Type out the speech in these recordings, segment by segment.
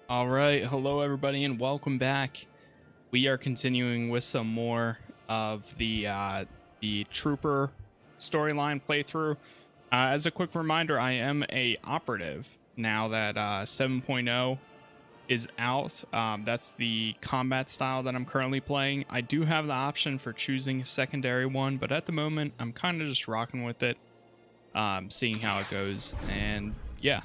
All right, hello everybody, and welcome back. We are continuing with some more of the Trooper storyline playthrough. As a quick reminder, I am a operative now that 7.0 is out. That's the combat style that I'm currently playing. I do have the option for choosing a secondary one, but at the moment, I'm kind of just rocking with it, seeing how it goes, and yeah.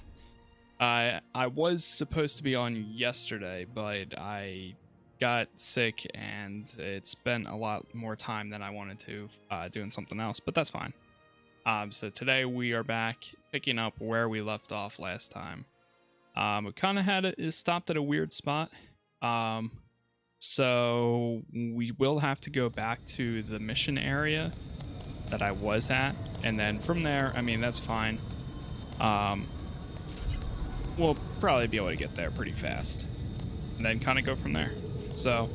I was supposed to be on yesterday, but I got sick and it spent a lot more time than I wanted to doing something else, but that's fine. So today we are back picking up where we left off last time. We kind of had it stopped at a weird spot. So we will have to go back to the mission area that I was at, and then from there, I mean, that's fine. We'll probably be able to get there pretty fast and then kind of go from there. So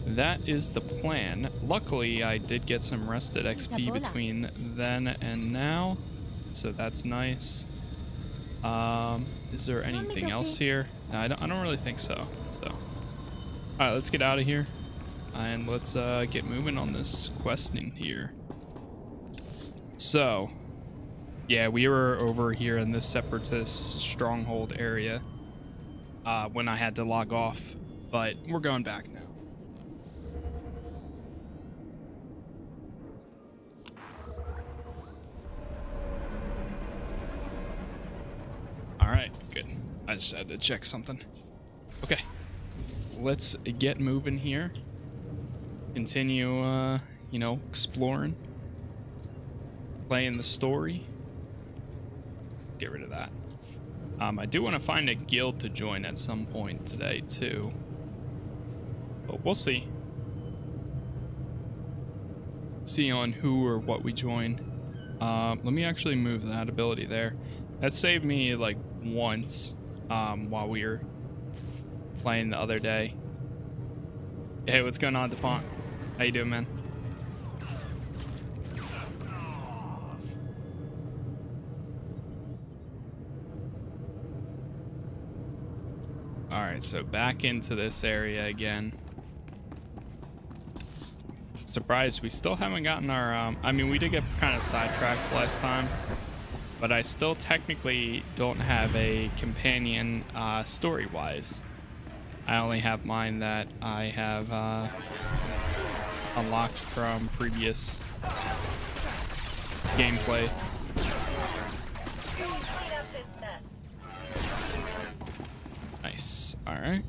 that is the plan. Luckily, I did get some rested XP between then and now, so that's nice. Is there anything else here? No, I don't really think so. All right, let's get out of here and let's get moving on this questing here. So yeah, we were over here in this separatist stronghold area when I had to log off, but we're going back now. All right, good. I just had to check something. Okay, let's get moving here. Continue, exploring, playing the story. Get rid of that. I do want to find a guild to join at some point today too, but we'll see on who or what we join. Let me actually move that ability there. That saved me like once while we were playing the other day. Hey, what's going on, DuPont? How you doing, man? Alright, so back into this area again. Surprised we still haven't gotten our, I mean, we did get kind of sidetracked last time, but I still technically don't have a companion story-wise. I only have mine that I have unlocked from previous gameplay. Nice. All right.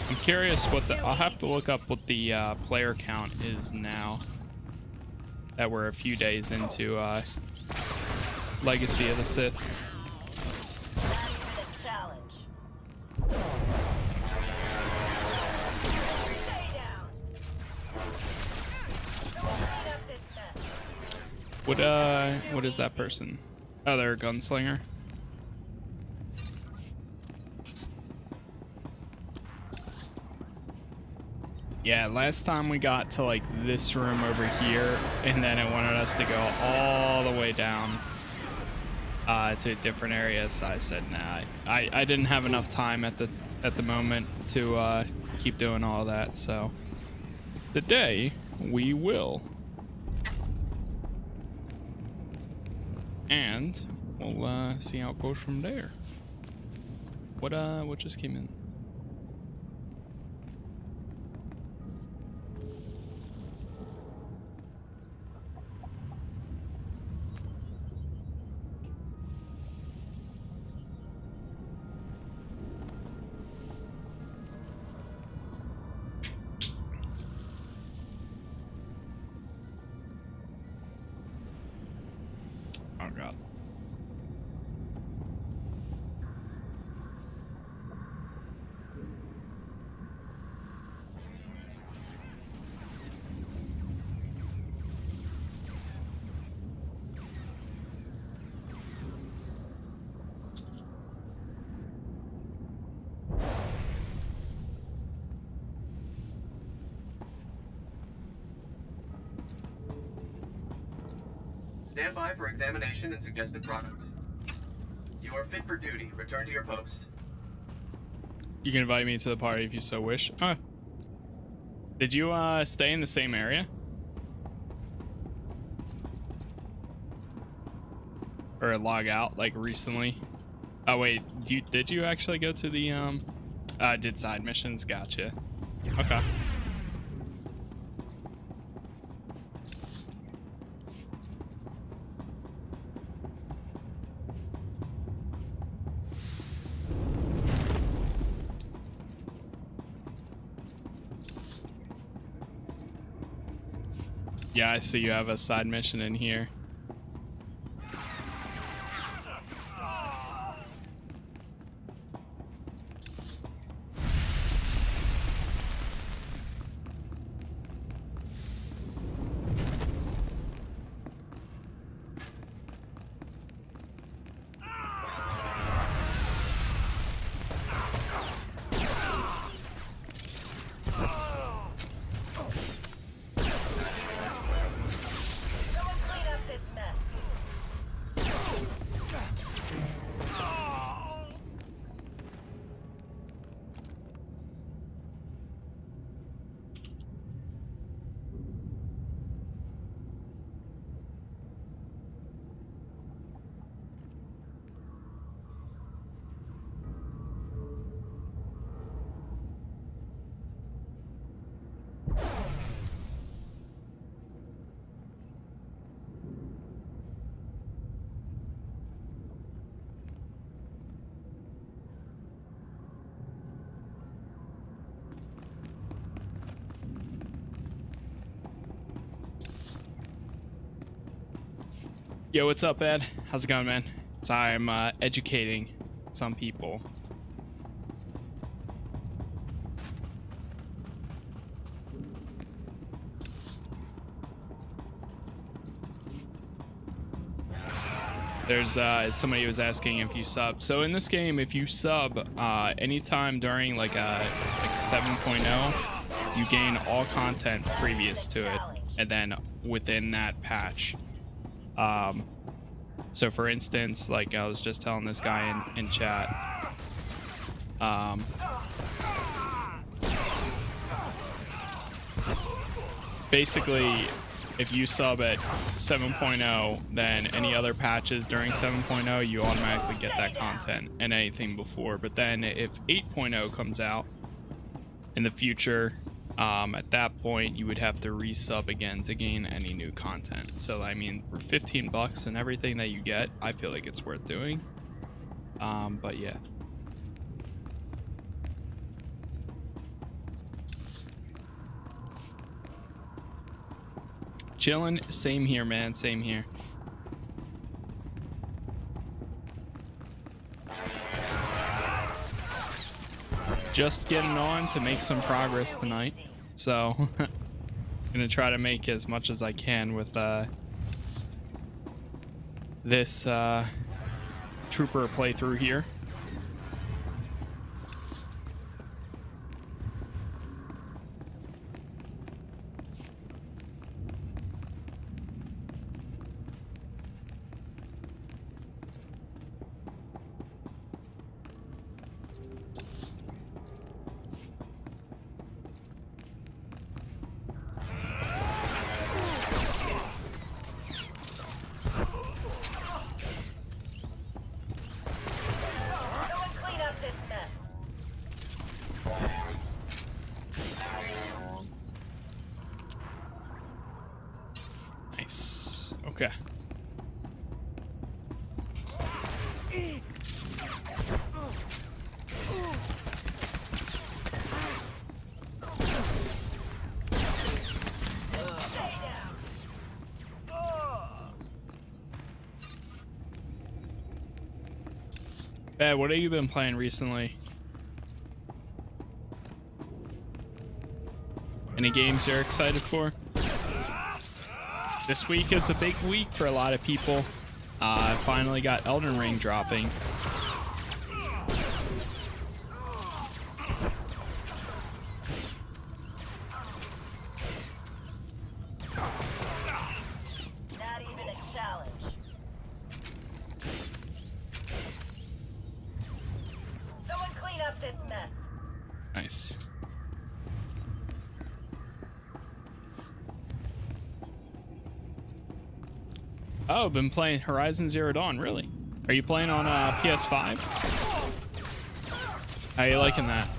I'm curious what I'll have to look up what the player count is now that we're a few days into Legacy of the Sith. What is that person? Oh, they're a gunslinger. Yeah, last time we got to like this room over here, and then it wanted us to go all the way down to a different area. So I said, nah, I didn't have enough time at the moment to keep doing all that. So today we will. And we'll see how it goes from there. What just came in? Oh god. Stand by for examination and suggested product. You are fit for duty. Return to your post. You can invite me to the party if you so wish. Huh. Did you stay in the same area? Or log out like recently? Oh wait, did you actually go to the did side missions? Gotcha. Okay. Yeah, I see you have a side mission in here. Yo, what's up, Ed? How's it going, man? So I'm educating some people. There's somebody was asking if you sub. So in this game, if you sub anytime during like 7.0, you gain all content previous to it, and then within that patch. So for instance, like I was just telling this guy in chat, basically if you sub at 7.0, then any other patches during 7.0 you automatically get that content, and anything before. But then if 8.0 comes out in the future, at that point you would have to resub again to gain any new content. So I mean, for 15 bucks and everything that you get, I feel like it's worth doing. But yeah. Chilling. Same here, man. Same here. Just getting on to make some progress tonight, so I'm gonna try to make as much as I can with this trooper playthrough here. Okay. What have you been playing recently? Any games you're excited for? This week is a big week for a lot of people. I finally got Elden Ring dropping. Not even a challenge. up this mess. Nice. Oh, been playing Horizon Zero Dawn, really? Are you playing on PS5? How are you liking that?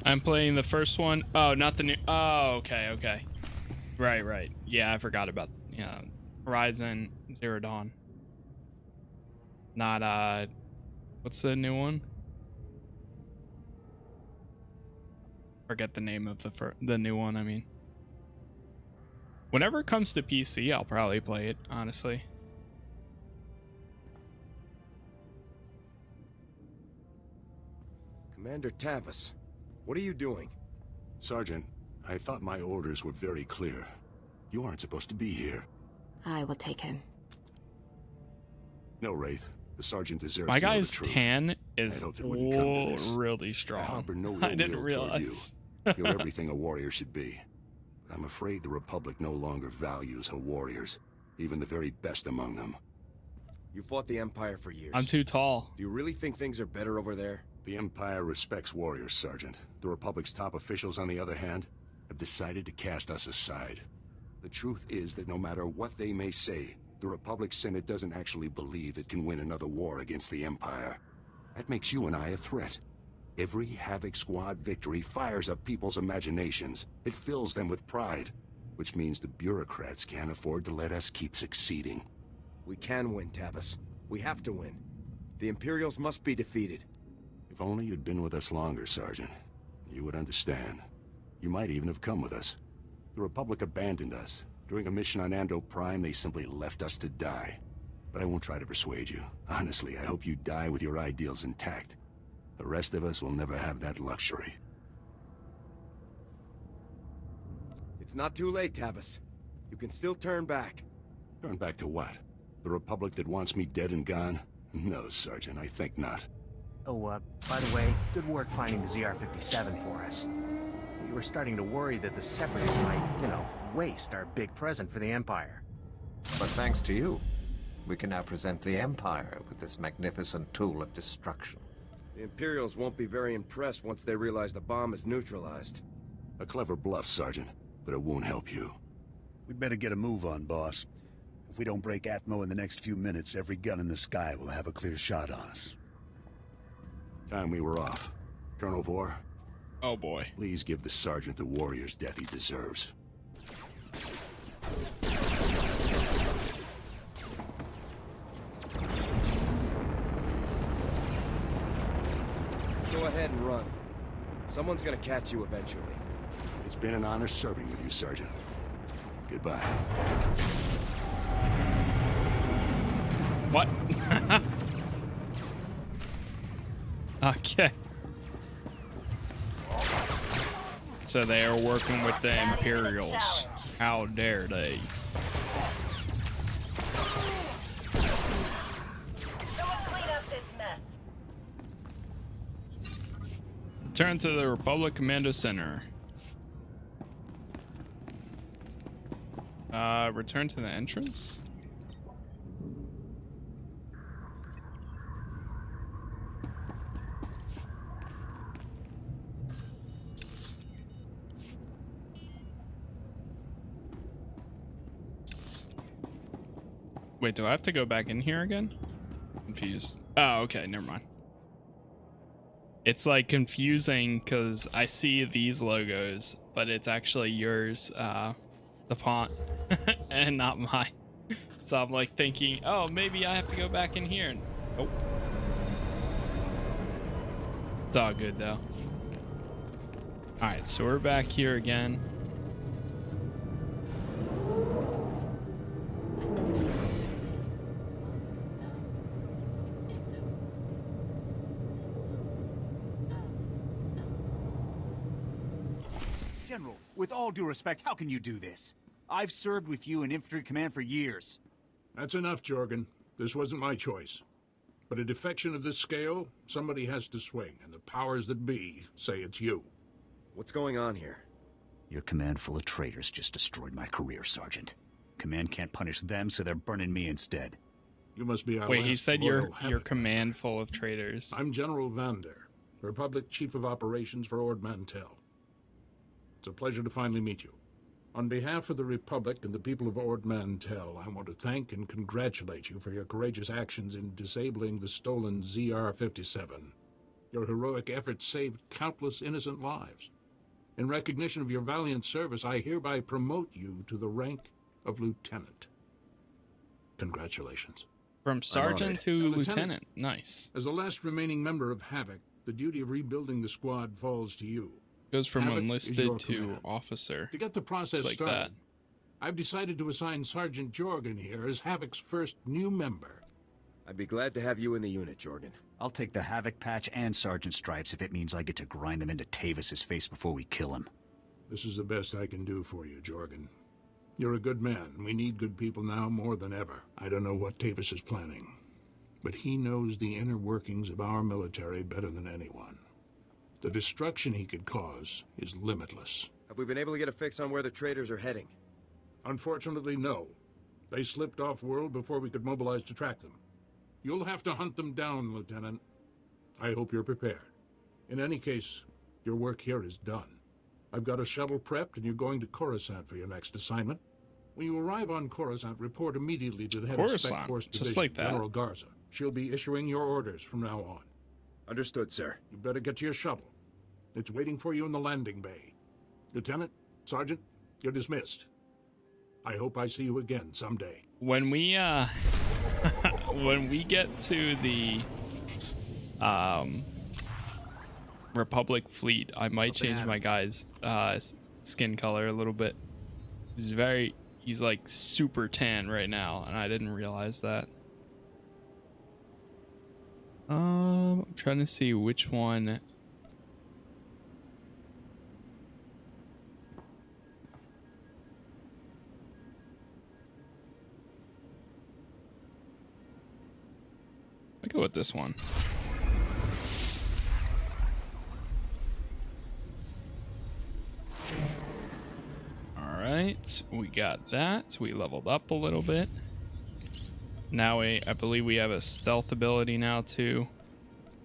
I'm playing the first one. Oh, not the new. Oh, okay, okay. Right. Yeah, I forgot about Horizon Zero Dawn. Not what's the new one? Forget the name of the new one. I mean, whenever it comes to PC, I'll probably play it. Honestly. Commander Tavis, what are you doing? Sergeant, I thought my orders were very clear. You aren't supposed to be here. I will take him. No, Wraith. The sergeant deserves My to know the guy's truth. tan is I hoped it wouldn't come to this. really I strong. harbor no ill I didn't will realize. toward you. You're everything a warrior should be. But I'm afraid the Republic no longer values her warriors, even the very best among them. You fought the Empire for years. I'm too tall. Do you really think things are better over there? The Empire respects warriors, Sergeant. The Republic's top officials, on the other hand, have decided to cast us aside. The truth is that no matter what they may say, the Republic Senate doesn't actually believe it can win another war against the Empire. That makes you and I a threat. Every Havoc Squad victory fires up people's imaginations. It fills them with pride, which means the bureaucrats can't afford to let us keep succeeding. We can win, Tavis. We have to win. The Imperials must be defeated. If only you'd been with us longer, Sergeant. You would understand. You might even have come with us. The Republic abandoned us. During a mission on Ando Prime, they simply left us to die. But I won't try to persuade you. Honestly, I hope you die with your ideals intact. The rest of us will never have that luxury. It's not too late, Tavis. You can still turn back. Turn back to what? The Republic that wants me dead and gone? No, Sergeant, I think not. Oh, by the way, good work finding the ZR-57 for us. We were starting to worry that the Separatists might, waste our big present for the Empire. But thanks to you, we can now present the Empire with this magnificent tool of destruction. The Imperials won't be very impressed once they realize the bomb is neutralized. A clever bluff, Sergeant, but it won't help you. We'd better get a move on, boss. If we don't break Atmo in the next few minutes, every gun in the sky will have a clear shot on us. Time we were off. Colonel Vor, Oh boy. please give the Sergeant the warrior's death he deserves. Go ahead and run. Someone's gonna catch you eventually. It's been an honor serving with you, Sergeant. Goodbye. What? Okay. So they are working with the Imperials. How dare they? Someone clean up this mess. Return to the Republic Commando Center. Return to the entrance? Wait, do I have to go back in here again? Confused. Oh, okay, never mind. It's like confusing because I see these logos, but it's actually yours, the font, and not mine. So I'm like thinking, oh, maybe I have to go back in here. Nope. It's all good though. Alright, so we're back here again. General, with all due respect, how can you do this? I've served with you in Infantry Command for years. That's enough, Jorgen. This wasn't my choice. But a defection of this scale, somebody has to swing, and the powers that be say it's you. What's going on here? Your command full of traitors just destroyed my career, Sergeant. Command can't punish them, so they're burning me instead. You must be our Wait, he last said loyal your Havoc command member. full of traitors. I'm General Vander, Republic Chief of Operations for Ord Mantell. It's a pleasure to finally meet you. On behalf of the Republic and the people of Ord Mantell, I want to thank and congratulate you for your courageous actions in disabling the stolen ZR-57. Your heroic efforts saved countless innocent lives. In recognition of your valiant service, I hereby promote you to the rank of Lieutenant. Congratulations. From sergeant to Now, lieutenant. Nice. As the last remaining member of Havoc, the duty of rebuilding the squad falls to you. Goes from Havoc is enlisted your to command. officer. To get the process It's like started, that. I've decided to assign Sergeant Jorgen here as Havoc's first new member. I'd be glad to have you in the unit, Jorgen. I'll take the Havoc patch and Sergeant Stripes if it means I get to grind them into Tavis's face before we kill him. This is the best I can do for you, Jorgen. You're a good man. We need good people now more than ever. I don't know what Tavis is planning, but he knows the inner workings of our military better than anyone. The destruction he could cause is limitless. Have we been able to get a fix on where the traitors are heading? Unfortunately, no. They slipped off-world before we could mobilize to track them. You'll have to hunt them down, Lieutenant. I hope you're prepared. In any case, your work here is done. I've got a shuttle prepped, and you're going to Coruscant for your next assignment. When you arrive on Coruscant, report immediately to the head of Spec Coruscant, Force just Division, like that. General Garza. She'll be issuing your orders from now on. Understood, sir. You better get to your shuttle. It's waiting for you in the landing bay. Lieutenant, Sergeant, you're dismissed. I hope I see you again someday. When we when we get to the Republic fleet, I might change my guy's skin color a little bit. He's like super tan right now, and I didn't realize that. I'm trying to see which one. I'll go with this one. Alright, we got that. We leveled up a little bit. Now I believe we have a stealth ability now too.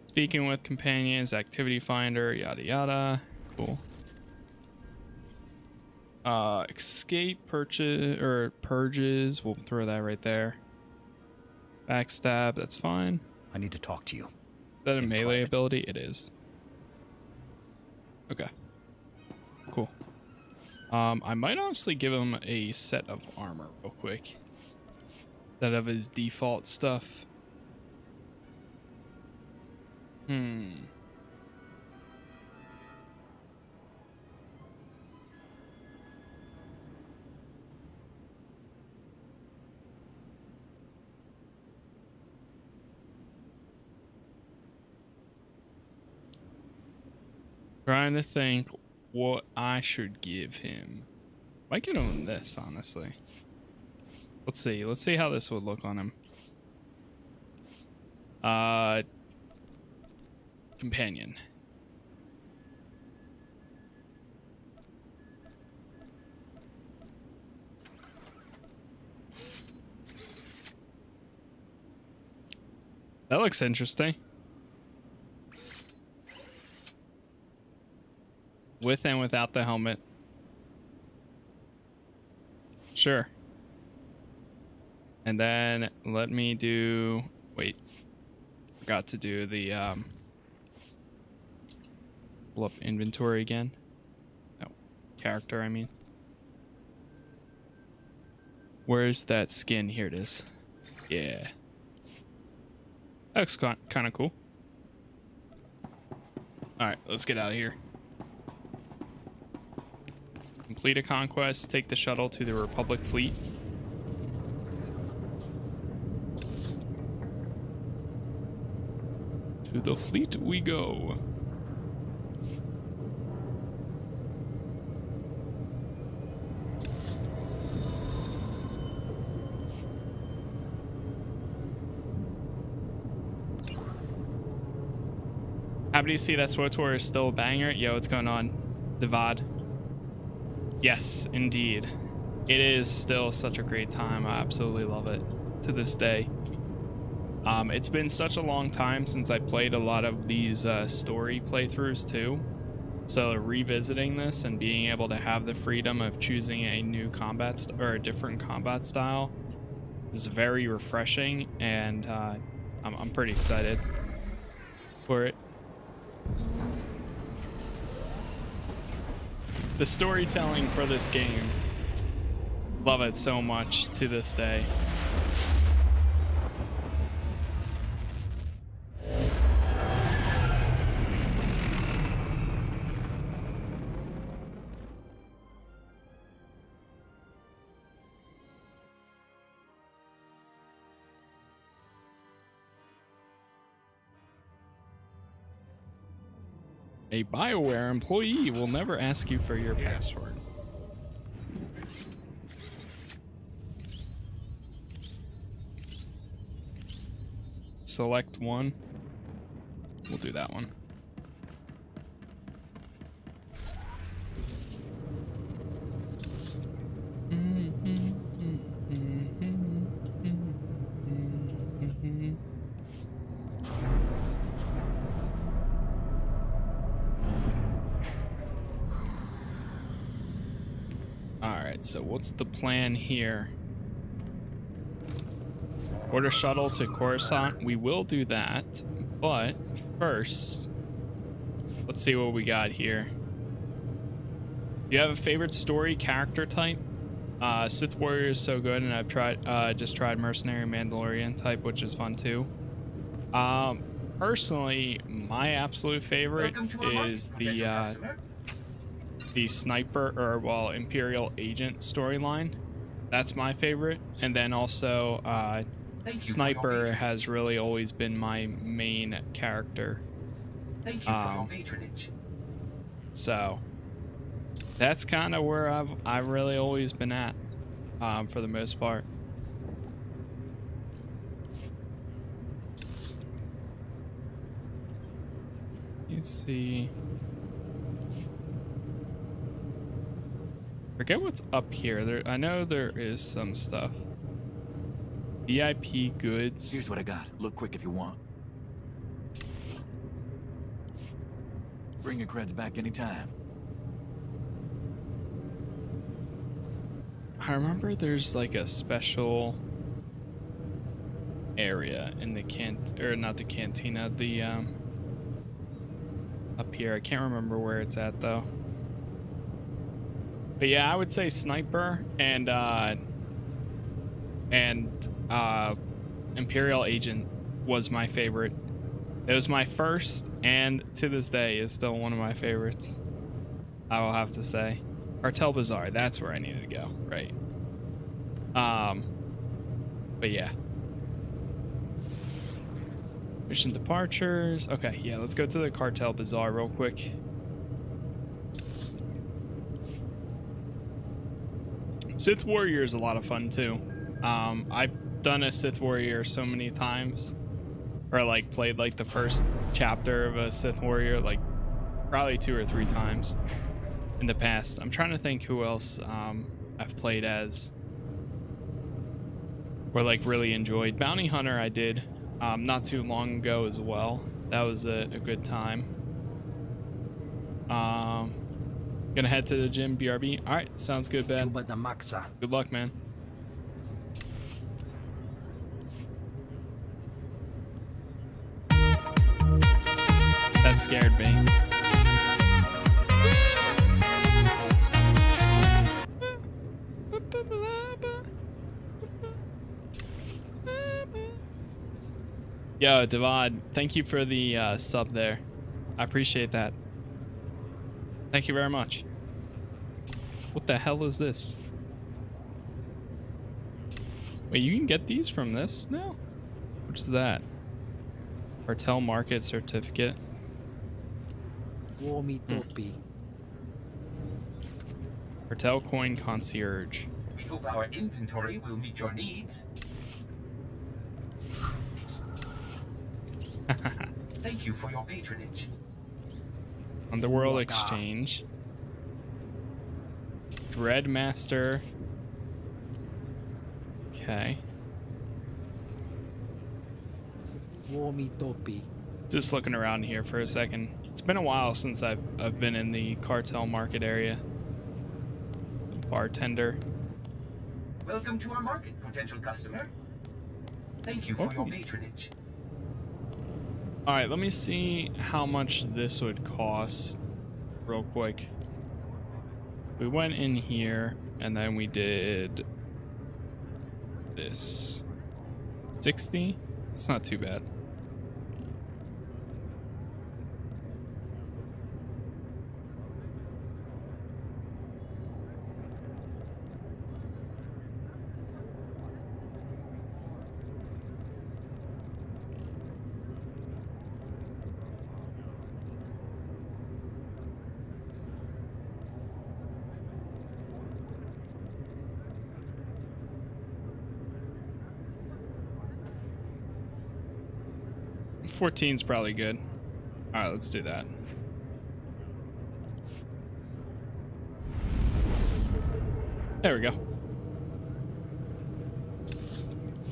Speaking with companions, activity finder, yada yada. Cool. Escape, purges. We'll throw that right there. Backstab, that's fine. I need to talk to you. Is that a In melee private. ability? It is. Okay. Cool. I might honestly give him a set of armor real quick. Instead of his default stuff. Trying to think what I should give him. Might get him this, honestly. Let's see. Let's see how this would look on him. Companion. That looks interesting. With and without the helmet. Sure. And then let me do... Wait. Forgot to do the... Pull up inventory again. No. Character, I mean. Where's that skin? Here it is. Yeah. That looks kind of cool. Alright, let's get out of here. Complete a conquest, take the shuttle to the Republic fleet. To the fleet we go. happy to see that SWTOR is still a banger. Yo, what's going on, Devad? Yes, indeed. It is still such a great time. I absolutely love it to this day. It's been such a long time since I played a lot of these story playthroughs too. So revisiting this and being able to have the freedom of choosing a new combat or a different combat style is very refreshing, and I'm pretty excited for it. The storytelling for this game, love it so much to this day. A BioWare employee will never ask you for your password. Select one. We'll do that one. Alright, so what's the plan here? Order shuttle to Coruscant. We will do that, but first, let's see what we got here. Do you have a favorite story character type? Sith Warrior is so good, and I've just tried Mercenary Mandalorian type, which is fun too. Personally, my absolute favorite is the sniper, or well, Imperial agent storyline. That's my favorite, and then also sniper has really always been my main character. Thank you for your patronage. So that's kind of where I've really always been at, for the most part. Let's see. Forget what's up here. I know there is some stuff. VIP goods. Here's what I got. Look quick if you want. Bring your creds back anytime. I remember there's like a special area in the not the cantina, the up here. I can't remember where it's at though. But yeah, I would say sniper and Imperial agent was my favorite. It was my first, and to this day is still one of my favorites, I will have to say. Cartel Bazaar, that's where I needed to go, right? But yeah. Mission departures. Okay, yeah, let's go to the Cartel Bazaar real quick. Sith Warrior is a lot of fun too. I've done a Sith Warrior so many times, or like played like the first chapter of a Sith Warrior like probably 2 or 3 times in the past. I'm trying to think who else I've played as or like really enjoyed. Bounty Hunter I did not too long ago as well. That was a good time. Gonna head to the gym, BRB. All right, sounds good, Ben. Good luck, man. That scared me. Yo, Devad, thank you for the sub there. I appreciate that. Thank you very much. What the hell is this? Wait, you can get these from this now? What is that? Cartel Market Certificate. Cartel Coin Concierge. We hope our inventory will meet your needs. Thank you for your patronage. Underworld Exchange. Dreadmaster. Okay. Just looking around here for a second. It's been a while since I've been in the cartel market area. Bartender. Welcome to our market, potential customer. Thank you for your patronage. All right, let me see how much this would cost real quick. We went in here and then we did this. 60? It's not too bad. $14's probably good. All right, let's do that. There we go.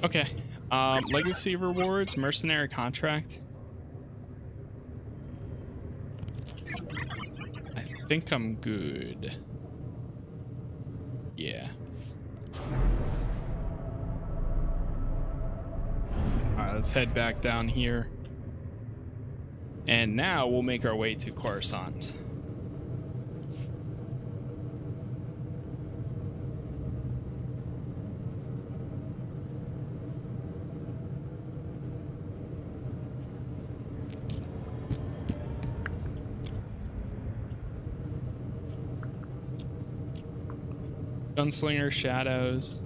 Okay. Legacy rewards, mercenary contract. I think I'm good. Yeah. All right, let's head back down here. And now we'll make our way to Coruscant. Gunslinger Shadows.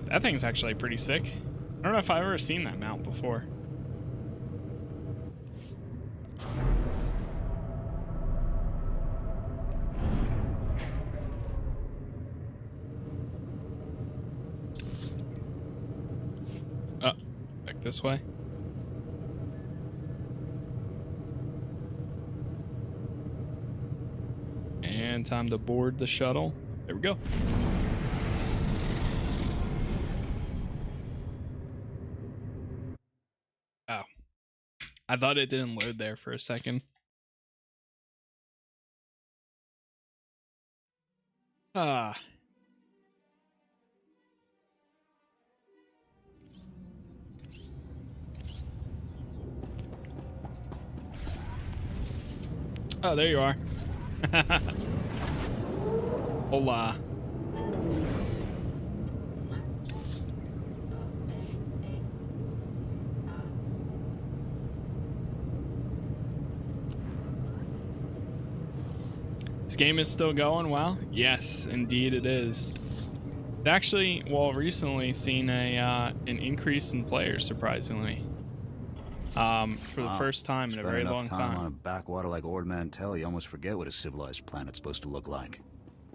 That thing's actually pretty sick. I don't know if I've ever seen that mount before. Oh, back this way. And time to board the shuttle. There we go. I thought it didn't load there for a second. Ah. Oh, there you are. Hola. This game is still going well? Yes, indeed it is. It's actually, well, recently seen an increase in players, surprisingly. For the first time in a very long time. On a backwater like Ord Mantell, you almost forget what a civilized planet's supposed to look like.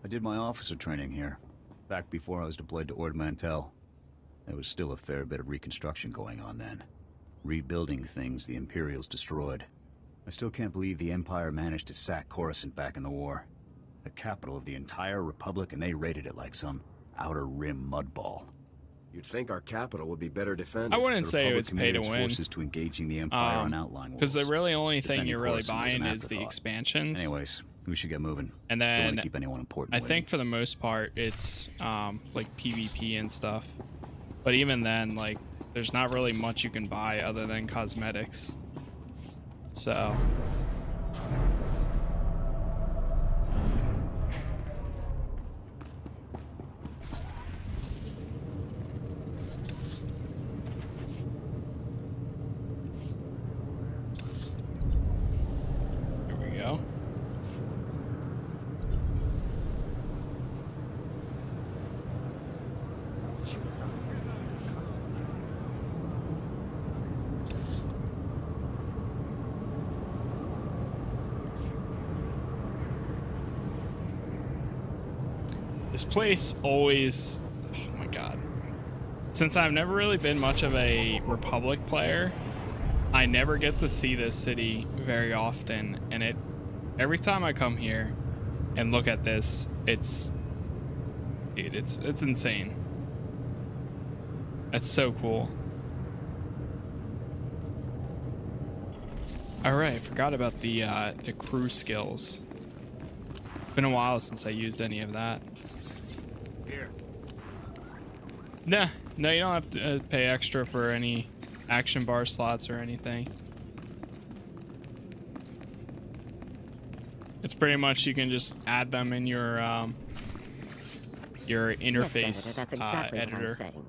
I did my officer training here, back before I was deployed to Ord Mantell. There was still a fair bit of reconstruction going on then. Rebuilding things the Imperials destroyed. I still can't believe the Empire managed to sack Coruscant back in the war. The capital of the entire Republic, and they raided it like some outer rim mudball. You'd think our capital would be better defended. I wouldn't say it was pay to win. Forces to engaging the Empire on outlying worlds. Because the really only thing you're really buying is the expansions. Anyways, we should get moving. And then don't want to keep anyone important I think for the most part it's like PvP and stuff. But even then, like, there's not really much you can buy other than cosmetics. So here we go. This place always, oh my god. Since I've never really been much of a Republic player, I never get to see this city very often, and every time I come here and look at this, it's insane. That's so cool. Alright, I forgot about the crew skills. Been a while since I used any of that. Here. No, you don't have to pay extra for any action bar slots or anything. It's pretty much you can just add them in your interface. Yes, Senator, that's exactly editor. what I'm saying.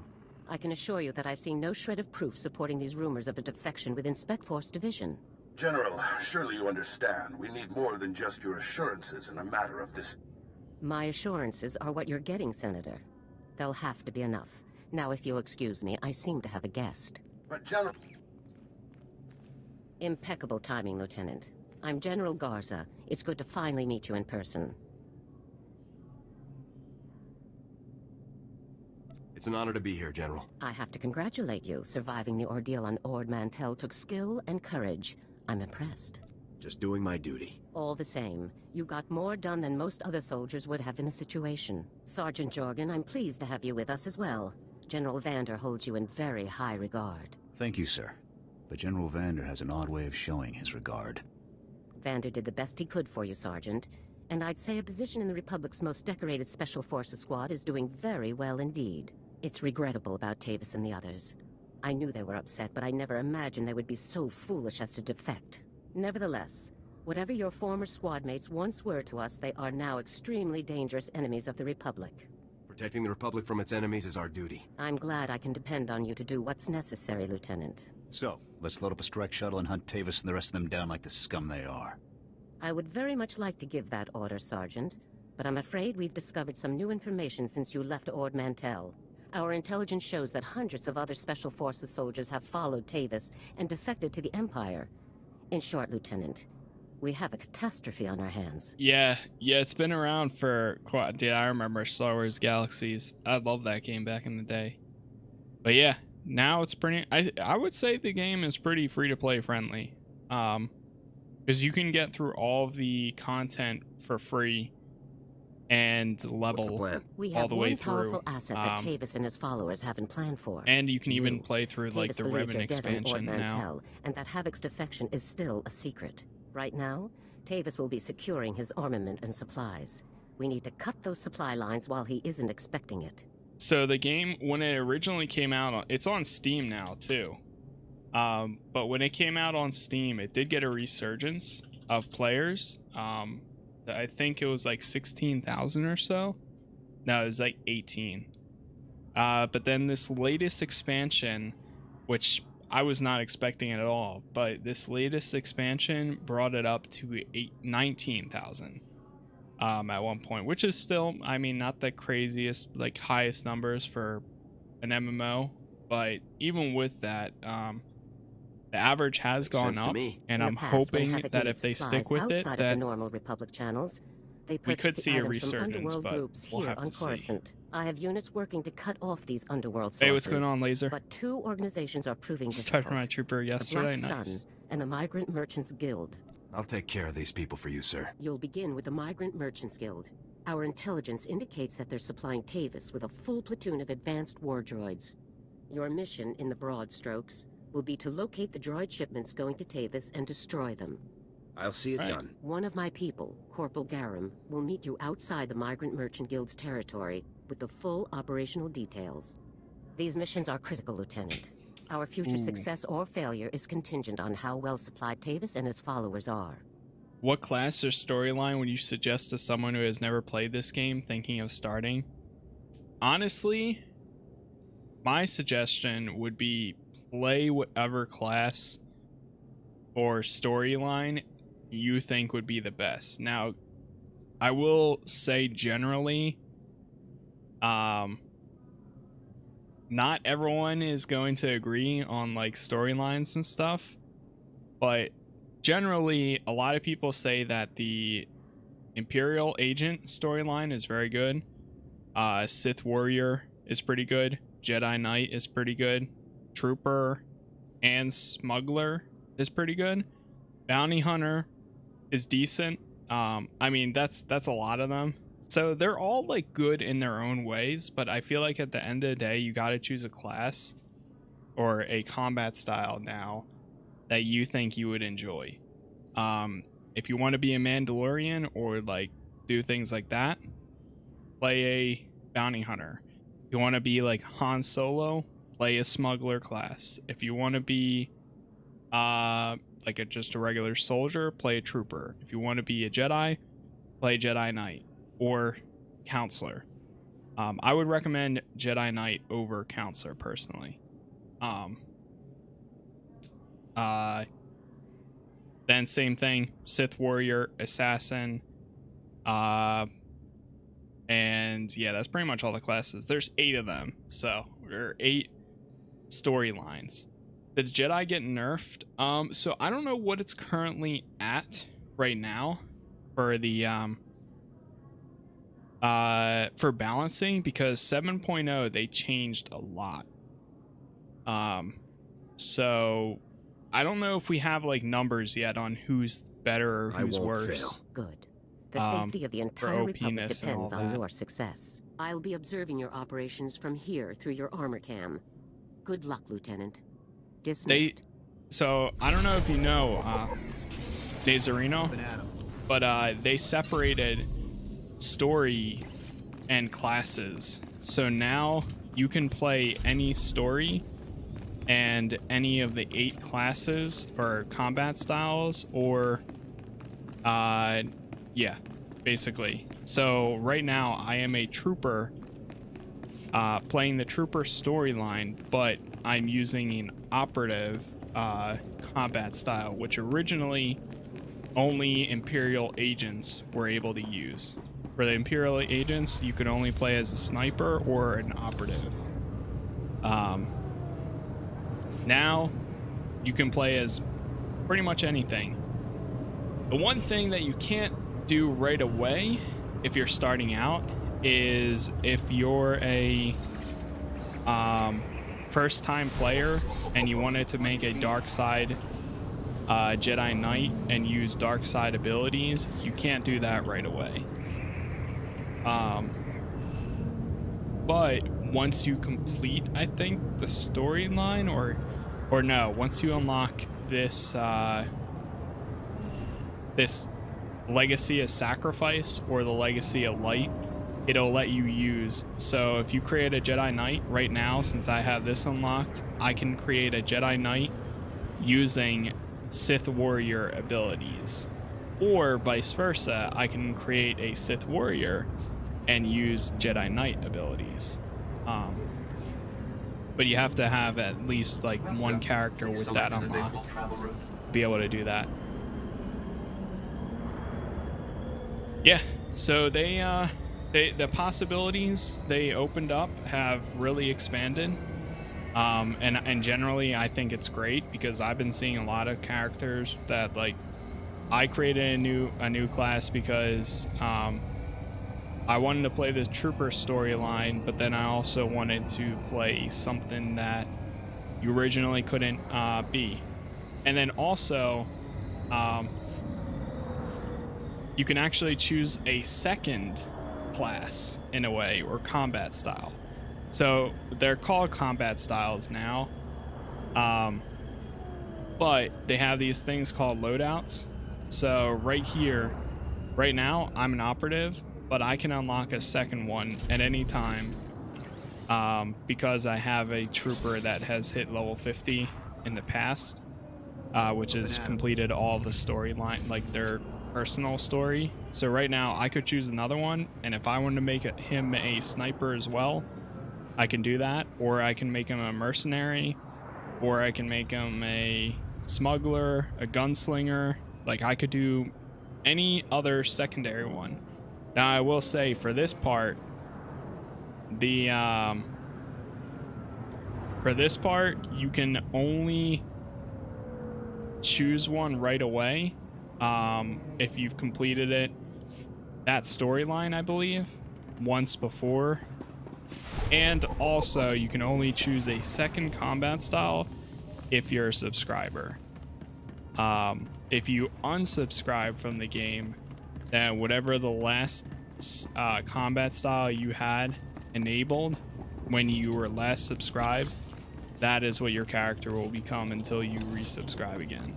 I can assure you that I've seen no shred of proof supporting these rumors of a defection within Spec Force Division. General, surely you understand. We need more than just your assurances in a matter of this. My assurances are what you're getting, Senator. They'll have to be enough. Now, if you'll excuse me, I seem to have a guest. But General... Impeccable timing, Lieutenant. I'm General Garza. It's good to finally meet you in person. It's an honor to be here, General. I have to congratulate you. Surviving the ordeal on Ord Mantell took skill and courage. I'm impressed. Just doing my duty. All the same, you got more done than most other soldiers would have in the situation. Sergeant Jorgen, I'm pleased to have you with us as well. General Vander holds you in very high regard. Thank you, sir. But General Vander has an odd way of showing his regard. Vander did the best he could for you, Sergeant. And I'd say a position in the Republic's most decorated Special Forces squad is doing very well indeed. It's regrettable about Tavis and the others. I knew they were upset, but I never imagined they would be so foolish as to defect. Nevertheless, whatever your former squad mates once were to us, they are now extremely dangerous enemies of the Republic. Protecting the Republic from its enemies is our duty. I'm glad I can depend on you to do what's necessary, Lieutenant. So, let's load up a strike shuttle and hunt Tavis and the rest of them down like the scum they are. I would very much like to give that order, Sergeant, but I'm afraid we've discovered some new information since you left Ord Mantell. Our intelligence shows that hundreds of other Special Forces soldiers have followed Tavis and defected to the Empire. In short, Lieutenant, we have a catastrophe on our hands. Yeah, it's been around for quite... Dude, I remember Star Wars Galaxies. I love that game back in the day. But yeah, now it's pretty... I would say the game is pretty free-to-play friendly. Because you can get through all of the content for free and level all the way through. We have one powerful asset that Tavis and his followers haven't planned for. And you can even play through like the Revan expansion now. And that Havoc's defection is still a secret. Right now, Tavis will be securing his armament and supplies. We need to cut those supply lines while he isn't expecting it. So the game, when it originally came out, it's on Steam now too. But when it came out on Steam, it did get a resurgence of players. I think it was like 16,000 or so. No, it was like 18. But then this latest expansion, which I was not expecting it at all, but this latest expansion brought it up to 19,000 at one point, which is still, I mean, not the craziest, like highest numbers for an MMO, but even with that, the average has gone up, and I'm hoping that if they stick with it, that the normal Republic channels, we could see a resurgence, but we'll have to see. I have units working to cut off these underworld sources. Hey, what's going on, Laser? But two organizations are proving difficult. Started my trooper yesterday, the Black nice. Sun and the Migrant Merchants Guild. I'll take care of these people for you, sir. You'll begin with the Migrant Merchants Guild. Our intelligence indicates that they're supplying Tavis with a full platoon of advanced war droids. Your mission, in the broad strokes, will be to locate the droid shipments going to Tavis and destroy them. I'll see it done. One of my people, Corporal Garum, will meet you outside the Migrant Merchant Guild's territory with the full operational details. These missions are critical, Lieutenant. Our future success or failure is contingent on how well supplied Tavis and his followers are. What class or storyline would you suggest to someone who has never played this game thinking of starting? Honestly, my suggestion would be play whatever class or storyline you think would be the best. Now, I will say generally, not everyone is going to agree on like storylines and stuff, but generally a lot of people say that the Imperial Agent storyline is very good. Sith Warrior is pretty good. Jedi Knight is pretty good. Trooper and Smuggler is pretty good. Bounty hunter is decent. I mean, that's a lot of them. So they're all like good in their own ways, but I feel like at the end of the day, you got to choose a class or a combat style now that you think you would enjoy. If you want to be a Mandalorian or like do things like that, play a bounty hunter. If you want to be like Han Solo, play a smuggler class. If you want to be like just a regular soldier, play a trooper. If you want to be a Jedi, play Jedi Knight or counselor. I would recommend Jedi Knight over counselor personally. Then same thing, Sith warrior, assassin, and yeah, that's pretty much all the classes. There's 8 of them, so there are 8 storylines. Does Jedi get nerfed? So I don't know what it's currently at right now for the for balancing, because 7.0 they changed a lot. So I don't know if we have like numbers yet on who's better or who's worse. Fail. Good. The safety of the entire Republic depends on your success. I'll be observing your operations from here through your armor cam. Good luck, Lieutenant. Dismissed. So I don't know if you know Nazareno, but they separated story and classes. So now you can play any story and any of the 8 classes or combat styles, or yeah, basically. So right now I am a trooper, playing the trooper storyline, but I'm using an operative combat style, which originally only Imperial agents were able to use. For the Imperial agents, you could only play as a sniper or an operative. Now you can play as pretty much anything. The one thing that you can't do right away if you're starting out is if you're a first time player and you wanted to make a dark side Jedi Knight and use dark side abilities, you can't do that right away. But once you complete, I think, the storyline, or no, once you unlock this this Legacy of Sacrifice or the Legacy of Light, it'll let you use. So if you create a Jedi Knight right now, since I have this unlocked, I can create a Jedi Knight using Sith Warrior abilities. Or vice versa, I can create a Sith Warrior and use Jedi Knight abilities. But you have to have at least like one character with that unlocked to be able to do that. Yeah, so the possibilities they opened up have really expanded, and generally I think it's great, because I've been seeing a lot of characters that, like, I created a new class because I wanted to play this trooper storyline, but then I also wanted to play something that you originally couldn't be, and then also you can actually choose a second class in a way, or combat style. So they're called combat styles now, but they have these things called loadouts. So right here, right now, I'm an operative, but I can unlock a second one at any time, because I have a trooper that has hit level 50 in the past, which has completed all the storyline, like their personal story. So right now I could choose another one, and if I wanted to make him a sniper as well, I can do that, or I can make him a mercenary, or I can make him a smuggler, a gunslinger. Like, I could do any other secondary one. Now I will say, for this part, you can only choose one right away if you've completed that storyline, I believe, once before. And also you can only choose a second combat style if you're a subscriber. If you unsubscribe from the game, then whatever the last combat style you had enabled when you were last subscribed, that is what your character will become until you resubscribe again.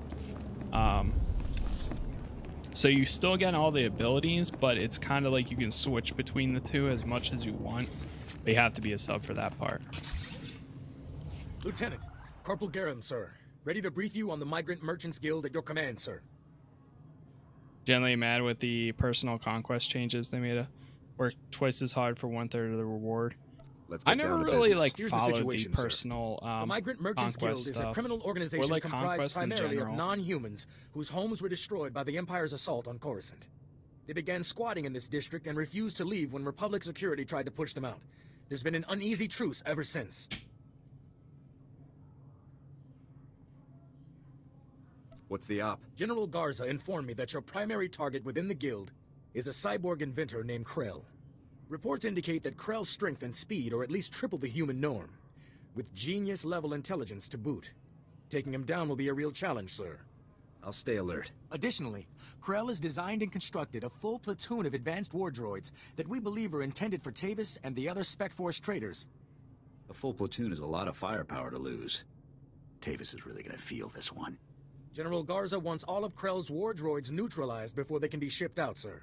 So you still get all the abilities, but it's kind of like you can switch between the two as much as you want, but you have to be a sub for that part. Lieutenant, Corporal Garum, sir. Ready to brief you on the Migrant Merchants Guild at your command, sir. Generally mad with the personal conquest changes. They made it work twice as hard for 1/3 of the reward. I never really like followed the personal the Migrant Merchants Guild is a criminal organization comprised primarily of non-humans whose homes were destroyed by the Empire's assault on Coruscant. They began squatting in this district and refused to leave when Republic security tried to push them out. There's been an uneasy truce ever since. What's the op? General Garza informed me that your primary target within the guild is a cyborg inventor named Krell. Reports indicate that Krell's strength and speed are at least triple the human norm, with genius-level intelligence to boot. Taking him down will be a real challenge, sir. I'll stay alert. Additionally, Krell has designed and constructed a full platoon of advanced war droids that we believe are intended for Tavis and the other Spec Force traders. A full platoon is a lot of firepower to lose. Tavis is really gonna feel this one. General Garza wants all of Krell's war droids neutralized before they can be shipped out, sir.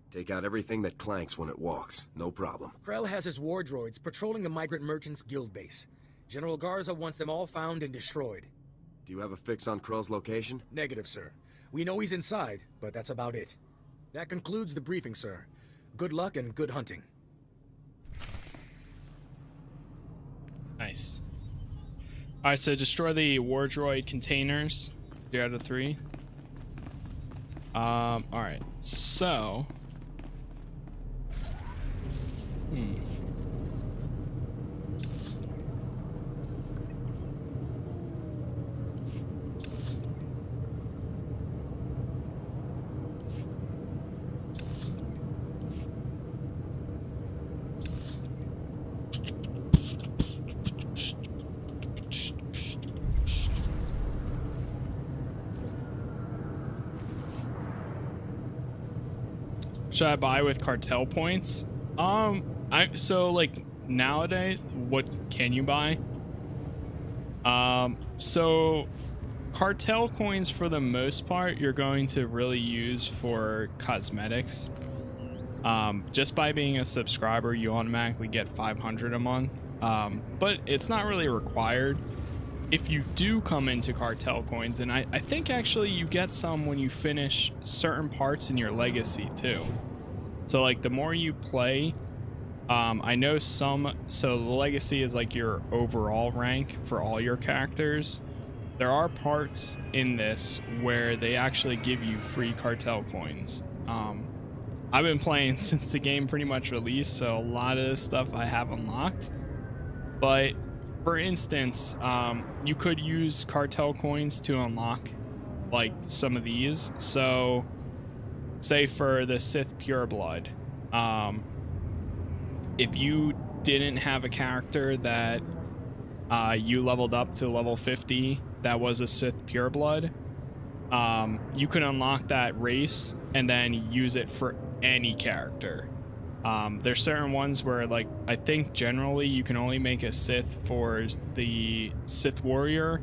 Take out everything that clanks when it walks. No problem. Krell has his war droids patrolling the Migrant Merchants Guild base. General Garza wants them all found and destroyed. Do you have a fix on Krell's location? Negative, sir. We know he's inside, but that's about it. That concludes the briefing, sir. Good luck and good hunting. Nice. Alright, so destroy the war droid containers. 3 out of 3. Alright, so... should I buy with cartel points? So like nowadays, what can you buy? So cartel coins for the most part you're going to really use for cosmetics. Just by being a subscriber you automatically get 500 a month, but it's not really required. If you do come into cartel coins, and I think actually you get some when you finish certain parts in your legacy too. So like the more you play, I know some, so the legacy is like your overall rank for all your characters. There are parts in this where they actually give you free cartel coins. I've been playing since the game pretty much released, so a lot of this stuff I have unlocked. But for instance, you could use cartel coins to unlock like some of these. So say for the Sith Pureblood, if you didn't have a character that you leveled up to level 50 that was a Sith Pureblood, you could unlock that race and then use it for any character. There's certain ones where, like, I think generally you can only make a Sith for the Sith Warrior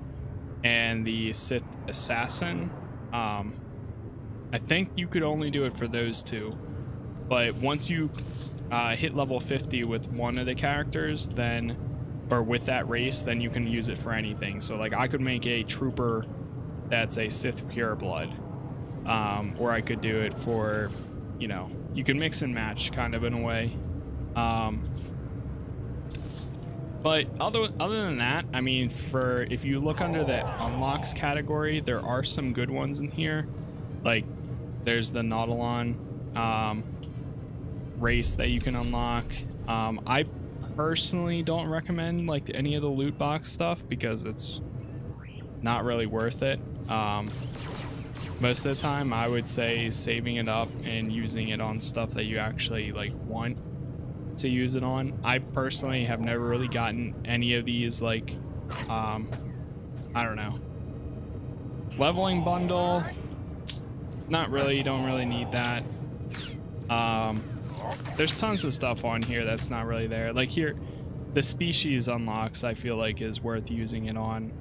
and the Sith Assassin. I think you could only do it for those two, but once you hit level 50 with one of the characters, then, or with that race, then you can use it for anything. So like I could make a trooper that's a Sith Pureblood, or I could do it for, you know, you can mix and match kind of in a way. But other than that, I mean, for if you look under the unlocks category, there are some good ones in here. Like there's the Nautilon race that you can unlock. I personally don't recommend like any of the loot box stuff because it's not really worth it. Most of the time I would say saving it up and using it on stuff that you actually like want to use it on. I personally have never really gotten any of these like I don't know, Leveling bundle, not really. You don't really need that. There's tons of stuff on here that's not really there. Like here, the species unlocks, I feel like is worth using it on.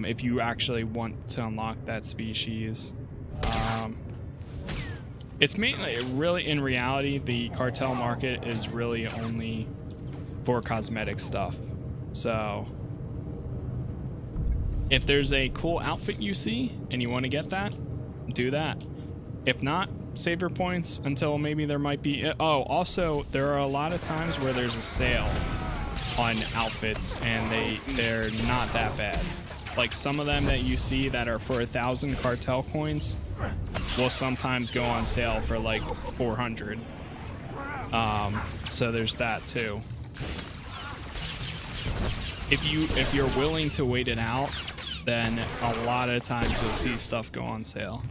If you actually want to unlock that species. It's mainly, really, in reality, the cartel market is really only for cosmetic stuff. So if there's a cool outfit you see and you want to get that, do that. If not, save your points until maybe there might be... Oh, also, there are a lot of times where there's a sale on outfits and they're not that bad. Like some of them that you see that are for 1,000 cartel coins will sometimes go on sale for like 400. So there's that too. If you're willing to wait it out, then a lot of times you'll see stuff go on sale.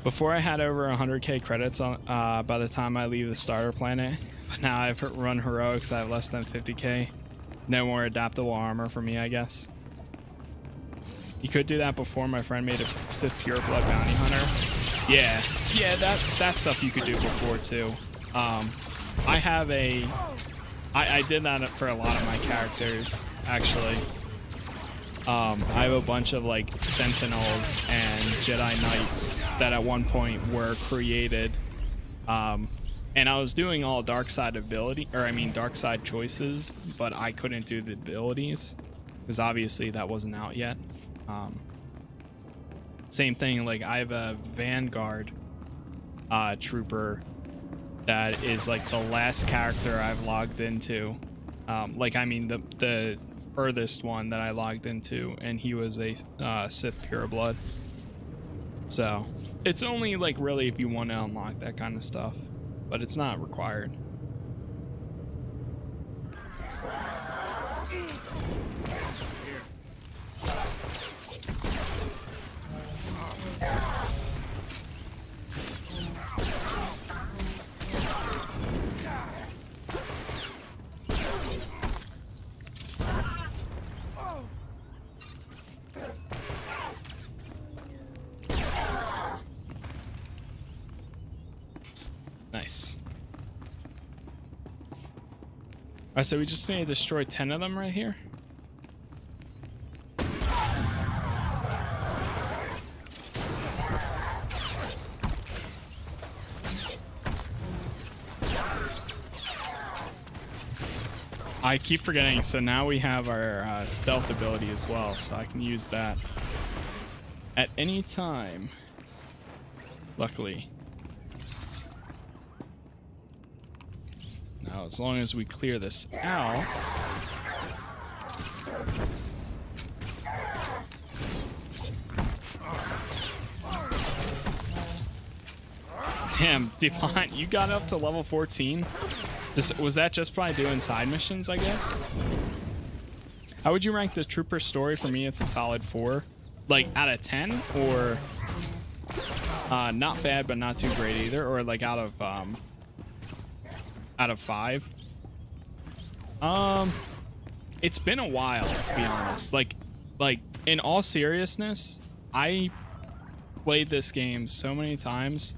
Before I had over 100k credits on, by the time I leave the starter planet, but now I've run heroics, I have less than 50k. No more adaptable armor for me, I guess. You could do that before. My friend made a Sith Pureblood bounty hunter. Yeah, that's stuff you could do before too. I did that for a lot of my characters actually. I have a bunch of like Sentinels and Jedi Knights that at one point were created. And I was doing all dark side choices, but I couldn't do the abilities because obviously that wasn't out yet. Same thing, like I have a Vanguard trooper that is like the last character I've logged into. The furthest one that I logged into, and he was a Sith Pureblood. So it's only like really if you want to unlock that kind of stuff, but it's not required. Nice. Alright, so we just need to destroy 10 of them right here. I keep forgetting, so now we have our stealth ability as well, so I can use that at any time, luckily. Now, as long as we clear this out... Damn, Devon, you got up to level 14? Was that just by doing side missions, I guess? How would you rank the Trooper story? For me, it's a solid 4. Like, out of 10? Or... not bad, but not too great either? Or, like, out of 5? It's been a while, to be honest. Like, in all seriousness, I played this game so many times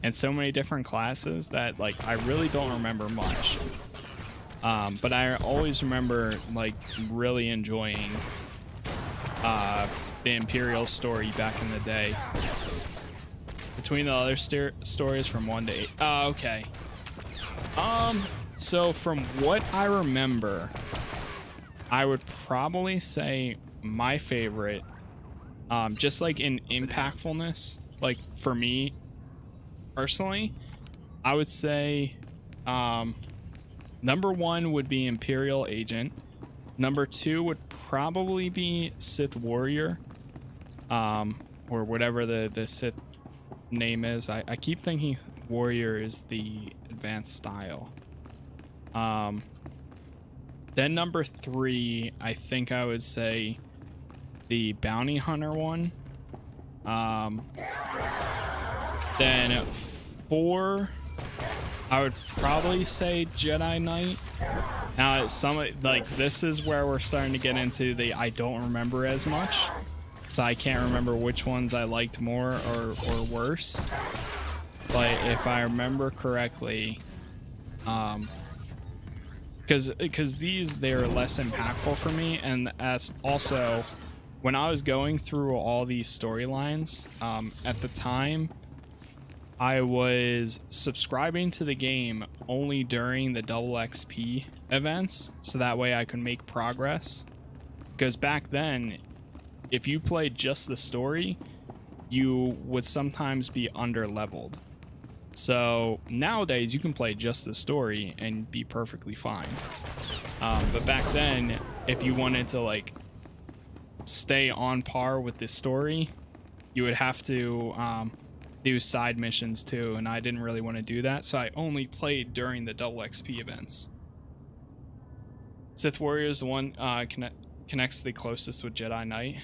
and so many different classes that like I really don't remember much. But I always remember like really enjoying the Imperial story back in the day. Between the other stories from 1 to 8. Oh, okay. So from what I remember, I would probably say my favorite, just like in impactfulness, like for me personally, I would say number 1 would be Imperial Agent. Number 2 would probably be Sith Warrior, or whatever the Sith name is. I keep thinking Warrior is the advanced style. Then number 3, I think I would say the Bounty Hunter one. Then 4, I would probably say Jedi Knight. Now, this is where we're starting to get into the I don't remember as much. So I can't remember which ones I liked more or worse. But if I remember correctly, because they're less impactful for me, and as also when I was going through all these storylines, at the time I was subscribing to the game only during the double XP events, so that way I could make progress. Because back then, if you played just the story, you would sometimes be under leveled. So nowadays you can play just the story and be perfectly fine. But back then, if you wanted to like stay on par with the story, you would have to do side missions too, and I didn't really want to do that, so I only played during the double XP events. Sith Warrior is the one connects the closest with Jedi Knight.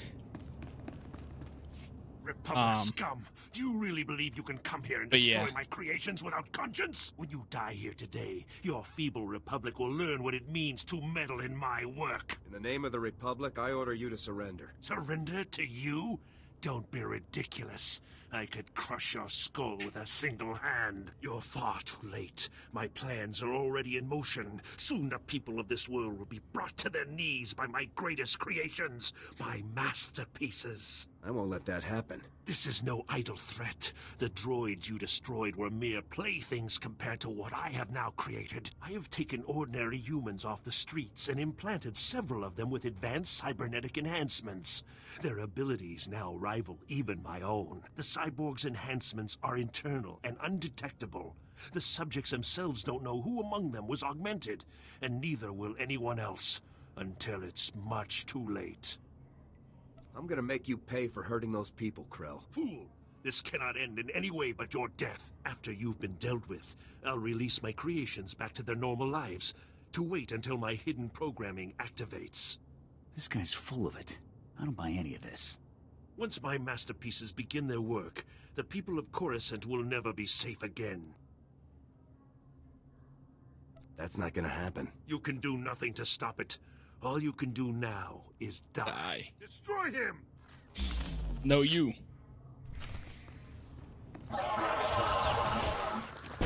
Republic scum! Do you really believe you can come here and destroy my creations without conscience? When you die here today, your feeble Republic will learn what it means to meddle in my work. In the name of the Republic, I order you to surrender. Surrender to you? Don't be ridiculous. I could crush your skull with a single hand. You're far too late. My plans are already in motion. Soon the people of this world will be brought to their knees by my greatest creations, my masterpieces. I won't let that happen. This is no idle threat. The droids you destroyed were mere playthings compared to what I have now created. I have taken ordinary humans off the streets and implanted several of them with advanced cybernetic enhancements. Their abilities now rival even my own. The cyborg's enhancements are internal and undetectable. The subjects themselves don't know who among them was augmented, and neither will anyone else, until it's much too late. I'm gonna make you pay for hurting those people, Krell. Fool! This cannot end in any way but your death. After you've been dealt with, I'll release my creations back to their normal lives, to wait until my hidden programming activates. This guy's full of it. I don't buy any of this. Once my masterpieces begin their work, the people of Coruscant will never be safe again. That's not gonna happen. You can do nothing to stop it. All you can do now is die. Destroy him! No, you.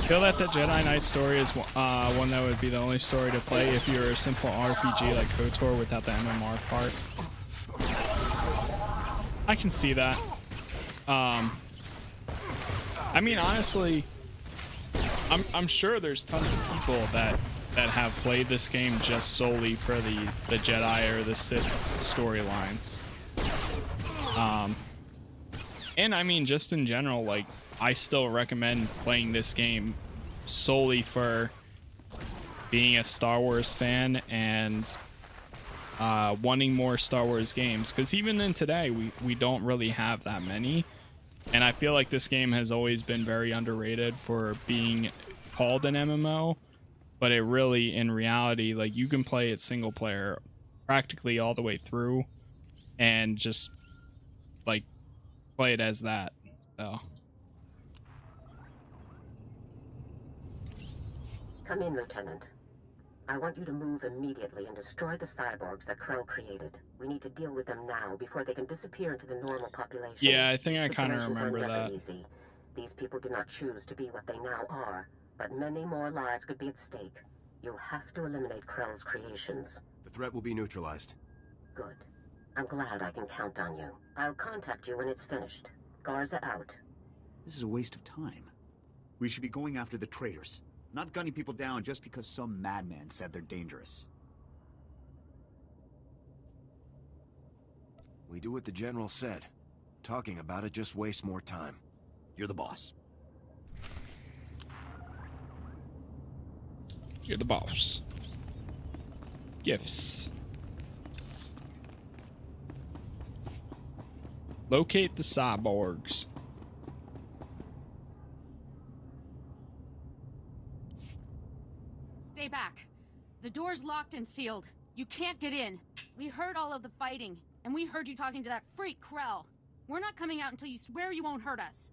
Feel that the Jedi Knight story is one that would be the only story to play if you're a simple RPG like KOTOR without the MMR part. I can see that. I mean, honestly, I'm sure there's tons of people that have played this game just solely for the Jedi or the Sith storylines. And I mean, just in general, like, I still recommend playing this game solely for being a Star Wars fan and wanting more Star Wars games, because even in today we don't really have that many, and I feel like this game has always been very underrated for being called an MMO, but it really, in reality, like, you can play it single player practically all the way through and just like play it as that. So come in, Lieutenant. I want you to move immediately and destroy the cyborgs that Krell created. We need to deal with them now before they can disappear into the normal population. Yeah, I think I kind of remember that. Easy. These people did not choose to be what they now are, but many more lives could be at stake. You have to eliminate Krell's creations. The threat will be neutralized. Good. I'm glad I can count on you. I'll contact you when it's finished. Garza out. This is a waste of time. We should be going after the traitors, not gunning people down just because some madman said they're dangerous. We do what the General said. Talking about it just wastes more time. You're the boss. You're the boss. Gifts. Locate the cyborgs. Stay back. The door's locked and sealed. You can't get in. We heard all of the fighting, and we heard you talking to that freak Krell. We're not coming out until you swear you won't hurt us.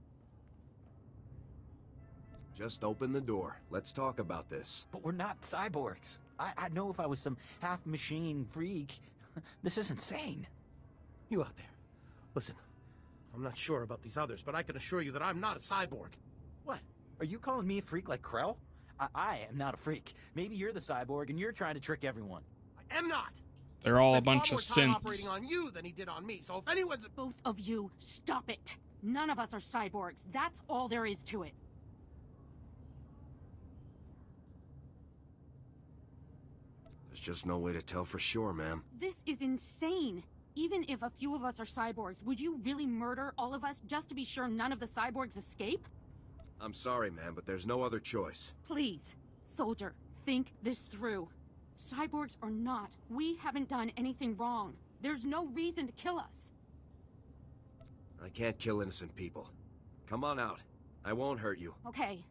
Just open the door. Let's talk about this. But we're not cyborgs. I'd know if I was some half-machine freak. This is insane. You out there. Listen, I'm not sure about these others, but I can assure you that I'm not a cyborg. What? Are you calling me a freak like Krell? I am not a freak. Maybe you're the cyborg and you're trying to trick everyone. I am not. They're all a bunch of synths. Operating on you than he did on me. So if anyone's both of you, stop it. None of us are cyborgs. That's all there is to it. There's just no way to tell for sure, ma'am. This is insane. Even if a few of us are cyborgs, would you really murder all of us just to be sure none of the cyborgs escape? I'm sorry, ma'am, but there's no other choice. Please, soldier, think this through. Cyborgs or not, we haven't done anything wrong. There's no reason to kill us. I can't kill innocent people. Come on out. I won't hurt you. Okay.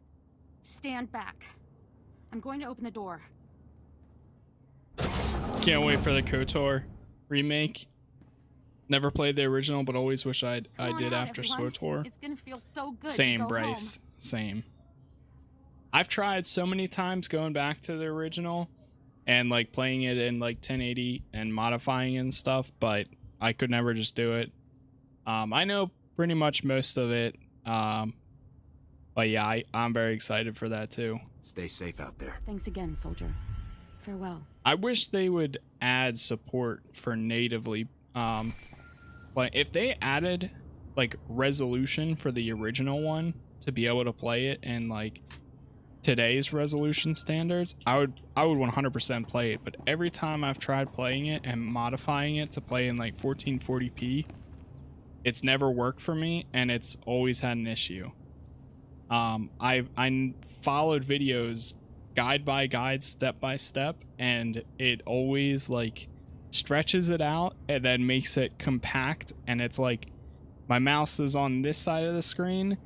Stand back. I'm going to open the door. Can't wait for the KOTOR remake. Never played the original, but always wish I did after SWTOR. It's gonna feel so good. Same, to go Bryce. Home. Same. I've tried so many times going back to the original and like playing it in like 1080 and modifying it and stuff, but I could never just do it. I know pretty much most of it, but yeah, I'm very excited for that too. Stay safe out there. Thanks again, soldier. Farewell. I wish they would add support for natively, like if they added like resolution for the original one to be able to play it in like today's resolution standards, I would 100% play it. But every time I've tried playing it and modifying it to play in like 1440p, it's never worked for me, and it's always had an issue. I followed videos guide by guide, step by step, and it always like stretches it out and then makes it compact, and it's like my mouse is on this side of the screen,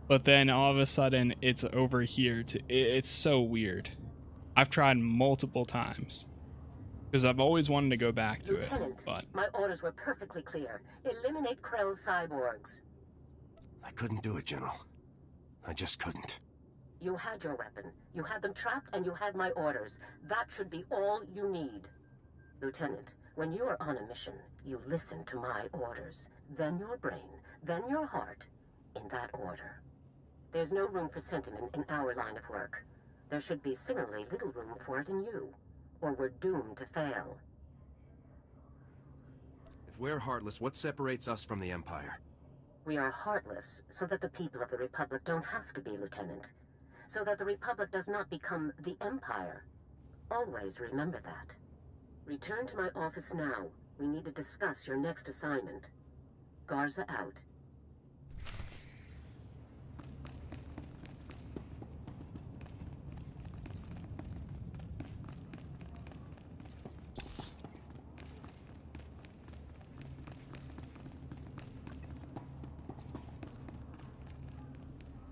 but then all of a sudden it's over here. It's so weird. I've tried multiple times because I've always wanted to go back to Lieutenant, it, but my orders were perfectly clear. Eliminate Krell's cyborgs. I couldn't do it, General. I just couldn't. You had your weapon. You had them trapped, and you had my orders. That should be all you need. Lieutenant, when you are on a mission, you listen to my orders. Then your brain, then your heart, in that order. There's no room for sentiment in our line of work. There should be similarly little room for it in you, or we're doomed to fail. If we're heartless, what separates us from the Empire? We are heartless so that the people of the Republic don't have to be, Lieutenant. So that the Republic does not become the Empire. Always remember that. Return to my office now. We need to discuss your next assignment. Garza out.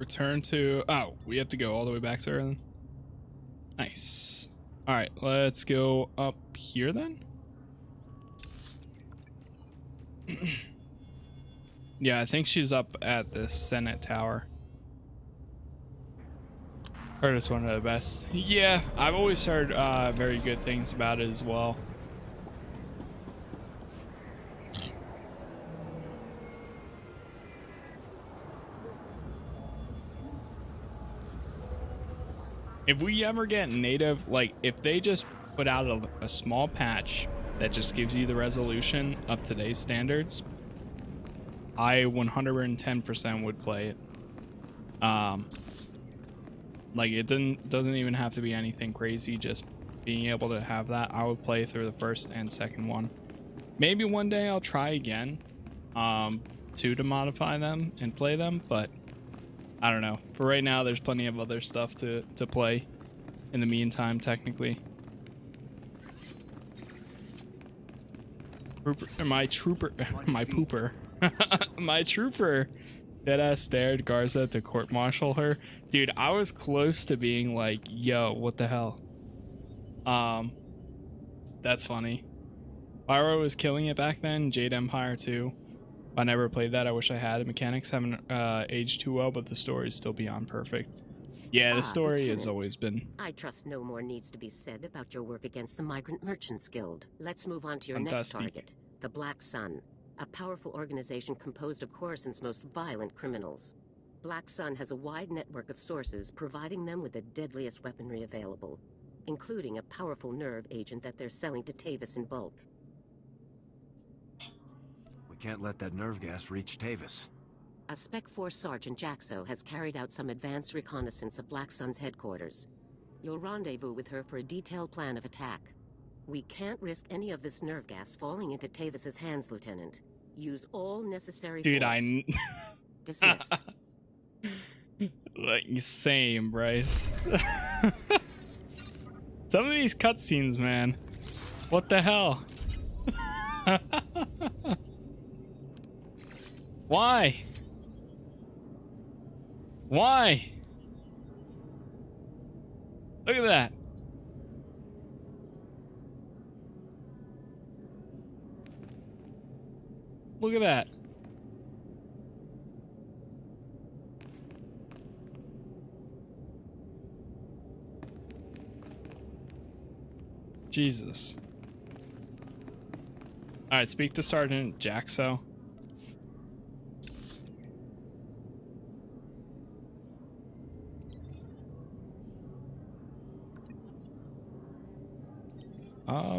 return to... Oh, we have to go all the way back to her then? Nice. Alright, let's go up here then. Yeah, I think she's up at the Senate Tower. Heard it's one of the best. Yeah, I've always heard very good things about it as well. If we ever get native, like if they just put out a small patch that just gives you the resolution of today's standards, I 110% would play it. Like it doesn't even have to be anything crazy, just being able to have that, I would play through the first and second one. Maybe one day I'll try again to modify them and play them, but I don't know. For right now, there's plenty of other stuff to play in the meantime, technically. My trooper deadass stared Garza to court-martial her. Dude, I was close to being like, yo, what the hell? That's funny. BioWare was killing it back then. Jade Empire too. I never played that. I wish I had. The mechanics haven't aged too well, but the story is still beyond perfect. Yeah, the Ah, story has Lieutenant. always been I trust no more needs to be said about your work against the Migrant Merchants Guild. Let's move on to your next Fantastic. target, the Black Sun, a powerful organization composed of Coruscant's most violent criminals. Black Sun has a wide network of sources providing them with the deadliest weaponry available, including a powerful nerve agent that they're selling to Tavis in bulk. We can't let that nerve gas reach Tavis. A Spec Force Sergeant Jaxo has carried out some advanced reconnaissance of Black Sun's headquarters. You'll rendezvous with her for a detailed plan of attack. We can't risk any of this nerve gas falling into Tavis's hands, Lieutenant. Use all necessary Dude, force. Dismissed. Like, same, Bryce. Some of these cutscenes, man. What the hell? Why? Why? Look at that. Look at that. Jesus. Alright, speak to Sergeant Jaxo.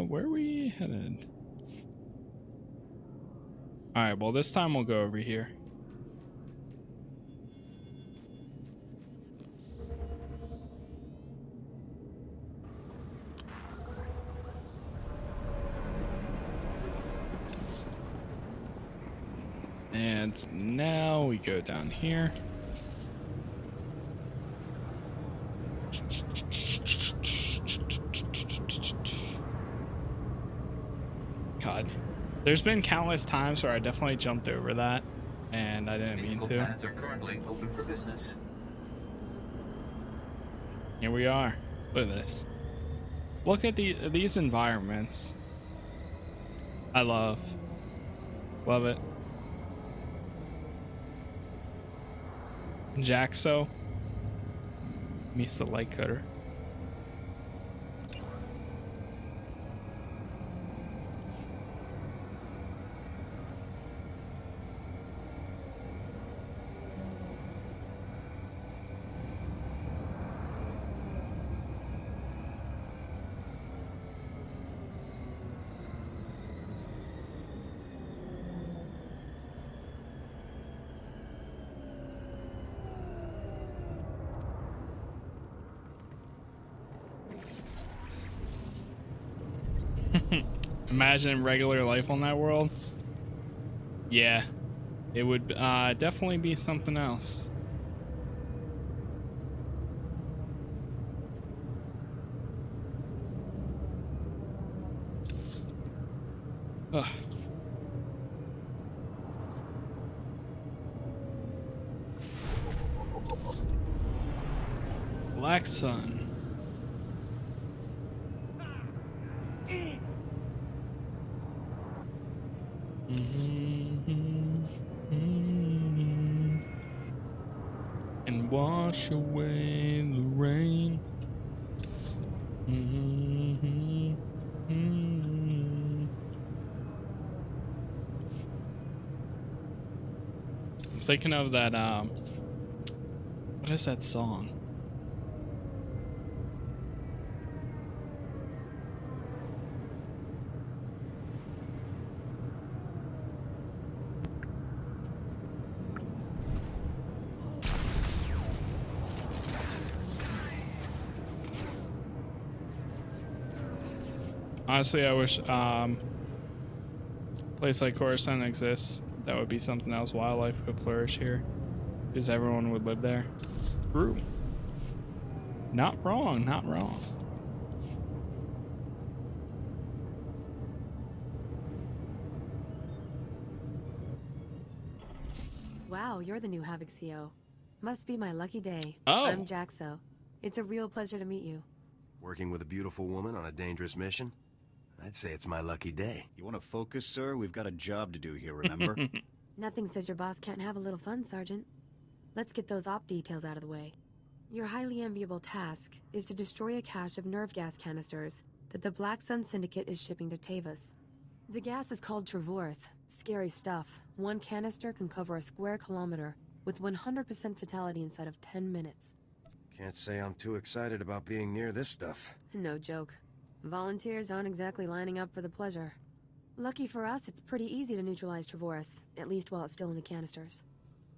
Where are we headed? Alright, well this time we'll go over here. And now we go down here. God, there's been countless times where I definitely jumped over that, and I didn't mean to. Planets are currently open for business. Here we are. Look at this. Look at these environments. I love it. Jaxo, Misa Light Cutter. Imagine regular life on that world. Yeah, it would definitely be something else. Ugh. Black Sun. And wash away the rain. I'm thinking of that, what is that song? Honestly, I wish place like Coruscant exists. That would be something else. Wildlife could flourish here, because everyone would live there. True. Not wrong. Not wrong. Wow, you're the new Havoc CO. Must be my lucky day. Oh. I'm Jaxo. It's a real pleasure to meet you. Working with a beautiful woman on a dangerous mission? I'd say it's my lucky day. You want to focus, sir? We've got a job to do here, remember? Nothing says your boss can't have a little fun, Sergeant. Let's get those op details out of the way. Your highly enviable task is to destroy a cache of nerve gas canisters that the Black Sun Syndicate is shipping to Tavis. The gas is called Travorus. Scary stuff. One canister can cover a square kilometer with 100% fatality inside of 10 minutes. Can't say I'm too excited about being near this stuff. No joke. Volunteers aren't exactly lining up for the pleasure. Lucky for us, it's pretty easy to neutralize Travorus, at least while it's still in the canisters.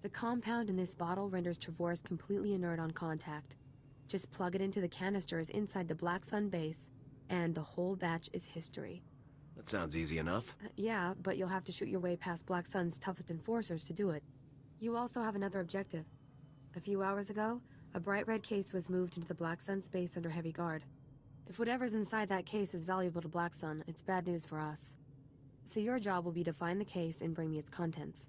The compound in this bottle renders Travorus completely inert on contact. Just plug it into the canisters inside the Black Sun base, and the whole batch is history. That sounds easy enough. Yeah, but you'll have to shoot your way past Black Sun's toughest enforcers to do it. You also have another objective. A few hours ago, a bright red case was moved into the Black Sun space under heavy guard. If whatever's inside that case is valuable to Black Sun, it's bad news for us. So your job will be to find the case and bring me its contents.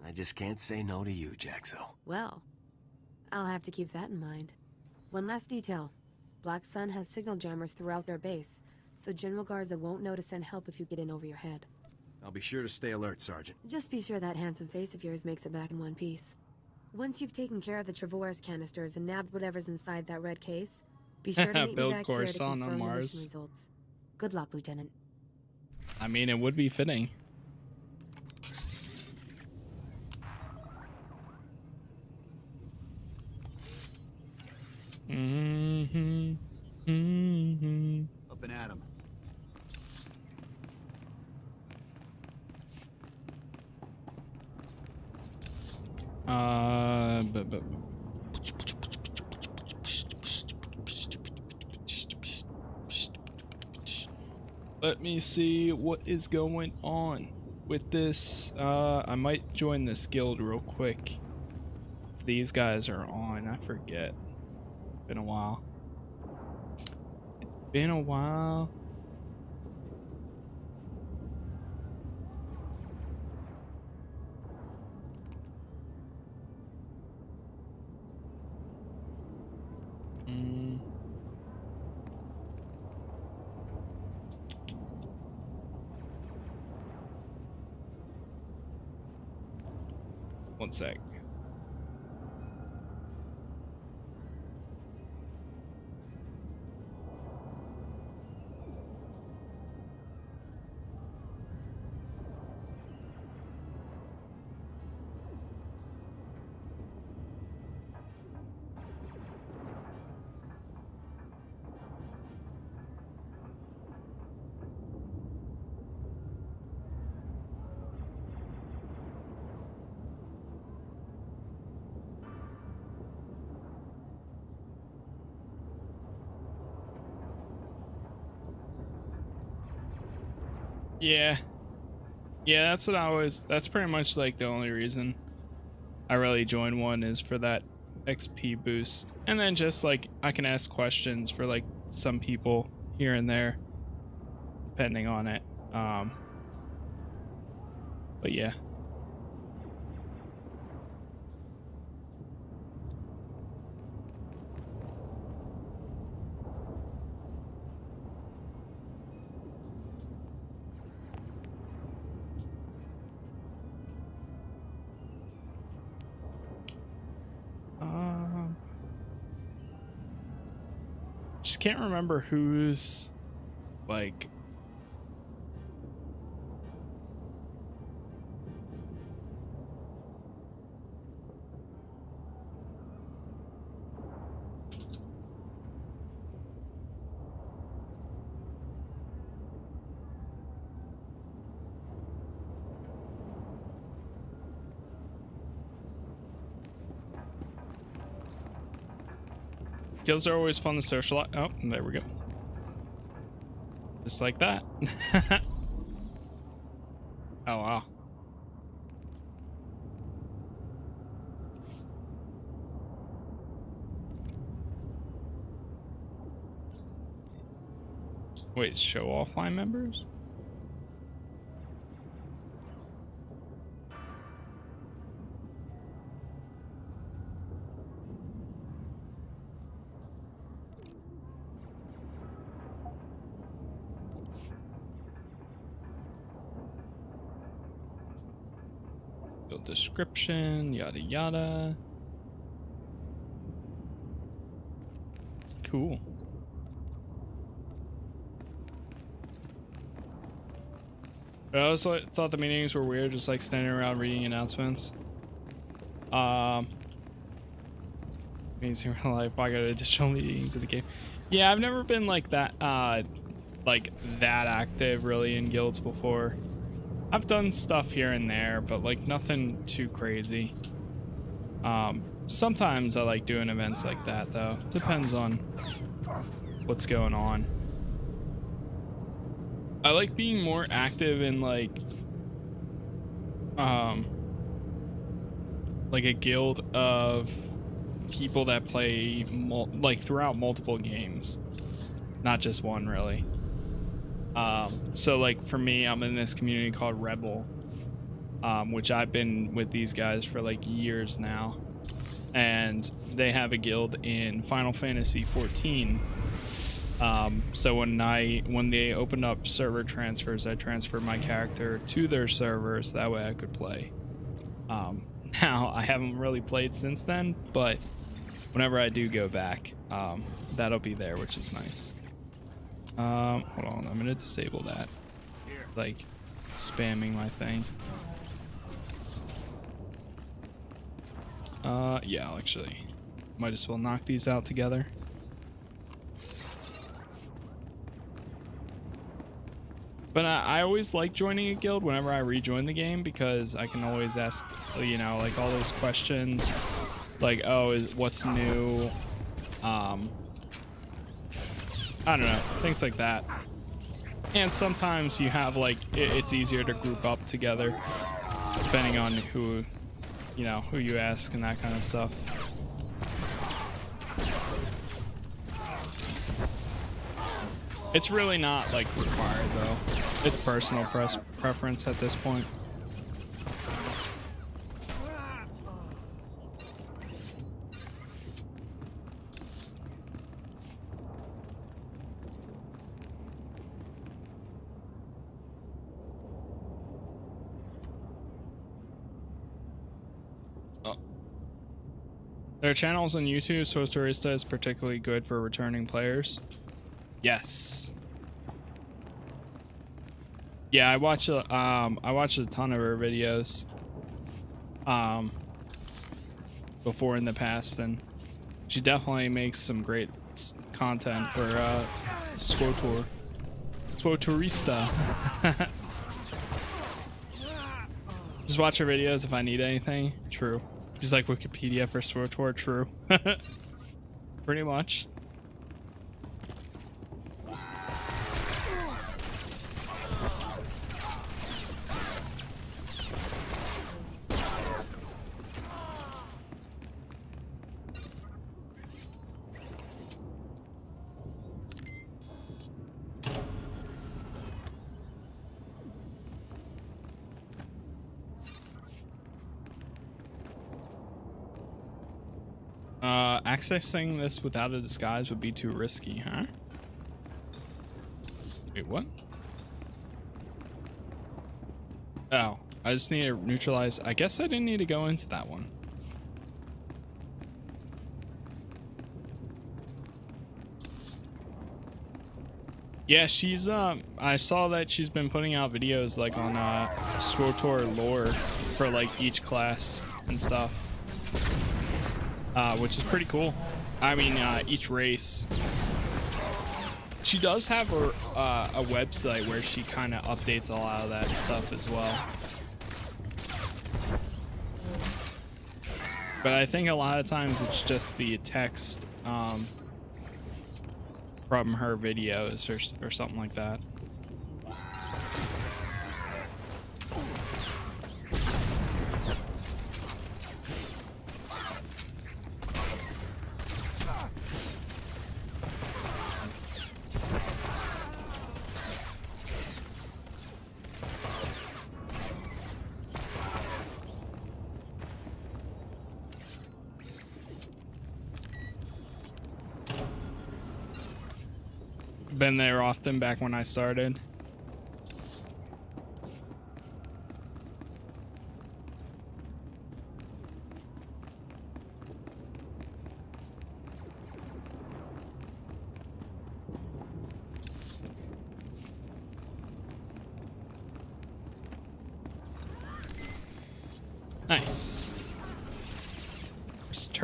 I just can't say no to you, Jaxo. Well, I'll have to keep that in mind. One last detail. Black Sun has signal jammers throughout their base, so General Garza won't know to send help if you get in over your head. I'll be sure to stay alert, Sergeant. Just be sure that handsome face of yours makes it back in one piece. Once you've taken care of the Travorus canisters and nabbed whatever's inside that red case, be sure to meet me back here to confirm the mission results. Good luck, Lieutenant. I mean, it would be fitting. Up and at 'em. Let me see what is going on with this. I might join this guild real quick. If these guys are on, I forget. Been a while. It's been a while. One sec. Yeah, that's what I always, that's pretty much like the only reason I really join one is for that XP boost. And then just like I can ask questions for like some people here and there depending on it. But yeah. Just can't remember who's like guilds are always fun to socialize. Oh, there we go. Just like that. Oh, wow. Wait, show offline members? Description, yada yada. cool. I also thought the meetings were weird, just like standing around reading announcements. Means in real life, I got additional meetings in the game. Yeah, I've never been like that active really in guilds before. I've done stuff here and there, but like nothing too crazy. Sometimes I like doing events like that though. Depends on what's going on. I like being more active in like a guild of people that play throughout multiple games, not just one really. So like for me, I'm in this community called Rebel, which I've been with these guys for like years now, and they have a guild in Final Fantasy 14. So when they opened up server transfers, I transferred my character to their servers, that way I could play. Now I haven't really played since then, but whenever I do go back, that'll be there, which is nice. Hold on, I'm gonna disable that. Like spamming my thing. Yeah, I'll actually might as well knock these out together. But I always like joining a guild whenever I rejoin the game, because I can always ask, you know, like all those questions, like, oh, what's new? I don't know, things like that. And sometimes you have like, it's easier to group up together, depending on who you ask and that kind of stuff. It's really not like required though. It's personal preference at this point. Their channels on YouTube, so Tourista is particularly good for returning players. Yes. Yeah, I watched a ton of her videos before in the past, and she definitely makes some great content for SWTOR. SWTORista. Just watch her videos if I need anything. True. She's like Wikipedia for SWTOR. True. Pretty much. Accessing this without a disguise would be too risky, huh? Wait, what? Oh, I just need to neutralize. I guess I didn't need to go into that one. Yeah, she's I saw that she's been putting out videos like on SWTOR lore for like each class and stuff. Which is pretty cool. I mean, each race. She does have a website where she kind of updates a lot of that stuff as well. But I think a lot of times it's just the text from her videos or something like that. Been there often back when I started.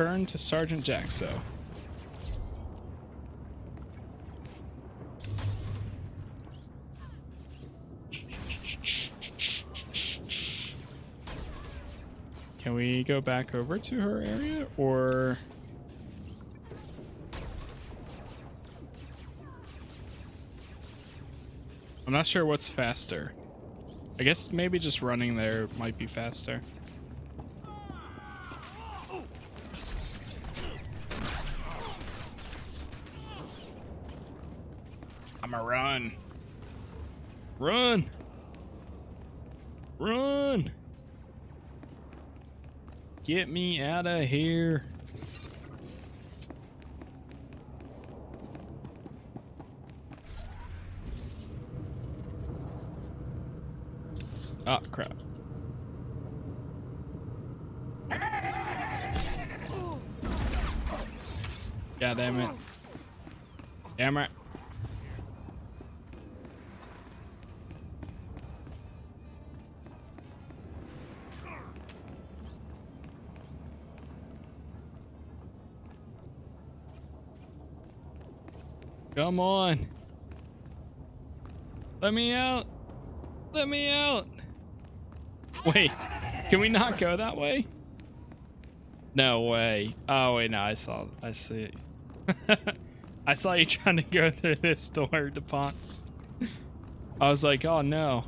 return to Sergeant Jaxo. Can we go back over to her area, or... I'm not sure what's faster. I guess maybe just running there might be faster. I'ma run. Run! Run! Get me out of here. Oh, crap. God damn it. Damn it. Come on. Let me out. Let me out. Wait, can we not go that way? No way. Oh wait, no, I see it. I saw you trying to go through this door, DuPont. I was like, oh no.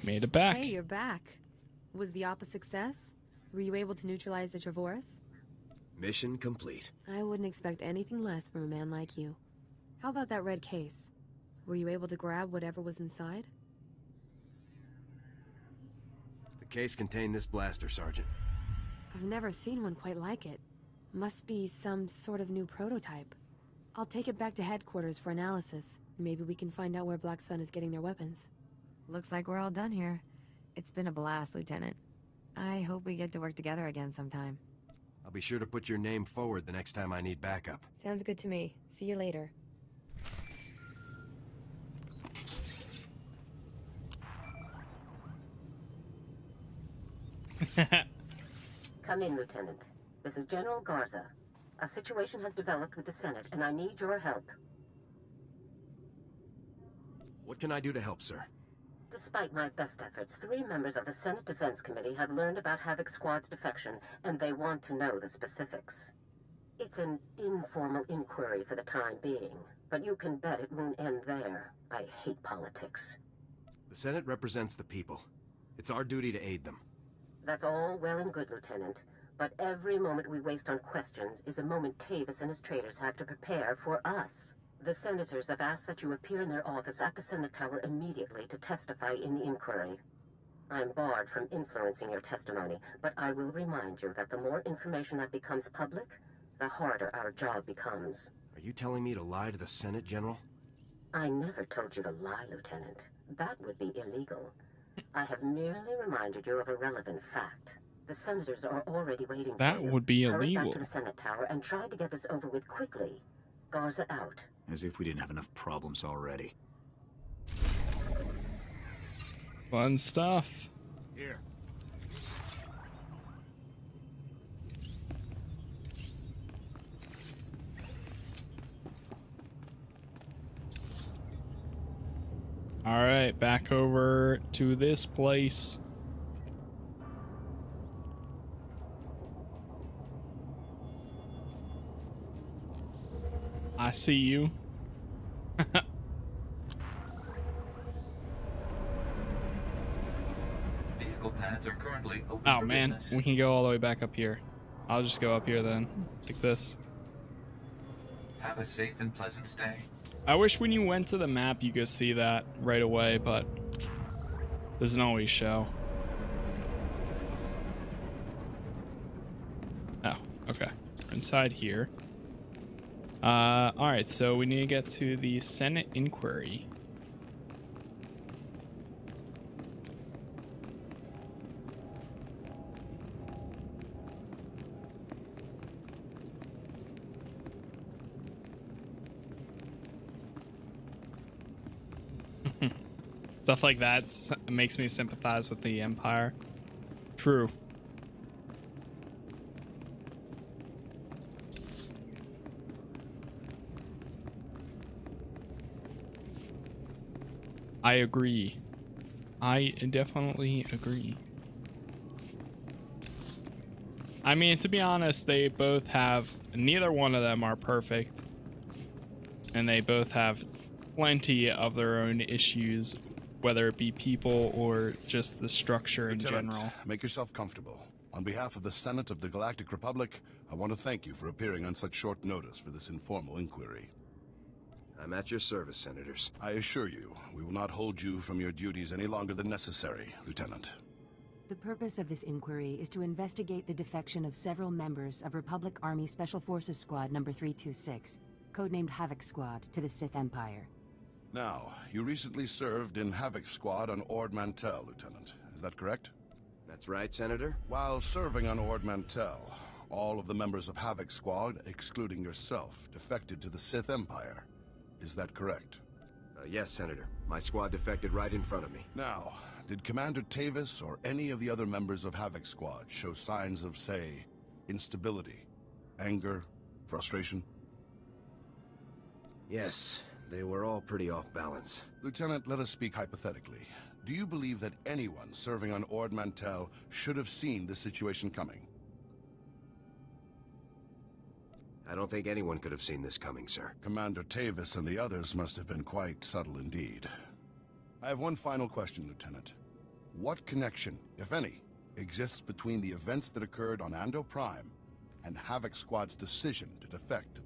Made it back. Hey, you're back. Was the Op a success? Were you able to neutralize the Trevorus? Mission complete. I wouldn't expect anything less from a man like you. How about that red case? Were you able to grab whatever was inside? The case contained this blaster, Sergeant. I've never seen one quite like it. Must be some sort of new prototype. I'll take it back to headquarters for analysis. Maybe we can find out where Black Sun is getting their weapons. Looks like we're all done here. It's been a blast, Lieutenant. I hope we get to work together again sometime. I'll be sure to put your name forward the next time I need backup. Sounds good to me. See you later. Come in, Lieutenant. This is General Garza. A situation has developed with the Senate, and I need your help. What can I do to help, sir? Despite my best efforts, 3 members of the Senate Defense Committee have learned about Havoc Squad's defection, and they want to know the specifics. It's an informal inquiry for the time being, but you can bet it won't end there. I hate politics. The Senate represents the people. It's our duty to aid them. That's all well and good, Lieutenant, but every moment we waste on questions is a moment Tavis and his traitors have to prepare for us. The senators have asked that you appear in their office at the Senate Tower immediately to testify in the inquiry. I'm barred from influencing your testimony, but I will remind you that the more information that becomes public, the harder our job becomes. Are you telling me to lie to the Senate, General? I never told you to lie, Lieutenant. That would be illegal. I have merely reminded you of a relevant fact. The senators are already waiting for you. That would be Hurry illegal. back to the Senate Tower and try to get this over with quickly. Garza out. As if we didn't have enough problems already. Fun stuff. Here. All right, back over to this place. I see you. Vehicle pads are currently open Oh for man, business. we can go all the way back up here. I'll just go up here then. Like this. Have a safe and pleasant stay. I wish when you went to the map you could see that right away, but doesn't always show. Oh, okay. We're inside here. Alright, so we need to get to the Senate inquiry. Stuff like that makes me sympathize with the Empire. True. I agree. I definitely agree. I mean, to be honest, they both have... Neither one of them are perfect. And they both have plenty of their own issues, whether it be people or just the structure in general. Make yourself comfortable. On behalf of the Senate of the Galactic Republic, I want to thank you for appearing on such short notice for this informal inquiry. I'm at your service, Senators. I assure you, we will not hold you from your duties any longer than necessary, Lieutenant. The purpose of this inquiry is to investigate the defection of several members of Republic Army Special Forces Squad number 326, codenamed Havoc Squad, to the Sith Empire. Now, you recently served in Havoc Squad on Ord Mantell, Lieutenant. Is that correct? That's right, Senator. While serving on Ord Mantell, all of the members of Havoc Squad, excluding yourself, defected to the Sith Empire. Is that correct? Yes, Senator. My squad defected right in front of me. Now, did Commander Tavis or any of the other members of Havoc Squad show signs of, say, instability, anger, frustration? Yes. They were all pretty off balance. Lieutenant, let us speak hypothetically. Do you believe that anyone serving on Ord Mantell should have seen this situation coming? I don't think anyone could have seen this coming, sir. Commander Tavis and the others must have been quite subtle indeed. I have one final question, Lieutenant. What connection, if any, exists between the events that occurred on Ando Prime and Havoc Squad's decision to defect?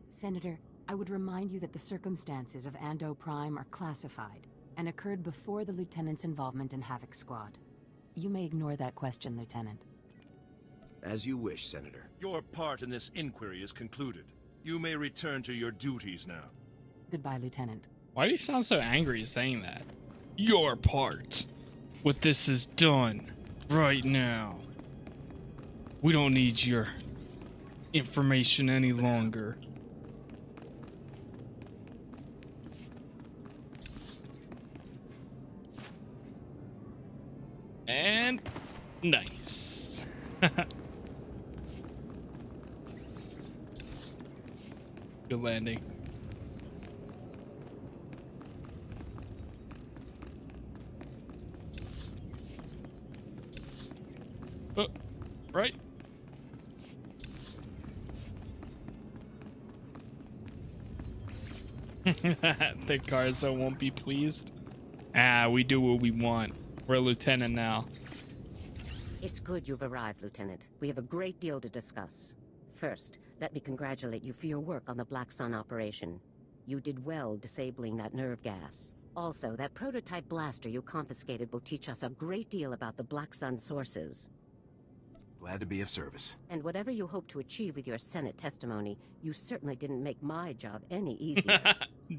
Senator, I would remind you that the circumstances of Ando Prime are classified and occurred before the Lieutenant's involvement in Havoc Squad. You may ignore that question, Lieutenant. As you wish, Senator. Your part in this inquiry is concluded. You may return to your duties now. Goodbye, Lieutenant. Why do you sound so angry saying that? Your part. What this is done right now. We don't need your information any longer. And nice. Good landing. Oh, right. The Garza won't be pleased. We do what we want. We're a lieutenant now. It's good you've arrived, Lieutenant. We have a great deal to discuss. First, let me congratulate you for your work on the Black Sun operation. You did well disabling that nerve gas. Also, that prototype blaster you confiscated will teach us a great deal about the Black Sun sources. Glad to be of service. And whatever you hope to achieve with your Senate testimony, you certainly didn't make my job any easier.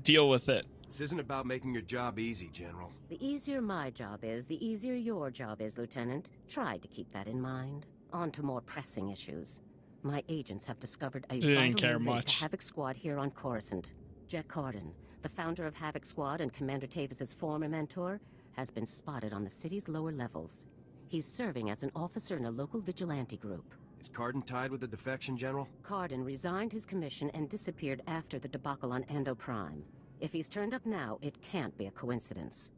Deal with it. This isn't about making your job easy, General. The easier my job is, the easier your job is, Lieutenant. Try to keep that in mind. On to more pressing issues. My agents have discovered a vital link to Havoc Squad here on Coruscant. Jack Corden, the founder of Havoc Squad and Commander Tavis's former mentor, has been spotted on the city's lower levels. He's serving as an officer in a local vigilante group. Is Cardin tied with the defection, General? Cardin resigned his commission and disappeared after the debacle on Ando Prime. If he's turned up now, it can't be a coincidence.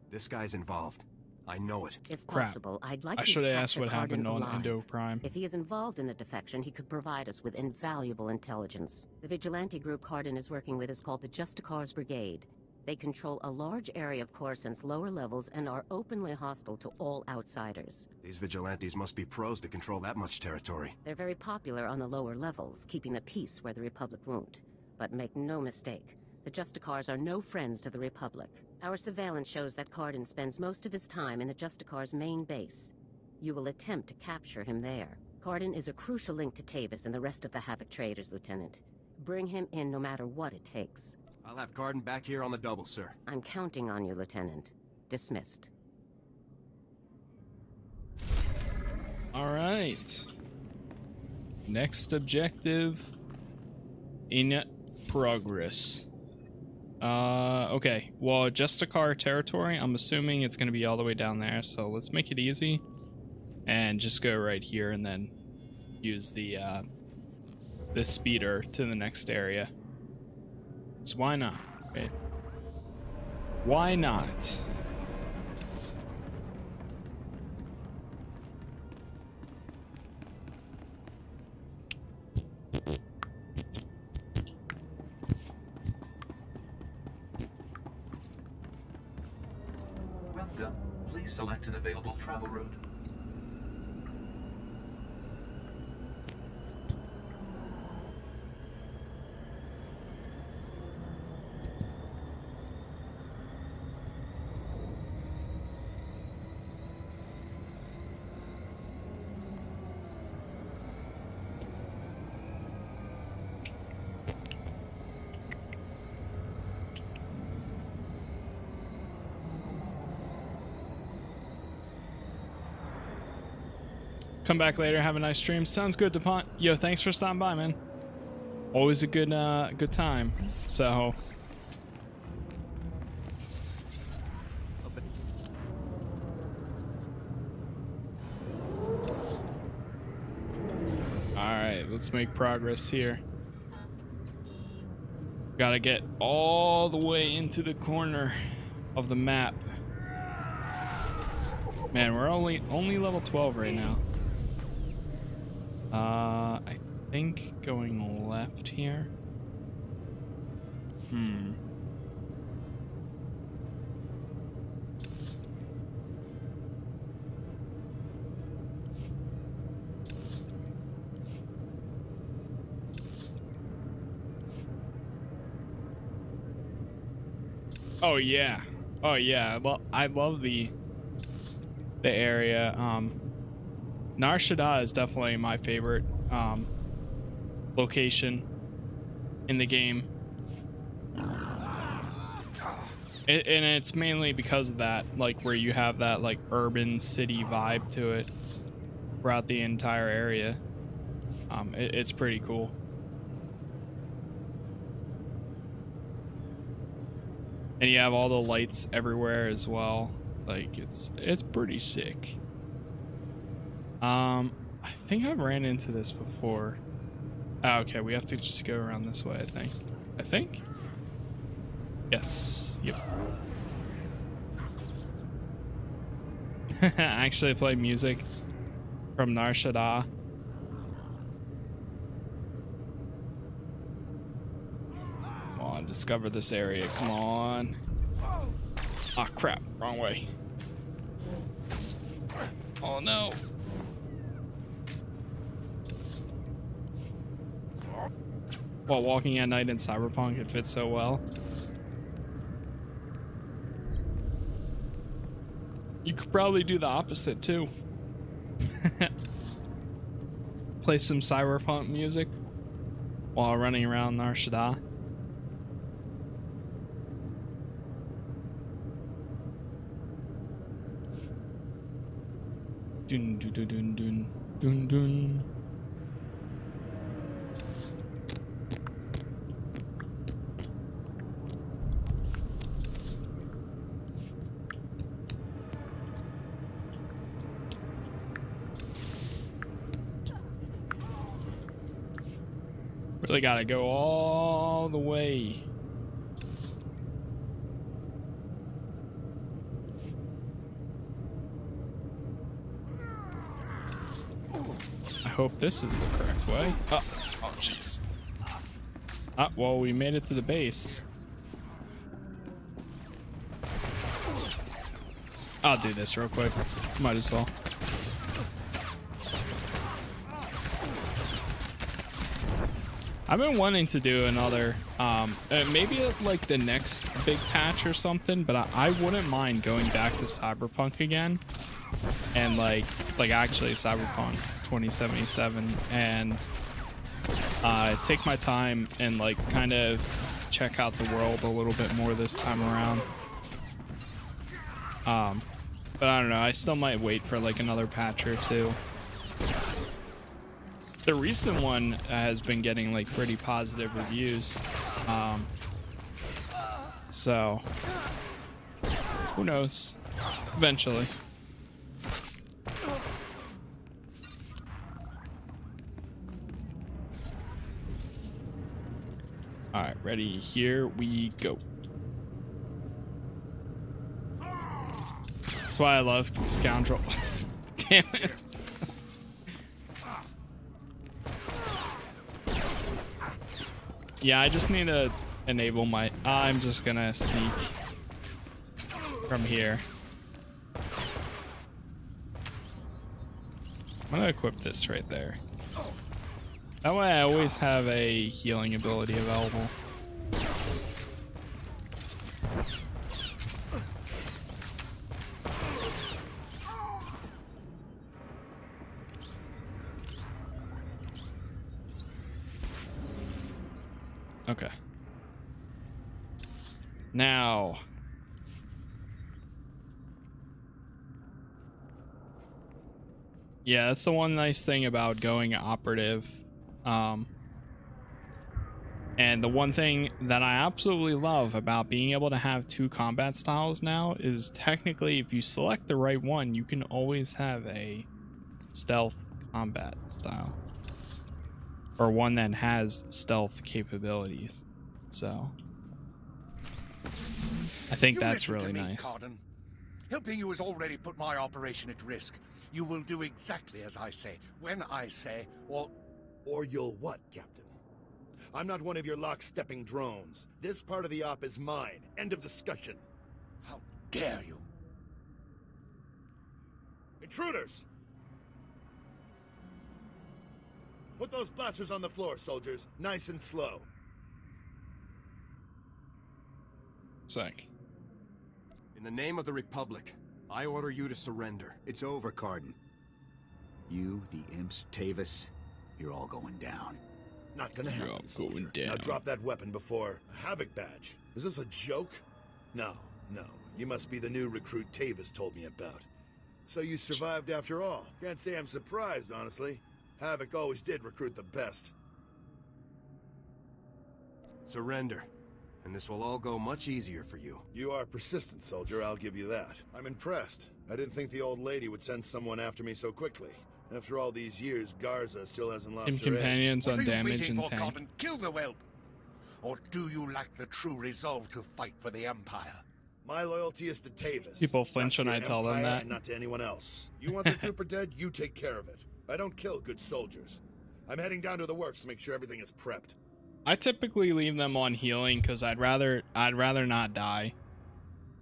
This guy's involved. I know it. If possible, I'd like I you should to have asked capture what happened Cardin on alive. Ando Prime. If he is involved in the defection, he could provide us with invaluable intelligence. The vigilante group Cardin is working with is called the Justicars Brigade. They control a large area of Coruscant's lower levels and are openly hostile to all outsiders. These vigilantes must be pros to control that much territory. They're very popular on the lower levels, keeping the peace where the Republic won't. But make no mistake, the Justicars are no friends to the Republic. Our surveillance shows that Cardin spends most of his time in the Justicar's main base. You will attempt to capture him there. Cardin is a crucial link to Tavis and the rest of the Havoc traders, Lieutenant. Bring him in no matter what it takes. I'll have Cardin back here on the double, sir. I'm counting on you, Lieutenant. Dismissed. All right. Next objective in progress. Okay. Well, Justicar territory, I'm assuming it's going to be all the way down there. So let's make it easy and just go right here and then use the speeder to the next area. So why not? Right? Why not? Welcome. Please select an available travel route. Come back later. Have a nice stream. Sounds good, DuPont. Yo, thanks for stopping by, man. Always a good time. So. Alright, let's make progress here. Gotta get all the way into the corner of the map. Man, we're only level 12 right now. I think going left here. Oh yeah. Oh yeah. Well, I love the area. Nar Shaddaa is definitely my favorite location in the game, and it's mainly because of that, like where you have that like urban city vibe to it throughout the entire area. It's pretty cool. And you have all the lights everywhere as well. Like it's pretty sick. I think I've ran into this before. Oh, okay, we have to just go around this way, I think. Yes. Yep. Actually, I play music from Nar Shaddaa. Come on, discover this area. Come on. Ah, crap. Wrong way. Oh, no. While walking at night in Cyberpunk, it fits so well. You could probably do the opposite too. Play some Cyberpunk music while running around Nar Shaddaa. Dun dun dun dun dun dun dun. Really gotta go all the way. I hope this is the correct way. Oh, jeez. Ah, well, we made it to the base. I'll do this real quick. Might as well. I've been wanting to do another, maybe like the next big patch or something, but I wouldn't mind going back to Cyberpunk again, and like actually Cyberpunk 2077, and take my time and like kind of check out the world a little bit more this time around. But I don't know, I still might wait for like another patch or two. The recent one has been getting like pretty positive reviews, so who knows, eventually. All right, ready, here we go. That's why I love Scoundrel. Damn it. Yeah, I just need to enable my... I'm just gonna sneak from here. I'm gonna equip this right there. That way I always have a healing ability available. Okay. Now. Yeah, that's the one nice thing about going operative. And the one thing that I absolutely love about being able to have two combat styles now is technically if you select the right one, you can always have a stealth combat style. Or one that has stealth capabilities. So I think that's really nice. Cardin. Helping you has already put my operation at risk. You will do exactly as I say, when I say, or you'll what, Captain? I'm not one of your lock-stepping drones. This part of the op is mine. End of discussion. How dare you? Intruders! Put those blasters on the floor, soldiers. Nice and slow. Psych. In the name of the Republic, I order you to surrender. It's over, Cardin. You, the imps, Tavis, you're all going down. Not gonna happen, soldier. Now drop that weapon before... A Havoc badge? Is this a joke? No, no. You must be the new recruit Tavis told me about. So you survived after all. Can't say I'm surprised, honestly. Havoc always did recruit the best. Surrender, and this will all go much easier for you. You are persistent, soldier, I'll give you that. I'm impressed. I didn't think the old lady would send someone after me so quickly. After all these years, Garza still hasn't lost her companions edge. on damage and tank. Cardin? Kill the whelp! Or do you lack the true resolve to fight for the Empire? My loyalty is to Tavis. People flinch when I tell them that. And not to anyone else. You want the trooper dead? You take care of it. I don't kill good soldiers. I'm heading down to the works to make sure everything is prepped. I typically leave them on healing because I'd rather not die.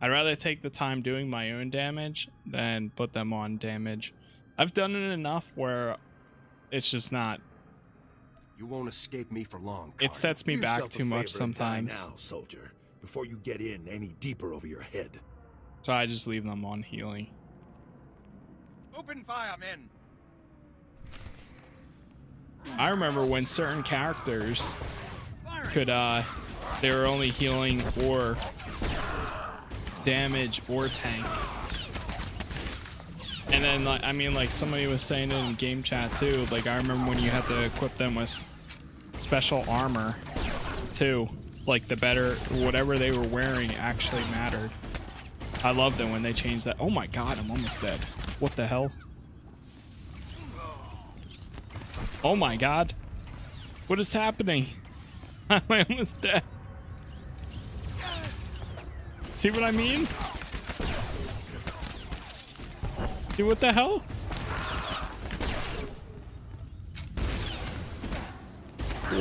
I'd rather take the time doing my own damage than put them on damage. I've done it enough where it's just not. You won't escape me for long. It sets me back too much sometimes. Now, soldier, before you get in any deeper over your head. So I just leave them on healing. Open fire, men. I remember when certain characters could they were only healing or damage or tank. And then like I mean like somebody was saying it in game chat too, like I remember when you had to equip them with special armor too. Like the better whatever they were wearing actually mattered. I loved it when they changed that. Oh my god, I'm almost dead. What the hell? Oh my god. What is happening? I'm almost dead. See what I mean? See what the hell?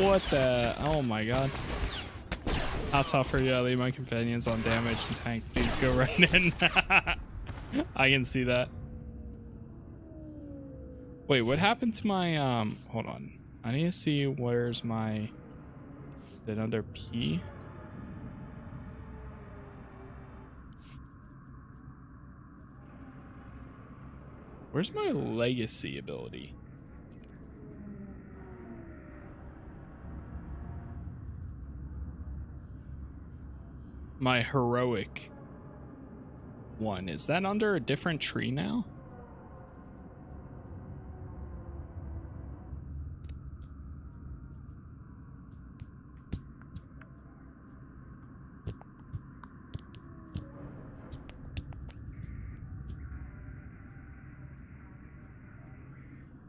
What the? Oh my god. How tough are you? I leave my companions on damage and tank. Please go right in. I can see that. Wait, what happened to my hold on. I need to see where's my, is it under P? Where's my legacy ability? My heroic one. Is that under a different tree now?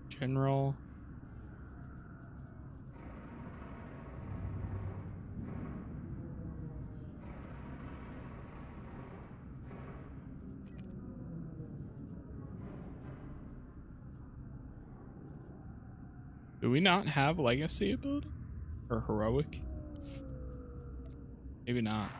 General. Do we not have legacy ability? Or heroic? Maybe not.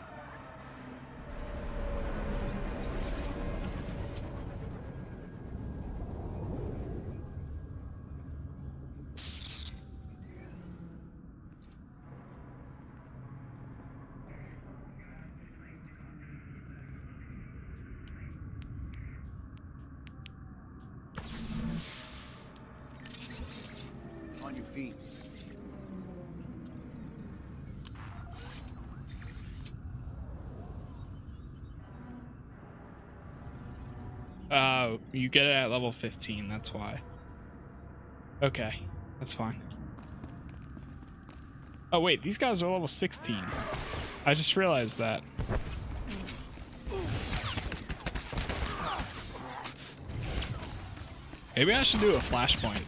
On your feet. You get it at level 15, that's why. Okay, that's fine. Oh wait, these guys are level 16. I just realized that. Maybe I should do a flashpoint.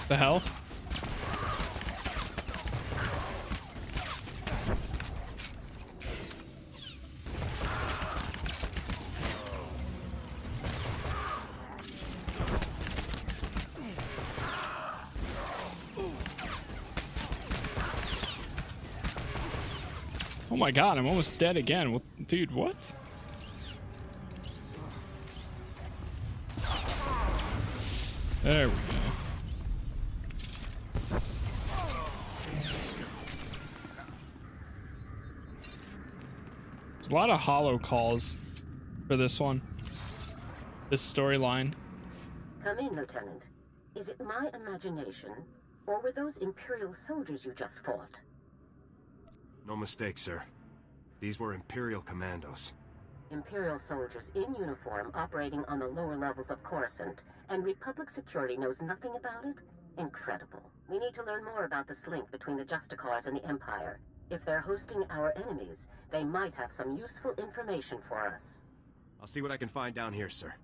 The hell? Oh my god, I'm almost dead again. What, dude, what? There we go. There's a lot of hollow calls for this one. This storyline. Come in, Lieutenant. Is it my imagination, or were those Imperial soldiers you just fought? No mistake, sir. These were Imperial commandos. Imperial soldiers in uniform operating on the lower levels of Coruscant, and Republic security knows nothing about it? Incredible. We need to learn more about this link between the Justicars and the Empire. If they're hosting our enemies, they might have some useful information for us. I'll see what I can find down here, sir.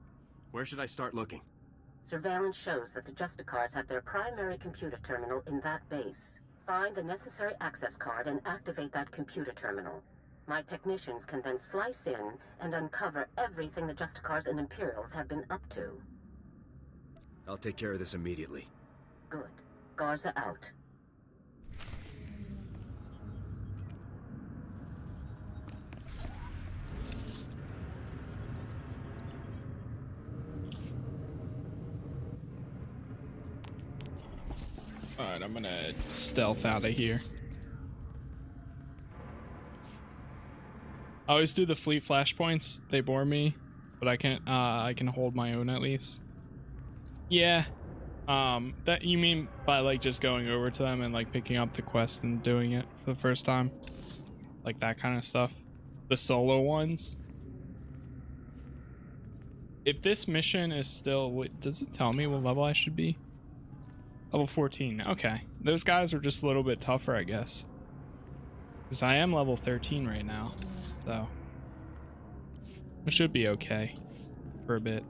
Where should I start looking? Surveillance shows that the Justicars have their primary computer terminal in that base. Find the necessary access card and activate that computer terminal. My technicians can then slice in and uncover everything the Justicars and Imperials have been up to. I'll take care of this immediately. Good. Garza out. Alright, I'm gonna stealth out of here. I always do the fleet flashpoints. They bore me, but I can hold my own at least. Yeah. That you mean by like just going over to them and like picking up the quest and doing it for the first time? Like that kind of stuff. The solo ones. If this mission is still, wait, does it tell me what level I should be? Level 14. Okay. Those guys are just a little bit tougher, I guess. Because I am level 13 right now. So it should be okay for a bit.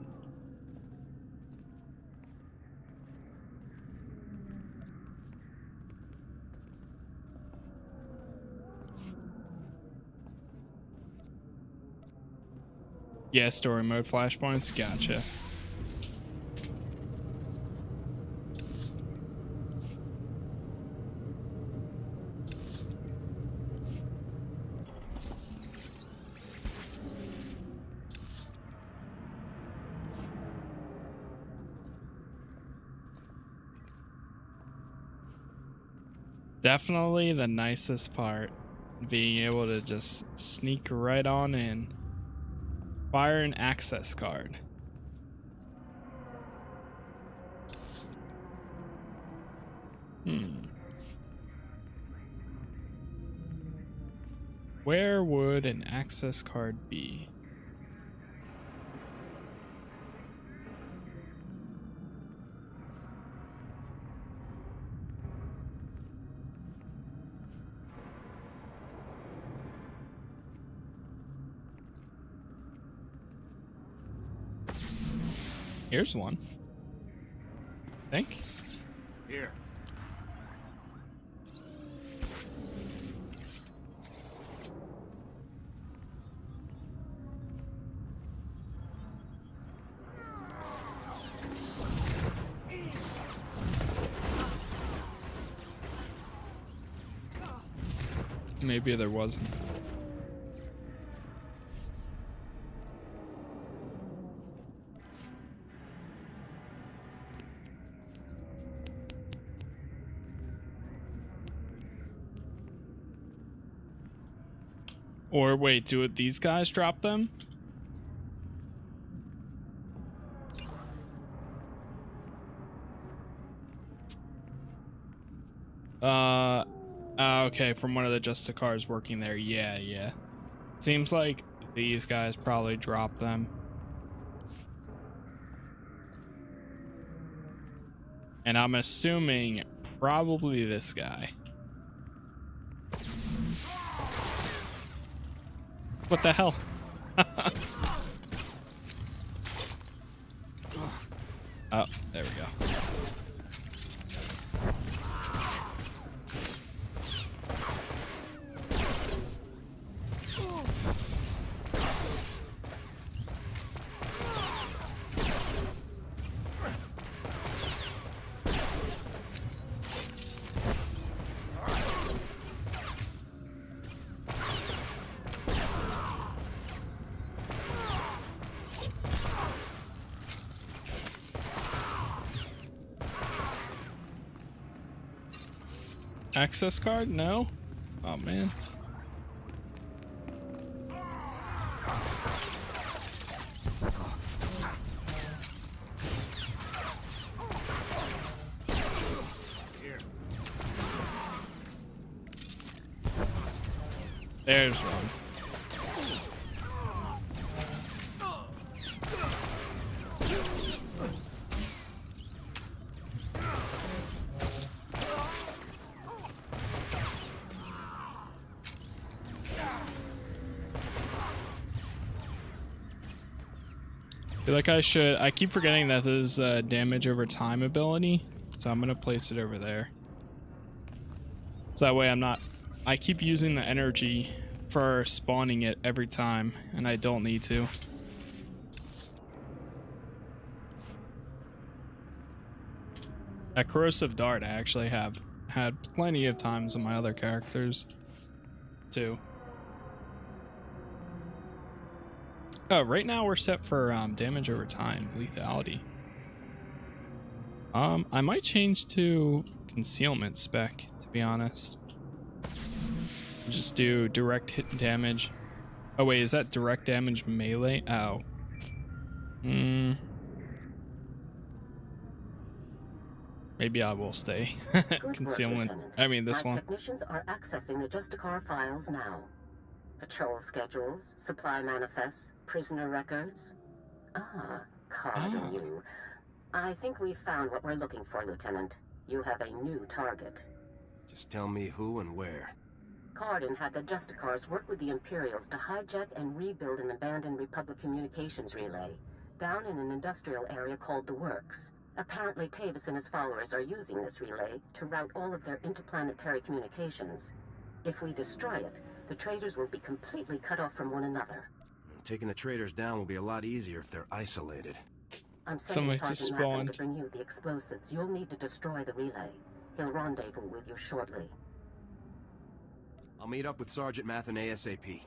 Yeah, story mode flashpoints. Gotcha. Definitely the nicest part. Being able to just sneak right on in. Fire an access card. Where would an access card be? Here's one. I think. Here. Maybe there wasn't. Or wait, do these guys drop them? Okay, from one of the Justicars working there. Yeah. Seems like these guys probably drop them. And I'm assuming probably this guy. What the hell? Oh, there we go. Access card? No? Oh man. There's one. I keep forgetting that there's a damage over time ability, so I'm gonna place it over there. So that way I keep using the energy for spawning it every time, and I don't need to. That corrosive dart I actually have had plenty of times on my other characters, too. Oh, right now we're set for damage over time, lethality. I might change to concealment spec, to be honest. Just do direct hit damage. Oh wait, is that direct damage melee? Oh. Maybe I will stay. Concealment. I mean this one. Technicians are accessing the Justicar files now. Patrol schedules, supply manifests, prisoner records. Card and you. I think we've found what we're looking for, Lieutenant. You have a new target. Just tell me who and where. Cardin had the Justicars work with the Imperials to hijack and rebuild an abandoned Republic communications relay down in an industrial area called the Works. Apparently Tavis and his followers are using this relay to route all of their interplanetary communications. If we destroy it, the traitors will be completely cut off from one another. Taking the traitors down will be a lot easier if they're isolated. I'm sending Sergeant Mathen to bring you the explosives. You'll need to destroy the relay. He'll rendezvous with you shortly. I'll meet up with Sergeant Mathen ASAP.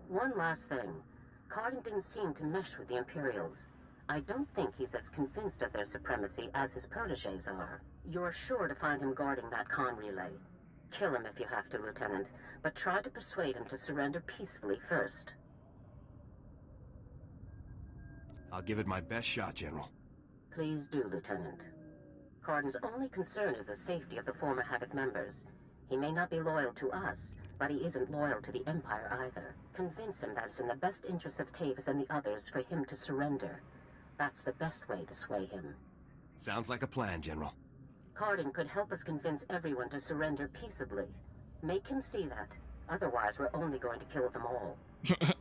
One last thing. Cardin didn't seem to mesh with the Imperials. I don't think he's as convinced of their supremacy as his protégés are. You're sure to find him guarding that con relay. Kill him if you have to, Lieutenant, but try to persuade him to surrender peacefully first. I'll give it my best shot, General. Please do, Lieutenant. Cardin's only concern is the safety of the former Havoc members. He may not be loyal to us, but he isn't loyal to the Empire either. Convince him that it's in the best interest of Tavis and the others for him to surrender. That's the best way to sway him. Sounds like a plan, General. Cardin could help us convince everyone to surrender peaceably. Make him see that. Otherwise, we're only going to kill them all.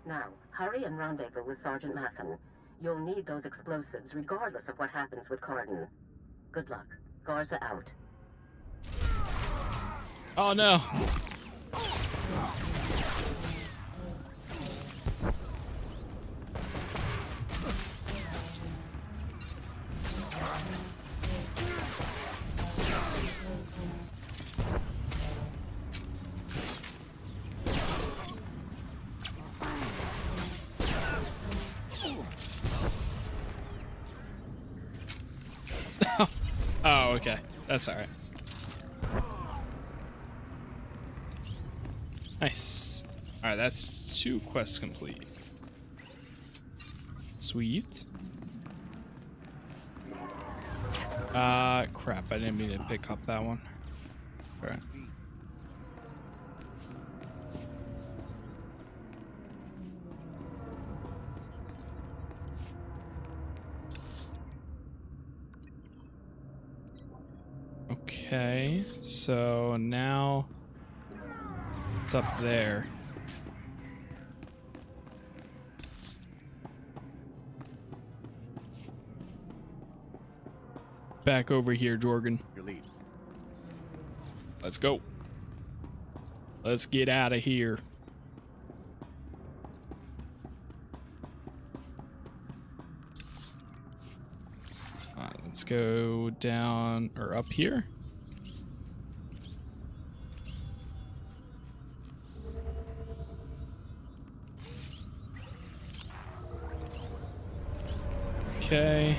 Now, hurry and rendezvous with Sergeant Mathen. You'll need those explosives, regardless of what happens with Cardin. Good luck. Garza out. Oh no. Oh, okay. That's alright. Nice. Alright, that's 2 quests complete. Sweet. Crap, I didn't mean to pick up that one. Alright. Okay, so now it's up there. Back over here, Jorgen. Your lead. Let's go. Let's get out of here. Let's go down or up here. Okay.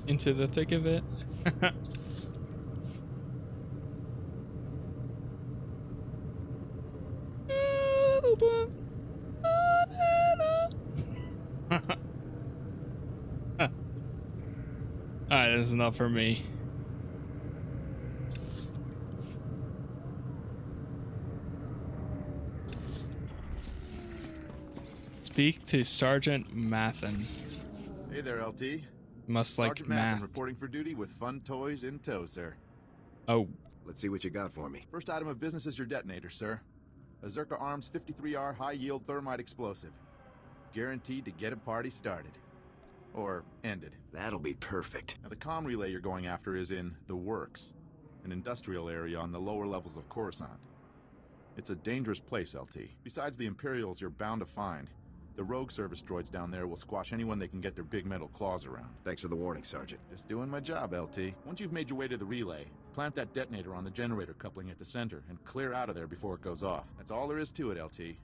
Into the thick of it. Alright, that's enough for me. Speak to Sergeant Mathen. Hey there, LT. Must like Sergeant math. Mathen reporting for duty with fun toys in tow, sir. Oh. Let's see what you got for me. First item of business is your detonator, sir. A Zerka Arms 53R high-yield thermite explosive. Guaranteed to get a party started. Or ended. That'll be perfect. Now, the comm relay you're going after is in the Works, an industrial area on the lower levels of Coruscant. It's a dangerous place, LT. Besides the Imperials you're bound to find, the rogue service droids down there will squash anyone they can get their big metal claws around. Thanks for the warning, Sergeant. Just doing my job, LT. Once you've made your way to the relay, plant that detonator on the generator coupling at the center and clear out of there before it goes off. That's all there is to it, LT.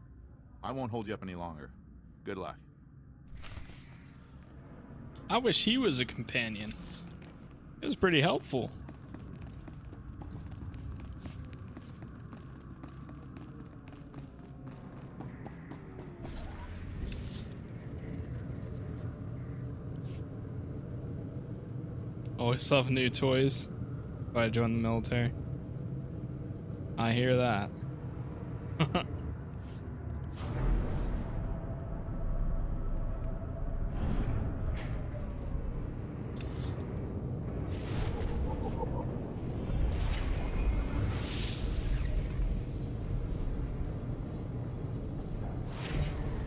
I won't hold you up any longer. Good luck. I wish he was a companion. It was pretty helpful. Always love new toys if I join the military. I hear that.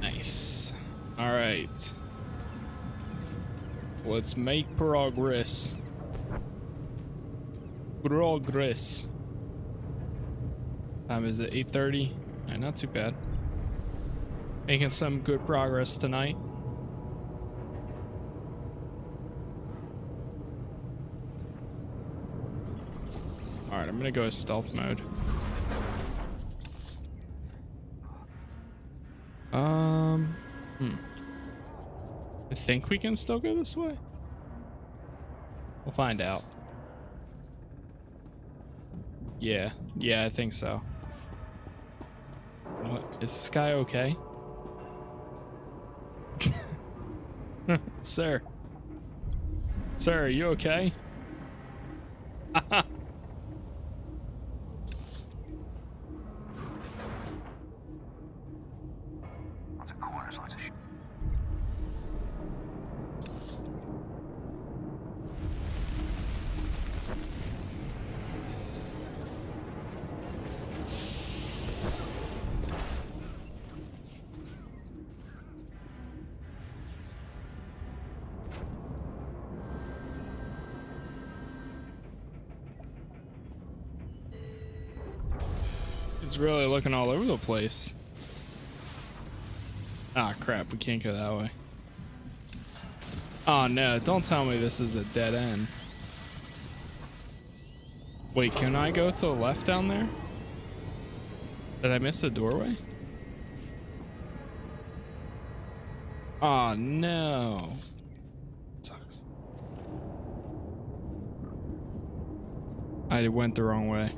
Nice. All right. Let's make progress. Time is it? 8:30. Not too bad. Making some good progress tonight. All right, I'm gonna go stealth mode. I think we can still go this way. We'll find out. Yeah, I think so. What? Is this guy okay? Sir. Sir, are you okay? Lots of corners, lots of shit. It's really looking all over the place. Ah, crap, we can't go that way. Oh no, don't tell me this is a dead end. Wait, can I go to the left down there? Did I miss a doorway? Oh no. Sucks. I went the wrong way.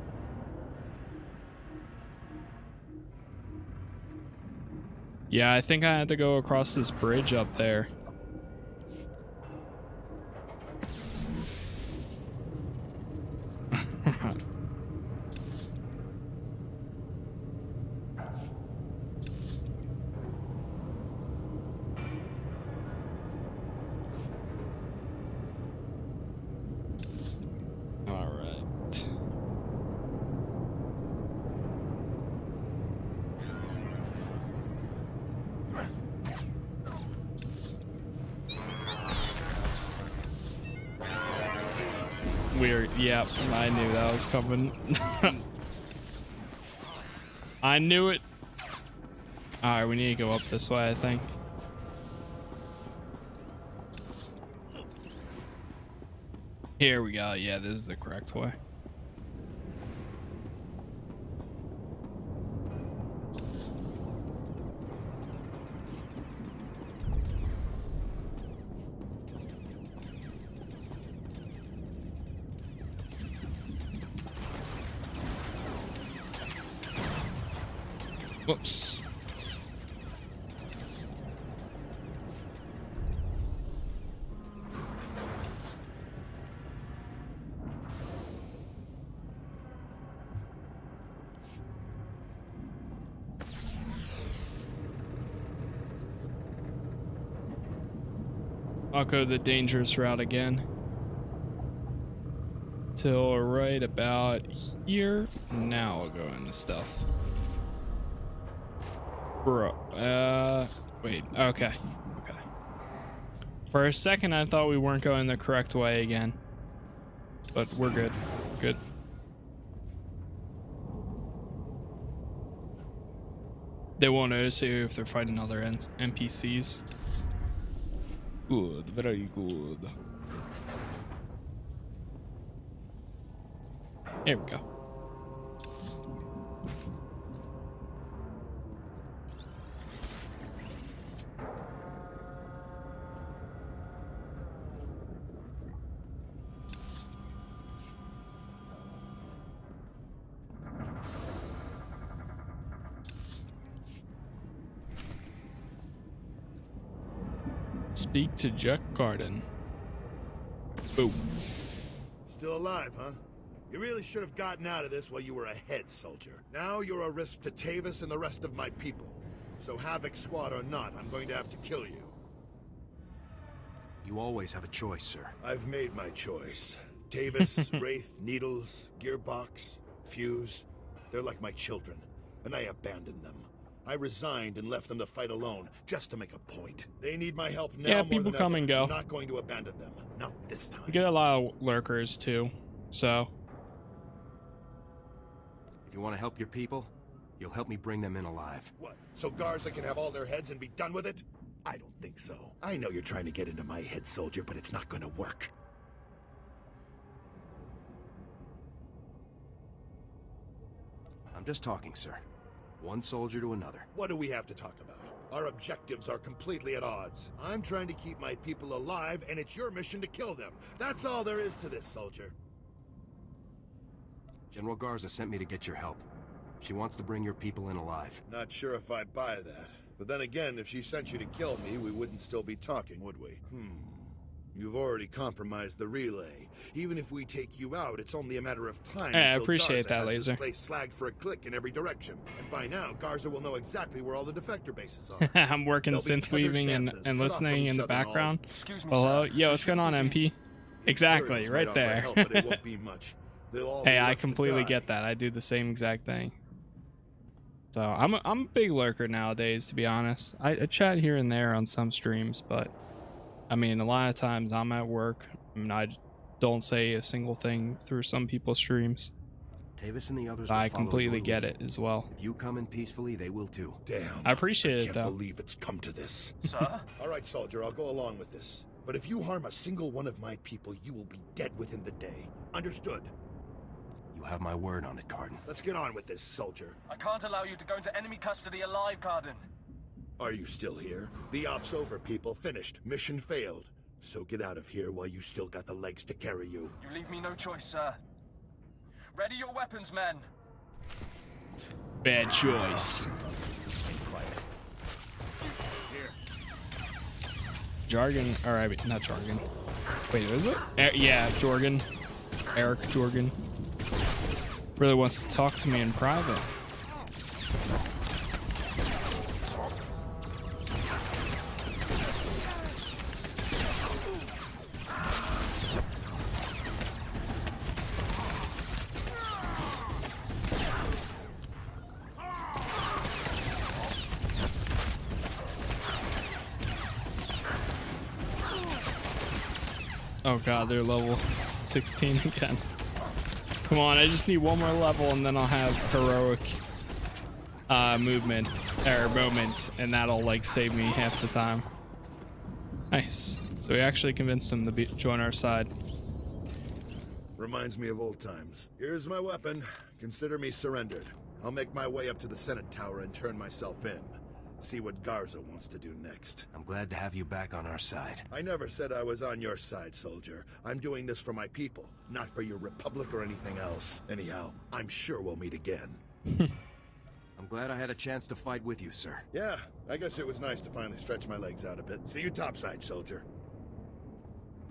Yeah, I think I had to go across this bridge up there. All right. Weird. Yep, I knew that was coming. I knew it. Alright, we need to go up this way, I think. Here we go. Yeah, this is the correct way. Whoops. I'll go the dangerous route again. Till right about here. Now I'll go into stealth. Bro, wait, okay. For a second, I thought we weren't going the correct way again. But we're good. Good. They won't notice you if they're fighting other NPCs. Good, very good. Here we go. Speak to Jack Garden. Boom. Still alive, huh? You really should have gotten out of this while you were ahead, soldier. Now you're a risk to Tavis and the rest of my people. So Havoc Squad or not, I'm going to have to kill you. You always have a choice, sir. I've made my choice. Tavis, Wraith, Needles, Gearbox, Fuse. They're like my children, and I abandoned them. I resigned and left them to fight alone, just to make a point. They need my help now. Yeah, more people than come ever. and go. I'm not going to abandon them. Not this time. We get a lot of lurkers too, so. If you want to help your people, you'll help me bring them in alive. What, so Garza can have all their heads and be done with it? I don't think so. I know you're trying to get into my head, soldier, but it's not gonna work. I'm just talking, sir. One soldier to another. What do we have to talk about? Our objectives are completely at odds. I'm trying to keep my people alive, and it's your mission to kill them. That's all there is to this, soldier. General Garza sent me to get your help. She wants to bring your people in alive. Not sure if I'd buy that. But then again, if she sent you to kill me, we wouldn't still be talking, would we? You've already compromised the relay. Even if we take you out, it's only a matter of time I until appreciate Garza that, has Laser. this place slagged for a click in every direction. And by now, Garza will know exactly where all the defector bases are. I'm working synth weaving and listening in the background. Hello, yo, what's going on, MP? Exactly, right there. Help, but it won't be much. They'll all be Hey, I left to completely die. get that. I do the same exact thing. So I'm a big lurker nowadays, to be honest. I chat here and there on some streams, but I mean, a lot of times I'm at work. I mean, I don't say a single thing through some people's streams. Tavis and the others I will follow completely your get lead. it as well. If you come in peacefully, they will too. Damn. I appreciate it, I though. can't believe it's come to this. Sir? All right, soldier, I'll go along with this. But if you harm a single one of my people, you will be dead within the day. Understood? You have my word on it, Cardin. Let's get on with this, soldier. I can't allow you to go into enemy custody alive, Cardin. Are you still here? The op's over, people. Finished. Mission failed. So get out of here while you still got the legs to carry you. You leave me no choice, sir. Ready your weapons, men. Bad choice. Jargon, alright, not Jargon. Wait, is it? Yeah, Jorgen. Eric Jorgen. Really wants to talk to me in private. Oh god, they're level 16 again. Come on, I just need one more level and then I'll have heroic movement or moment, and that'll like save me half the time. Nice. So we actually convinced him to join our side. Reminds me of old times. Here's my weapon. Consider me surrendered. I'll make my way up to the Senate Tower and turn myself in. See what Garza wants to do next. I'm glad to have you back on our side. I never said I was on your side, soldier. I'm doing this for my people, not for your republic or anything else. Anyhow, I'm sure we'll meet again. I'm glad I had a chance to fight with you, sir. Yeah, I guess it was nice to finally stretch my legs out a bit. See you topside, soldier.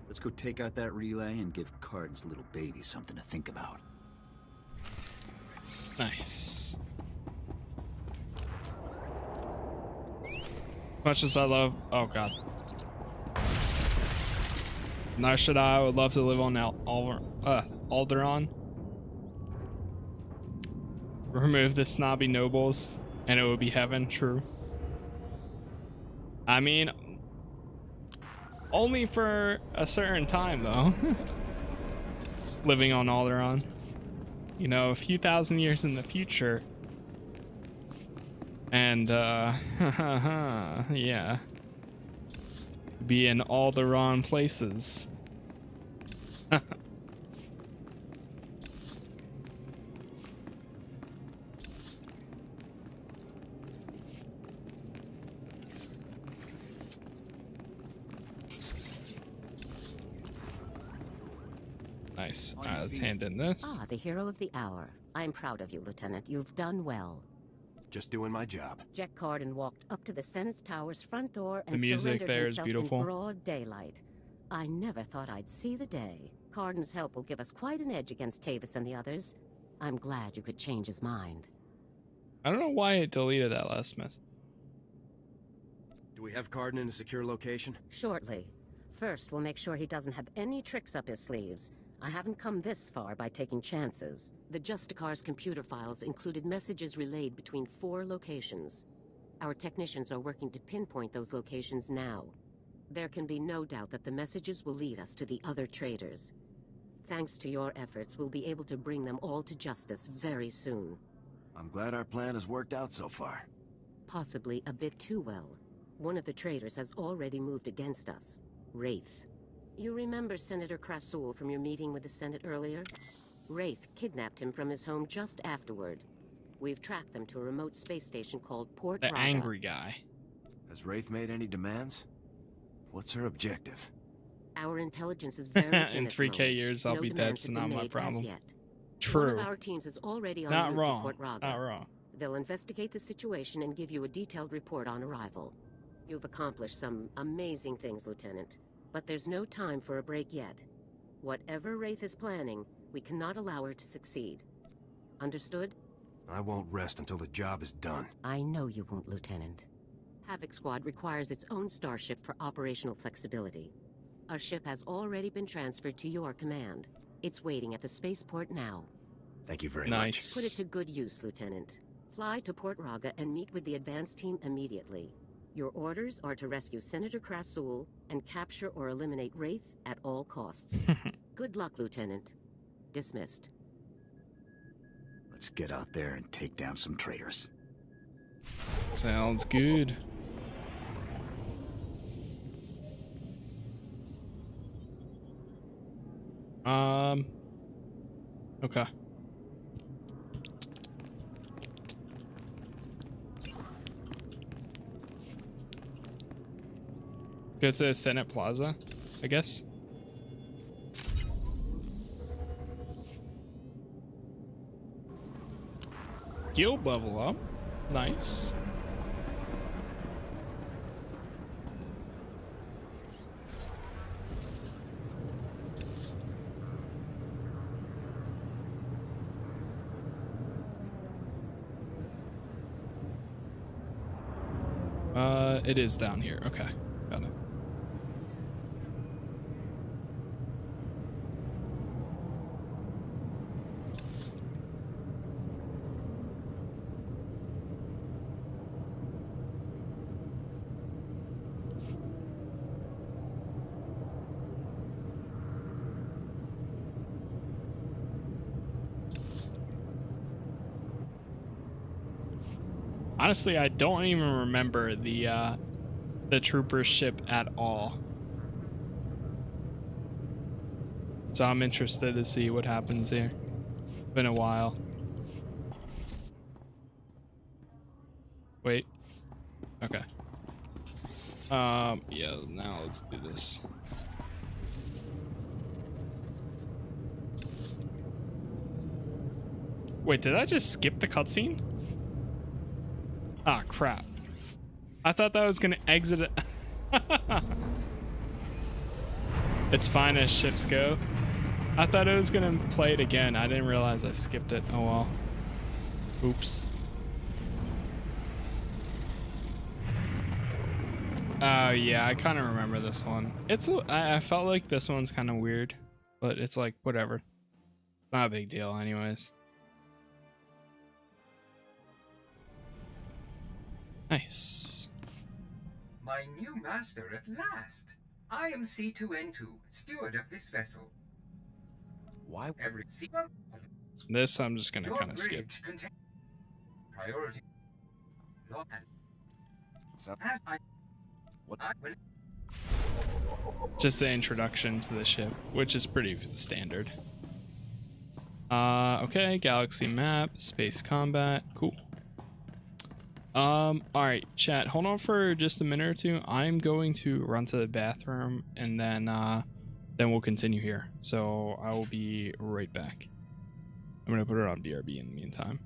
Let's go take out that relay and give Cardin's little baby something to think about. Nice. Much as I love, oh god. Nor should I would love to live on Alderaan. Remove the snobby nobles, and it would be heaven. True. I mean, only for a certain time, though. Living on Alderaan. You know, a few thousand years in the future. And, yeah. Be in all the wrong places. Nice. All right, let's hand in this. Ah, the hero of the hour. I'm proud of you, Lieutenant. You've done well. Just doing my job. Jack Cardin walked up to the Senate Tower's front door and The music surrendered there is himself beautiful. in broad daylight. I never thought I'd see the day. Cardin's help will give us quite an edge against Tavis and the others. I'm glad you could change his mind. I don't know why it deleted that last message. Do we have Cardin in a secure location? Shortly. First, we'll make sure he doesn't have any tricks up his sleeves. I haven't come this far by taking chances. The Justicar's computer files included messages relayed between 4 locations. Our technicians are working to pinpoint those locations now. There can be no doubt that the messages will lead us to the other traitors. Thanks to your efforts, we'll be able to bring them all to justice very soon. I'm glad our plan has worked out so far. Possibly a bit too well. One of the traitors has already moved against us. Wraith. You remember Senator Krasul from your meeting with the Senate earlier? Wraith kidnapped him from his home just afterward. We've tracked them to a remote space station called Port The Raga. angry guy. Has Wraith made any demands? What's her objective? Our intelligence is very thin In at the 3K moment. years, I'll No be dead, demands so have not been my made as problem. yet. True. One of our teams is already on Not route wrong. to Port Raga. Not wrong. They'll investigate the situation and give you a detailed report on arrival. You've accomplished some amazing things, Lieutenant. But there's no time for a break yet. Whatever Wraith is planning, we cannot allow her to succeed. Understood? I won't rest until the job is done. I know you won't, Lieutenant. Havoc Squad requires its own starship for operational flexibility. Our ship has already been transferred to your command. It's waiting at the spaceport now. Thank you very Nice. Put it to good use, Lieutenant. Fly to Port Raga and meet with the advance team immediately. Your orders are to rescue Senator Krasul and capture or eliminate Wraith at all costs. Good luck, Lieutenant. Dismissed. Let's get out there and take down some traitors. Sounds good. Okay. Go to the Senate Plaza, I guess. Guild level up. Nice. It is down here. Okay, got it. Honestly, I don't even remember the trooper ship at all. So I'm interested to see what happens here. Been a while. Wait. Okay. Yeah, now let's do this. Wait, did I just skip the cutscene? Ah, crap. I thought that was gonna exit it. It's fine as ships go. I thought it was gonna play it again. I didn't realize I skipped it. Oh well. Oops. Yeah, I kind of remember this one. I felt like this one's kind of weird, but it's like, whatever. Not a big deal anyways. Nice. My new master at last. I am C2N2, steward of this vessel. Why? Every This I'm just gonna Your kind of skip. bridge contains priority. Law and So, as I will Just the introduction to the ship, which is pretty standard. Okay, galaxy map, space combat, cool. All right, chat, hold on for just a minute or two. I'm going to run to the bathroom and then we'll continue here. So I will be right back. I'm gonna put it on BRB in the meantime.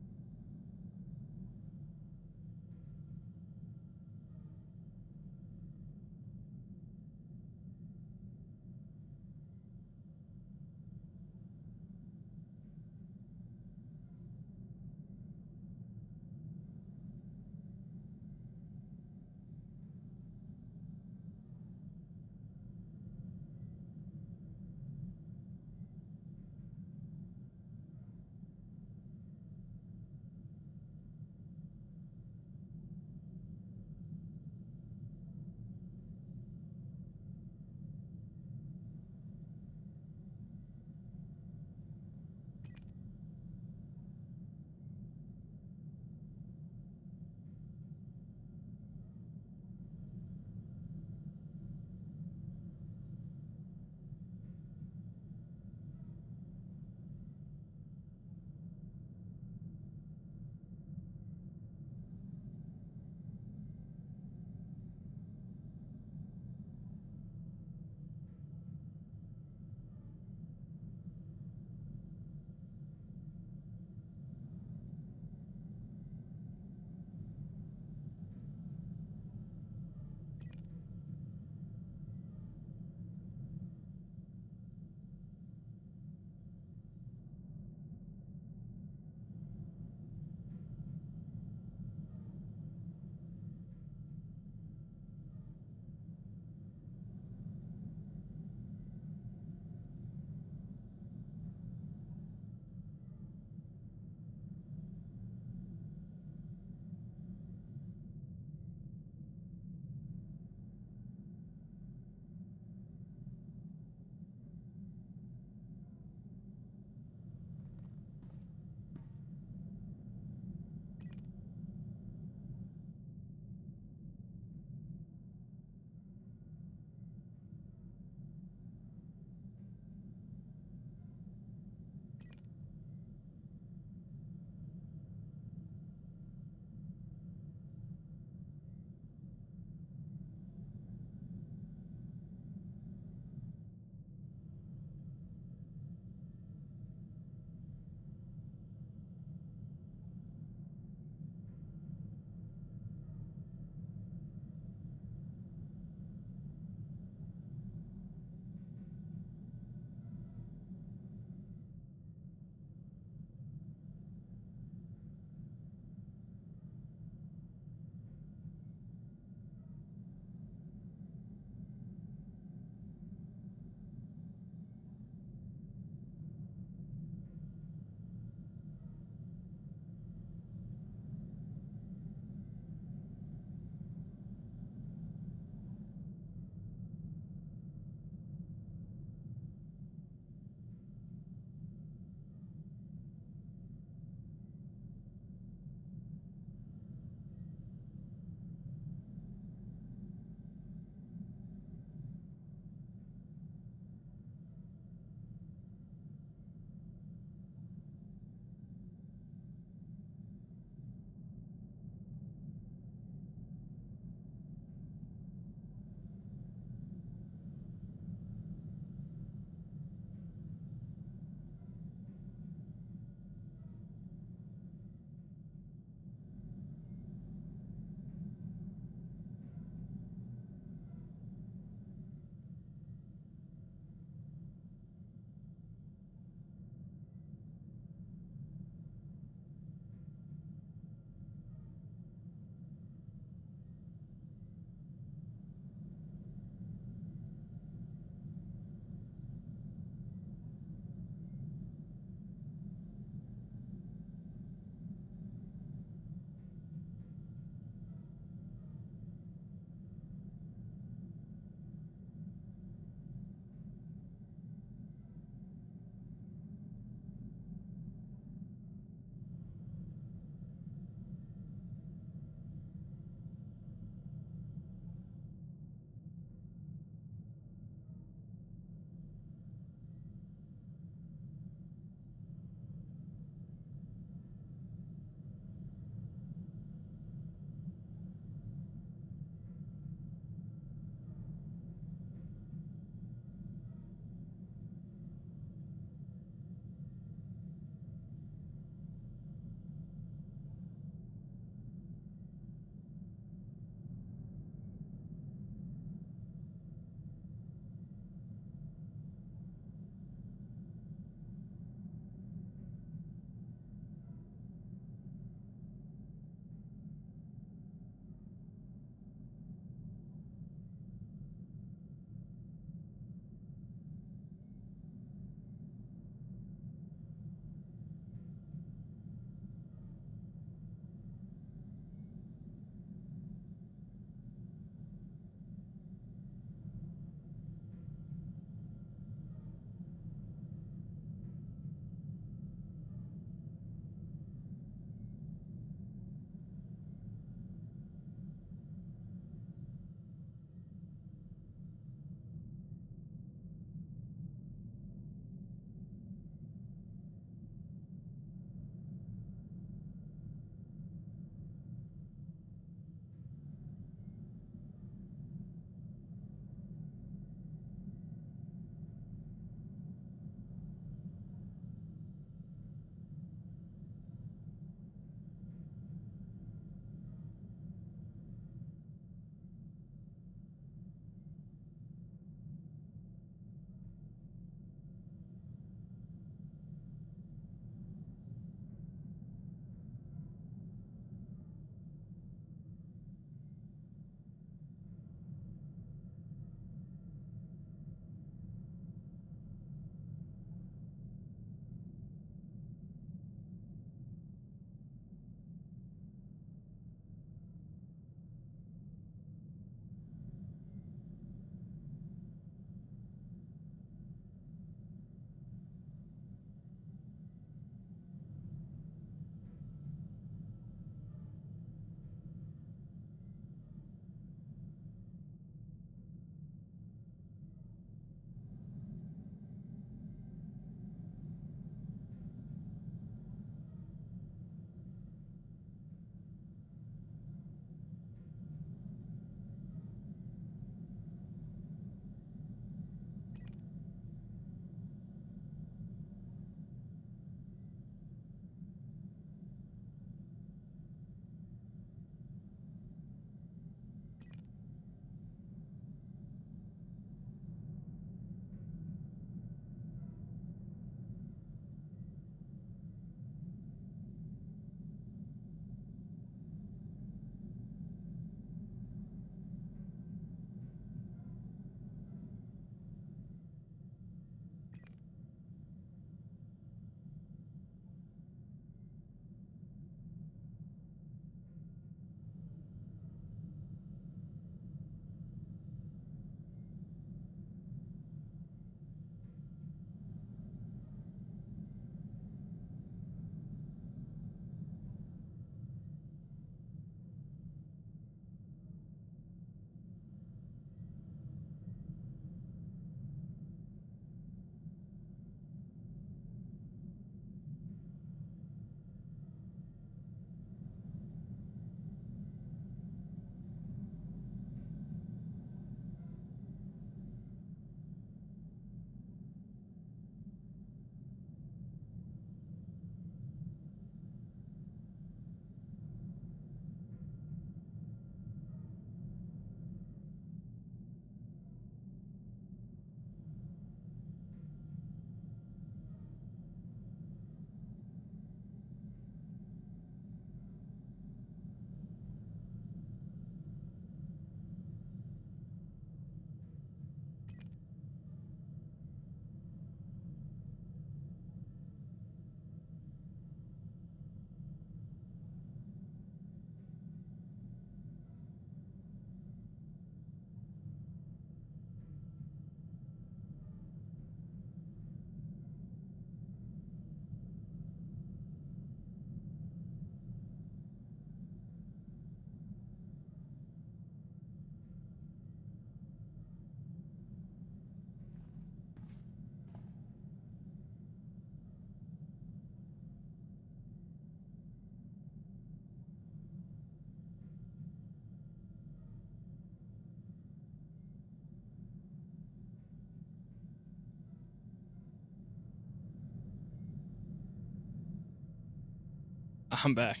I'm back.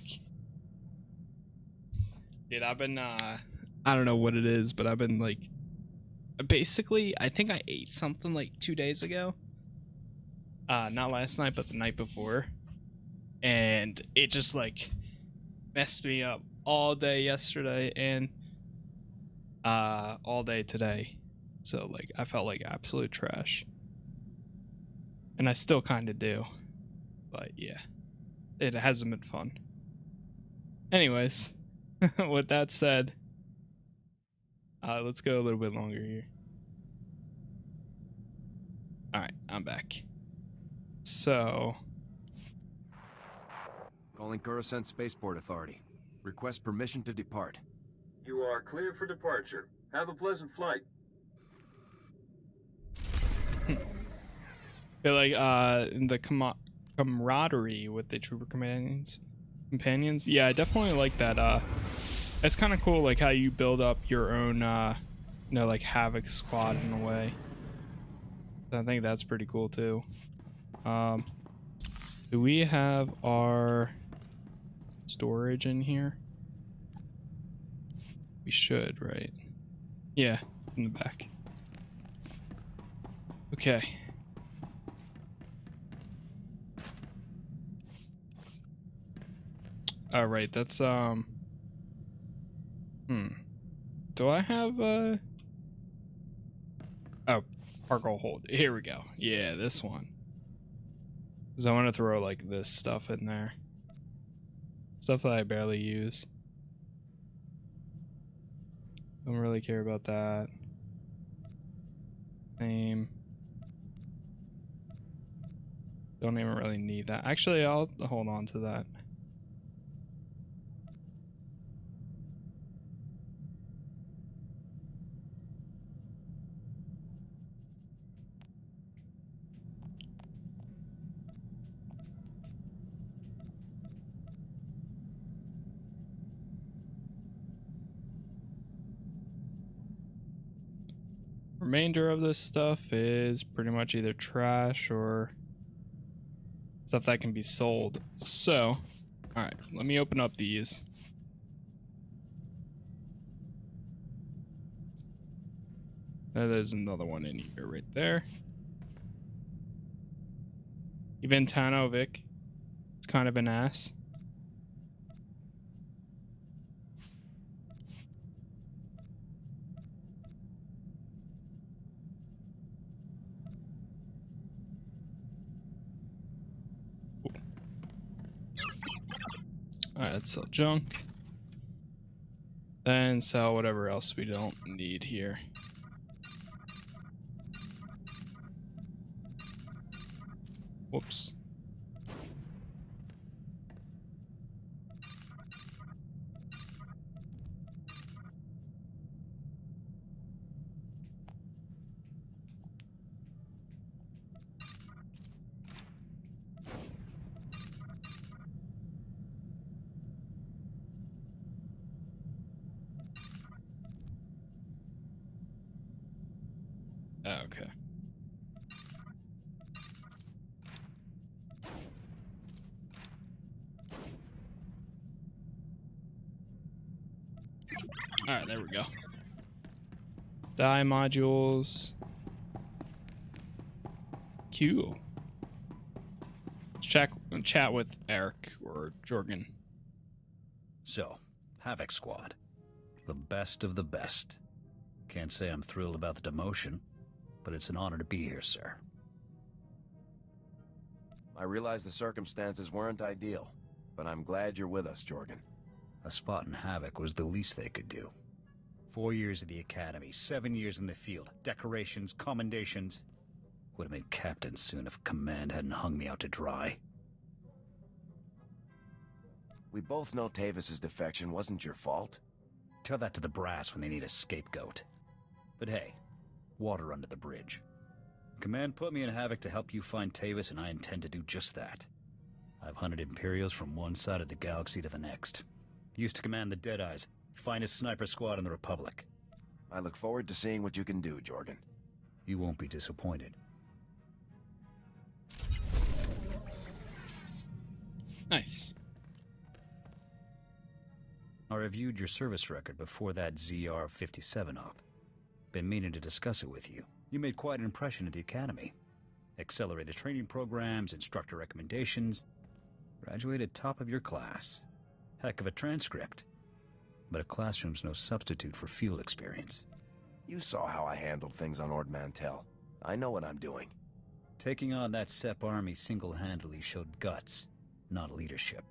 Dude, I've been, I don't know what it is, but I've been, like, basically, I think I ate something, like, 2 days ago. Not last night, but the night before. And it just, like, messed me up all day yesterday and, all day today. So, like, I felt like absolute trash. And I still kind of do. But, yeah. It hasn't been fun. Anyways, with that said, let's go a little bit longer here. Alright, I'm back. So... Calling Coruscant Spaceport Authority. Request permission to depart. You are clear for departure. Have a pleasant flight. Feel like the camaraderie with the trooper companions. Yeah, I definitely like that. It's kind of cool, like how you build up your own, you know, like Havoc Squad in a way. So I think that's pretty cool too. Do we have our storage in here? We should, right? Yeah, in the back. Okay. All right, that's Do I have oh, cargo hold. Here we go. Yeah, this one. Cuz I want to throw like this stuff in there. Stuff that I barely use. Don't really care about that. Same. Don't even really need that. Actually, I'll hold on to that. Remainder of this stuff is pretty much either trash or stuff that can be sold. So, alright, let me open up these. There's another one in here right there. Even Tanovic. It's kind of an ass. Alright, let's sell junk. Then sell whatever else we don't need here. Whoops. Okay. Alright, there we go. Die modules. Cool. Let's chat with Eric or Jorgen. So, Havoc Squad. The best of the best. Can't say I'm thrilled about the demotion, but it's an honor to be here, sir. I realize the circumstances weren't ideal, but I'm glad you're with us, Jorgen. A spot in Havoc was the least they could do. 4 years at the academy, 7 years in the field, decorations, commendations. Would have been captain soon if command hadn't hung me out to dry. We both know Tavis's defection wasn't your fault. Tell that to the brass when they need a scapegoat. But hey, water under the bridge. Command put me in Havoc to help you find Tavis, and I intend to do just that. I've hunted Imperials from one side of the galaxy to the next. Used to command the Deadeyes, finest sniper squad in the Republic. I look forward to seeing what you can do, Jorgen. You won't be disappointed. Nice. I reviewed your service record before that ZR-57 op. Been meaning to discuss it with you. You made quite an impression at the Academy. Accelerated training programs, instructor recommendations. Graduated top of your class. Heck of a transcript. But a classroom's no substitute for field experience. You saw how I handled things on Ord Mantell. I know what I'm doing. Taking on that SEP army single-handedly showed guts, not leadership.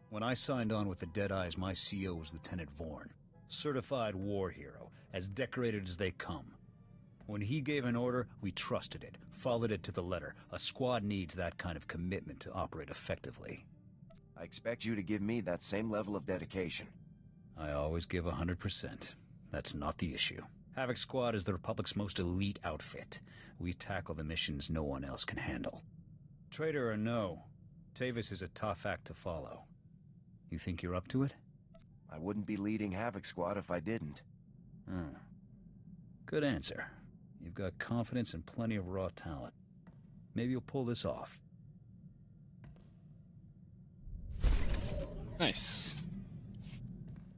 When I signed on with the Deadeyes, my CO was Lieutenant Vorn. Certified war hero, as decorated as they come. When he gave an order, we trusted it, followed it to the letter. A squad needs that kind of commitment to operate effectively. I expect you to give me that same level of dedication. I always give 100%. That's not the issue. Havoc Squad is the Republic's most elite outfit. We tackle the missions no one else can handle. Traitor or no, Tavis is a tough act to follow. You think you're up to it? I wouldn't be leading Havoc Squad if I didn't. Good answer. You've got confidence and plenty of raw talent. Maybe you'll pull this off. Nice.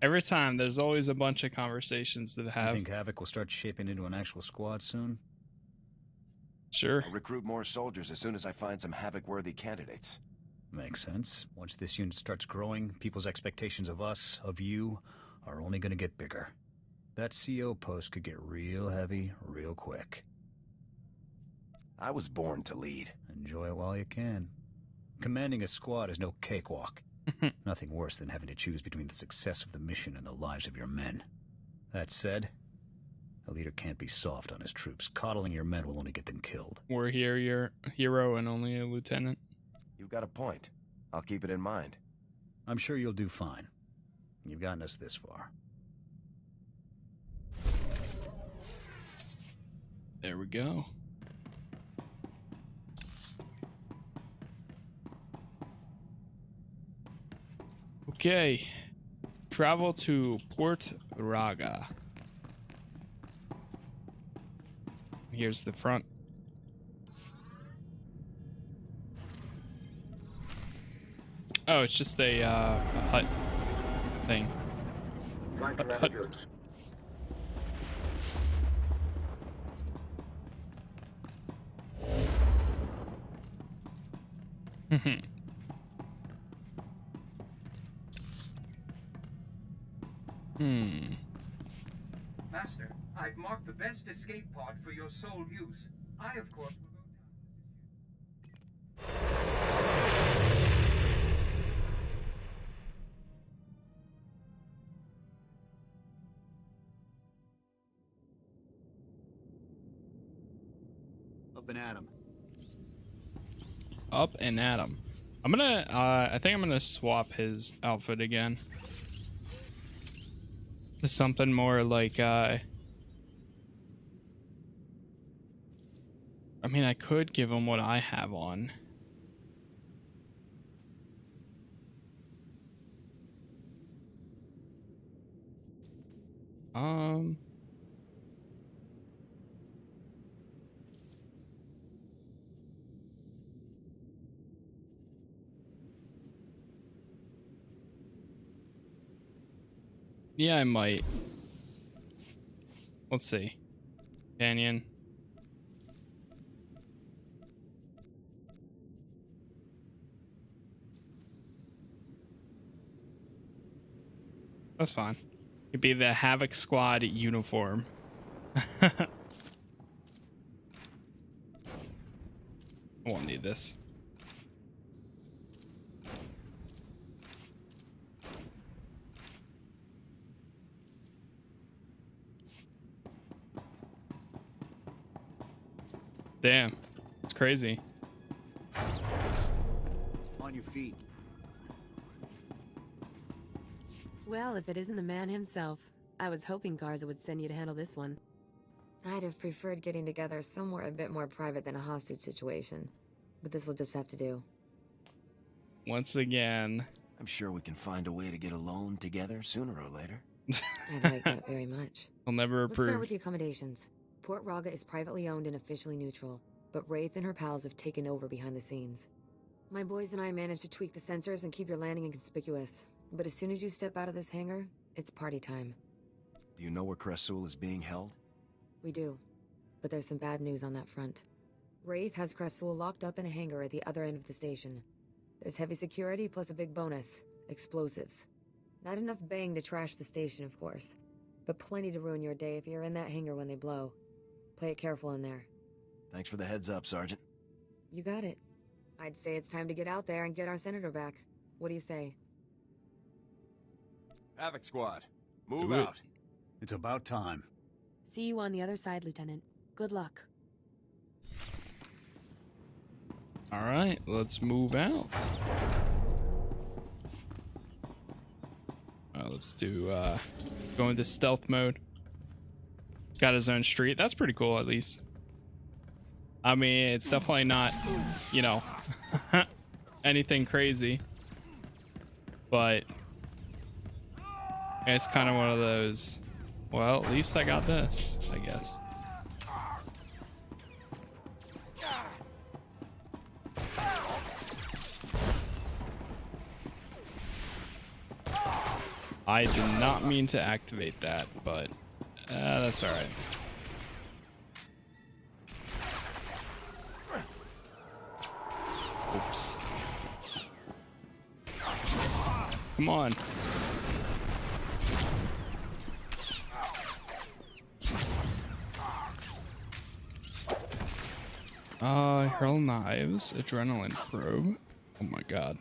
Every time, there's always a bunch of conversations that have. You think Havoc will start shaping into an actual squad soon? Sure. I'll recruit more soldiers as soon as I find some Havoc-worthy candidates. Makes sense. Once this unit starts growing, people's expectations of us, of you, are only going to get bigger. That CO post could get real heavy, real quick. I was born to lead. Enjoy it while you can. Commanding a squad is no cakewalk. Nothing worse than having to choose between the success of the mission and the lives of your men. That said, a leader can't be soft on his troops. Coddling your men will only get them killed. We're here, you're a hero and only a lieutenant. You've got a point. I'll keep it in mind. I'm sure you'll do fine. You've gotten us this far. There we go. Okay. Travel to Port Raga. Here's the front. Oh, it's just a hut thing. Hut. Master, I've marked the best escape pod for your sole use. I, of course, will go down. Up and at 'em. Up and at 'em. I'm gonna, I think I'm gonna swap his outfit again. To something more like, I mean, I could give him what I have on. Yeah, I might. Let's see. Canyon. That's fine. It'd be the Havoc Squad uniform. I won't need this. Damn, it's crazy. On your feet. Well, if it isn't the man himself, I was hoping Garza would send you to handle this one. I'd have preferred getting together somewhere a bit more private than a hostage situation, but this will just have to do. Once again. I'm sure we can find a way to get alone together sooner or later. I'd like that very much. I'll never approve. Let's start with the accommodations. Port Raga is privately owned and officially neutral, but Wraith and her pals have taken over behind the scenes. My boys and I managed to tweak the sensors and keep your landing inconspicuous, but as soon as you step out of this hangar, It's party time. Do you know where Krasul is being held? We do. But there's some bad news on that front. Wraith has Krasul locked up in a hangar at the other end of the station. There's heavy security plus a big bonus. Explosives. Not enough bang to trash the station, of course. But plenty to ruin your day if you're in that hangar when they blow. Play it careful in there. Thanks for the heads up, Sergeant. You got it. I'd say it's time to get out there and get our senator back. What do you say? Havoc Squad, move Do it. out. It's about time. See you on the other side, Lieutenant. Good luck. All right, let's move out. Let's do go into stealth mode. Got his own street. That's pretty cool, at least. I mean, it's definitely not, you know, anything crazy, but it's kind of one of those, well, at least I got this, I guess. I did not mean to activate that, but that's all right. Oops. Come on. Hurl knives, adrenaline probe. Oh my god.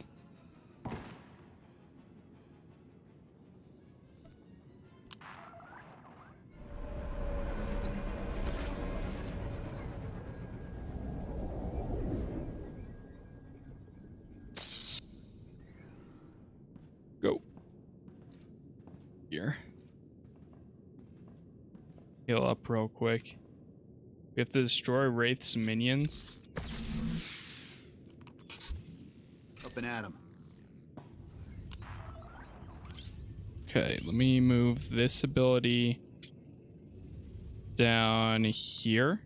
Go. Here. Heal up real quick. We have to destroy Wraith's minions. Up and at him. Okay, let me move this ability down here.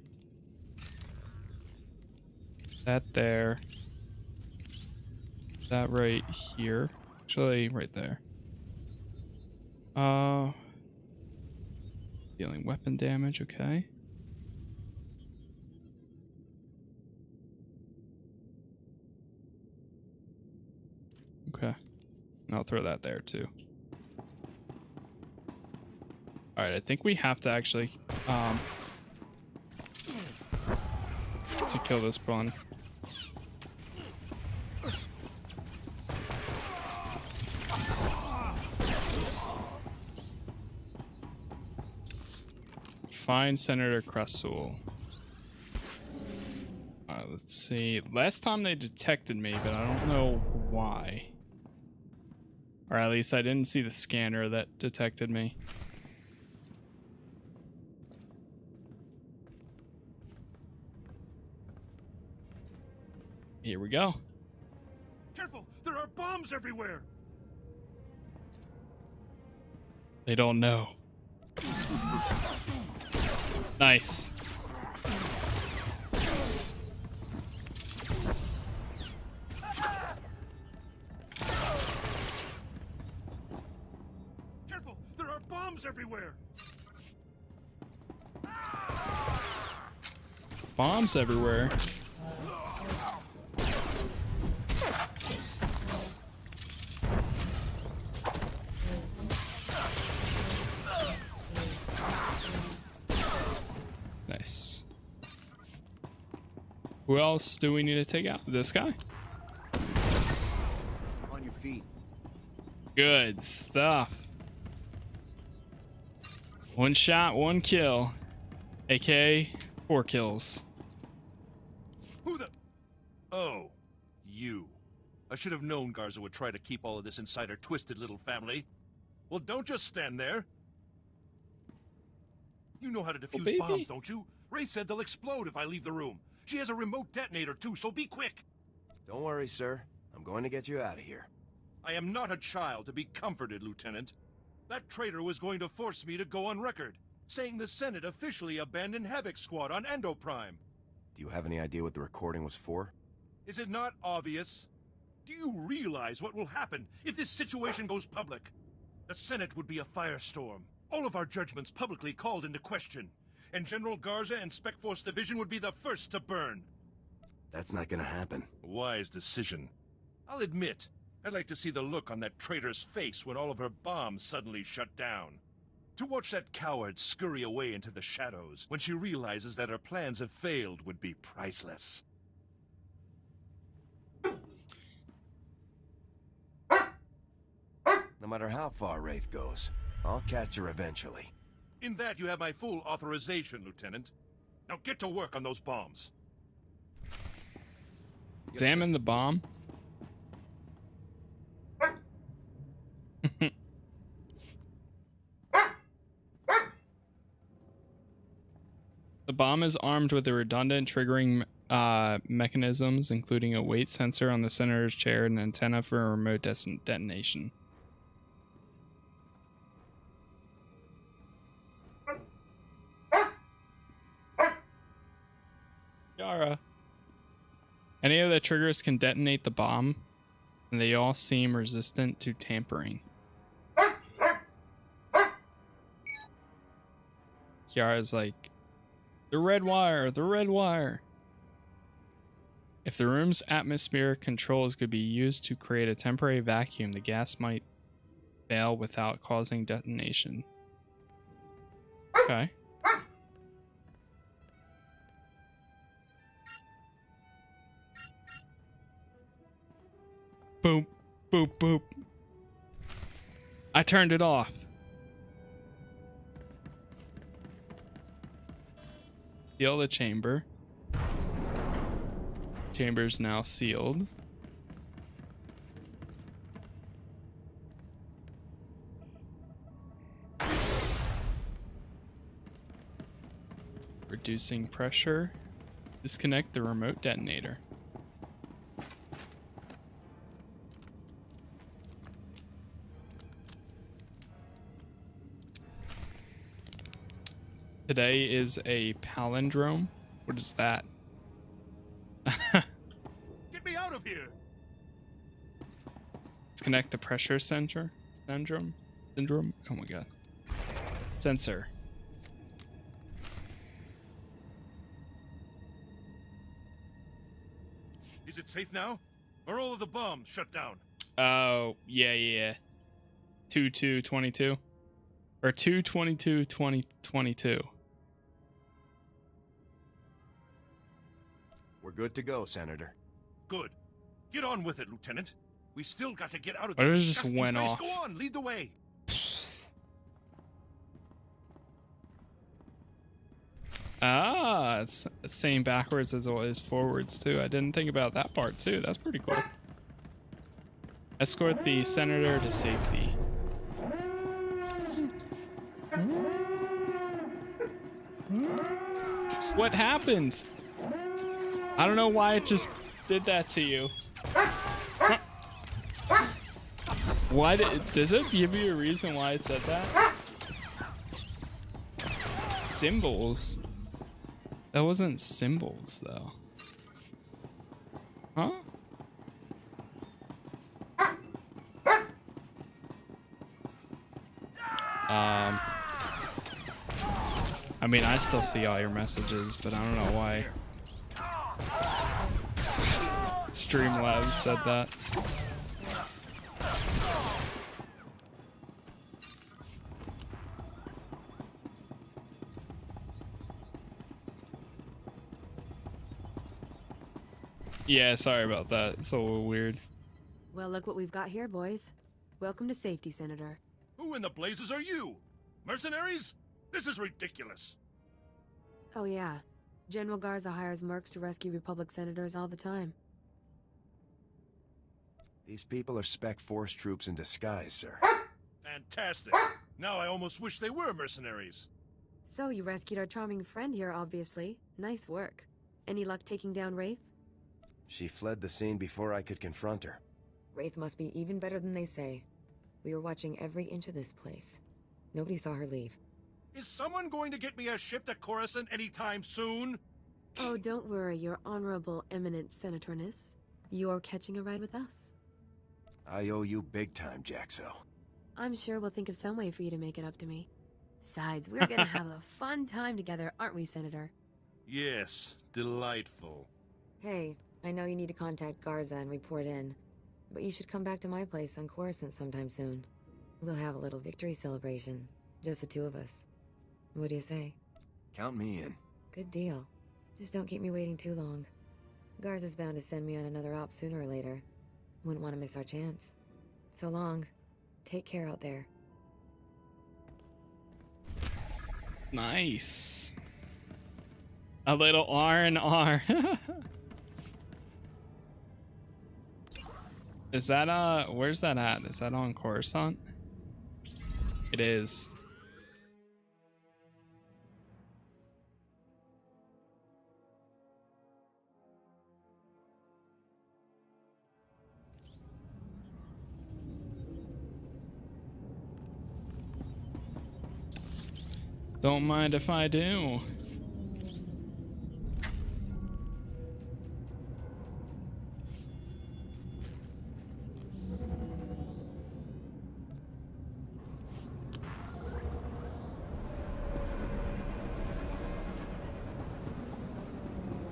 That there. That right here. Actually, right there. Dealing weapon damage, okay. Okay. And I'll throw that there too. Alright, I think we have to actually to kill this one. Find Senator Krasul. Let's see. Last time they detected me, but I don't know why. Or at least I didn't see the scanner that detected me. Here we go. Careful! There are bombs everywhere! They don't know. Nice. Careful! There are bombs everywhere! Bombs everywhere. Nice. Who else do we need to take out? This guy? On your feet. Good stuff. One shot, one kill. AKA 4 kills. Who the... Oh, you. I should have known Garza would try to keep all of this inside her twisted little family. Well, don't just stand there. You know how to defuse bombs, don't you? Ray said they'll explode if I leave the room. She has a remote detonator too, so be quick. Don't worry, sir. I'm going to get you out of here. I am not a child to be comforted, Lieutenant. That traitor was going to force me to go on record, saying the Senate officially abandoned Havoc Squad on Endo Prime. Do you have any idea what the recording was for? Is it not obvious? Do you realize what will happen if this situation goes public? The Senate would be a firestorm. All of our judgments publicly called into question. And General Garza and Spec Force Division would be the first to burn. That's not gonna happen. Wise decision. I'll admit, I'd like to see the look on that traitor's face when all of her bombs suddenly shut down. To watch that coward scurry away into the shadows when she realizes that her plans have failed would be priceless. No matter how far Wraith goes, I'll catch her eventually. In that you have my full authorization, Lieutenant. Now get to work on those bombs. Examine the bomb. The bomb is armed with a redundant triggering mechanisms, including a weight sensor on the senator's chair and an antenna for a remote detonation. Yara. Any of the triggers can detonate the bomb, and they all seem resistant to tampering. Kiara's like, the red wire, the red wire. If the room's atmospheric controls could be used to create a temporary vacuum, the gas might fail without causing detonation. Okay. Boop, boop, boop. I turned it off. Seal the chamber. Chamber's now sealed. Reducing pressure. Disconnect the remote detonator. Today is a palindrome. What is that? Get me out of here! Disconnect the pressure sensor. Syndrome? Oh my god. Sensor. Is it safe now? Are all of the bombs shut down? Oh, yeah. 2/2/22. Or 2/22/2022. We're good to go, Senator. Good. Get on with it, Lieutenant. We still got to get out of What this if it just disgusting went place. off? Go on, lead the way. Ah, it's the same backwards as always forwards too. I didn't think about that part too. That's pretty cool. Escort the senator to safety. What happened? I don't know why it just did that to you. Why does it give you a reason why it said that? Symbols. That wasn't symbols though. Huh? I mean, I still see all your messages, but I don't know why. Streamlabs said that. Yeah, sorry about that. It's a little weird. Well, look what we've got here, boys. Welcome to safety, Senator. Who in the blazes are you? Mercenaries? This is ridiculous. Oh yeah. General Garza hires mercs to rescue Republic senators all the time. These people are Spec Force troops in disguise, sir. Fantastic. Now I almost wish they were mercenaries. So you rescued our charming friend here, obviously. Nice work. Any luck taking down Wraith? She fled the scene before I could confront her. Wraith must be even better than they say. We were watching every inch of this place. Nobody saw her leave. Is someone going to get me a ship to Coruscant anytime soon? Oh, don't worry, your honorable eminent senatorness. You're catching a ride with us. I owe you big time, Jaxo. I'm sure we'll think of some way for you to make it up to me. Besides, we're gonna have a fun time together, aren't we, Senator? Yes, delightful. Hey, I know you need to contact Garza and report in, but you should come back to my place on Coruscant sometime soon. We'll have a little victory celebration, just the two of us. What do you say? Count me in. Good deal. Just don't keep me waiting too long. Garza's bound to send me on another op sooner or later. Wouldn't want to miss our chance. So long. Take care out there. Nice. A little R&R. Is that where's that at? Is that on Coruscant? It is. Don't mind if I do.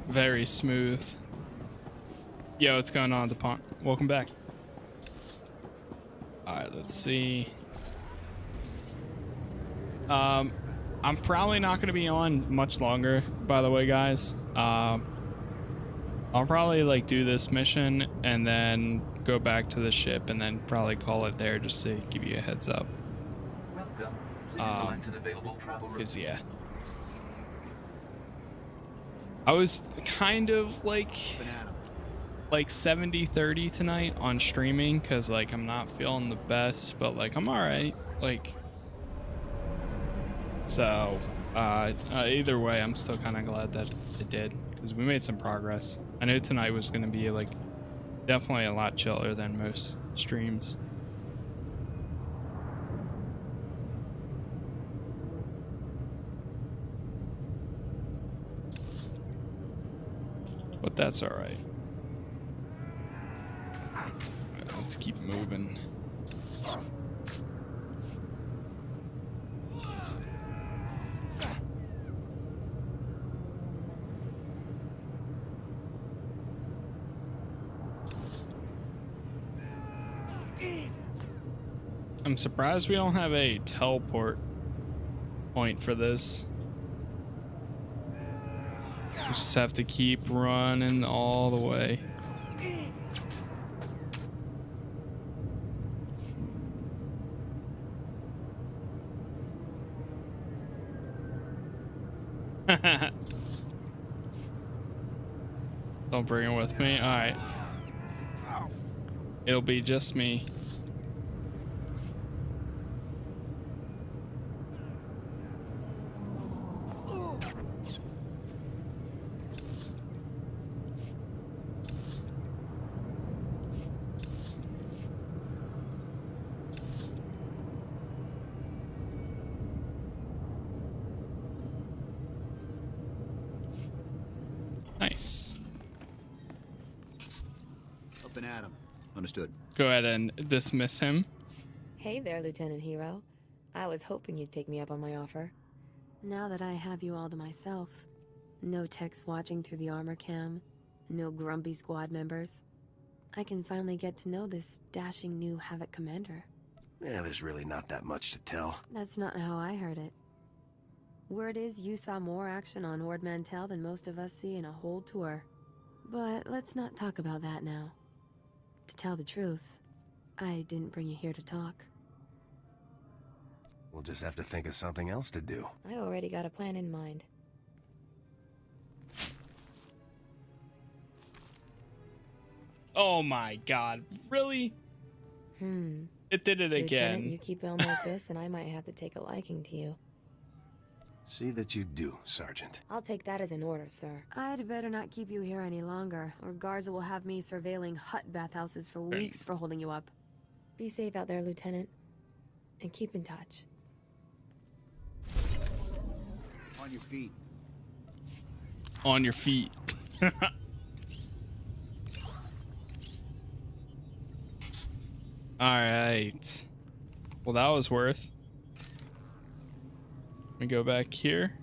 Very smooth. Yo, what's going on, DuPont? Welcome back. Alright, let's see. I'm probably not going to be on much longer, by the way, guys. I'll probably like do this mission and then go back to the ship and then probably call it there just to give you a heads up. Welcome. Please select an available travel route. 'Cause, yeah. I was kind of like 70-30 tonight on streaming because like I'm not feeling the best, but like I'm all right. Like, so either way, I'm still kind of glad that it did because we made some progress. I knew tonight was going to be like definitely a lot chiller than most streams. But that's all right. Let's keep moving. I'm surprised we don't have a teleport point for this. We just have to keep running all the way. Don't bring it with me. All right. It'll be just me. Nice. Up and at him. Understood. Go ahead and dismiss him. Hey there, Lieutenant Hero. I was hoping you'd take me up on my offer. Now that I have you all to myself, no techs watching through the armor cam, no grumpy squad members, I can finally get to know this dashing new Havoc commander. Yeah, there's really not that much to tell. That's not how I heard it. Word is you saw more action on Ord Mantell than most of us see in a whole tour. But let's not talk about that now. To tell the truth, I didn't bring you here to talk. We'll just have to think of something else to do. I already got a plan in mind. Oh my god, really? It did it again. Lieutenant, you keep on like this and I might have to take a liking to you. See that you do, Sergeant. I'll take that as an order, sir. I'd better not keep you here any longer, or Garza will have me surveilling hut bathhouses for weeks for holding you up. Be safe out there, Lieutenant. And keep in touch. On your feet. On your feet. Alright. Well, that was worth. Let me go back here.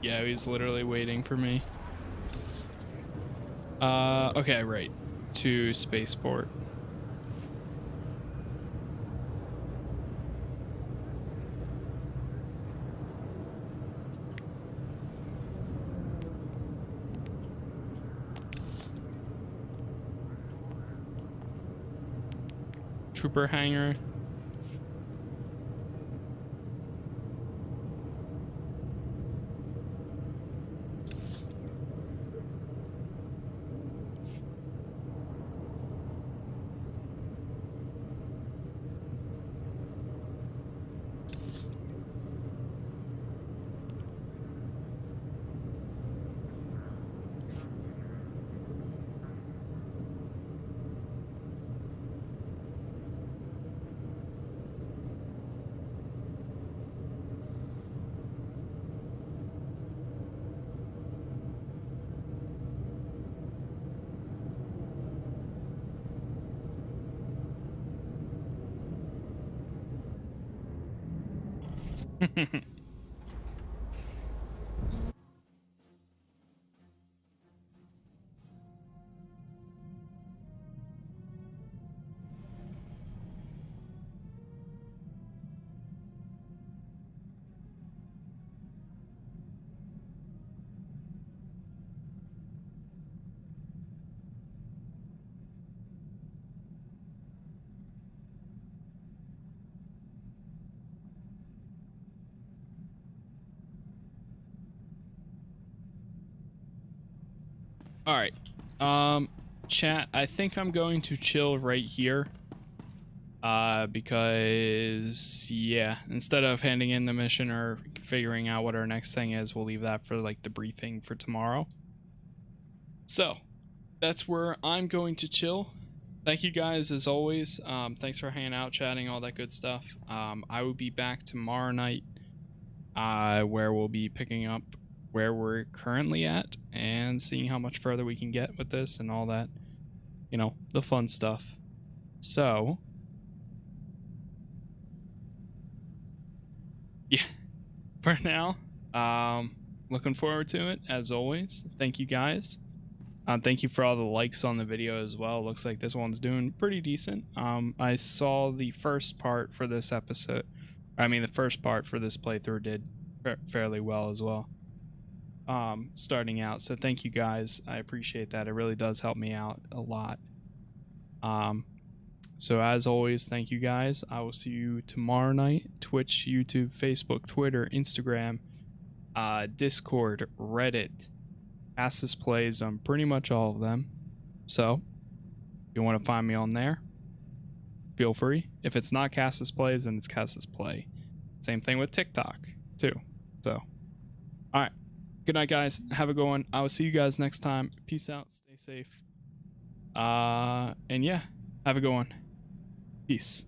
Yeah, he's literally waiting for me. Okay, right. To spaceport. Trooper hangar. All right. Chat, I think I'm going to chill right here. Because yeah, instead of handing in the mission or figuring out what our next thing is, we'll leave that for like the briefing for tomorrow. So, that's where I'm going to chill. Thank you guys as always. Thanks for hanging out, chatting, all that good stuff. I will be back tomorrow night, where we'll be picking up where we're currently at and seeing how much further we can get with this and all that, you know, the fun stuff. So, yeah, for now, looking forward to it as always. Thank you guys. Thank you for all the likes on the video as well. Looks like this one's doing pretty decent. I saw the first part for this episode. The first part for this playthrough did fairly well as well. Starting out. So thank you guys. I appreciate that. It really does help me out a lot. So as always, thank you guys. I will see you tomorrow night. Twitch, YouTube, Facebook, Twitter, Instagram, Discord, Reddit, casasplays on pretty much all of them. So if you want to find me on there, feel free. If it's not casasplays, then it's casasplay. Same thing with TikTok too. So all right. Good night, guys. Have a good one. I will see you guys next time. Peace out. Stay safe. And yeah, have a good one. Peace.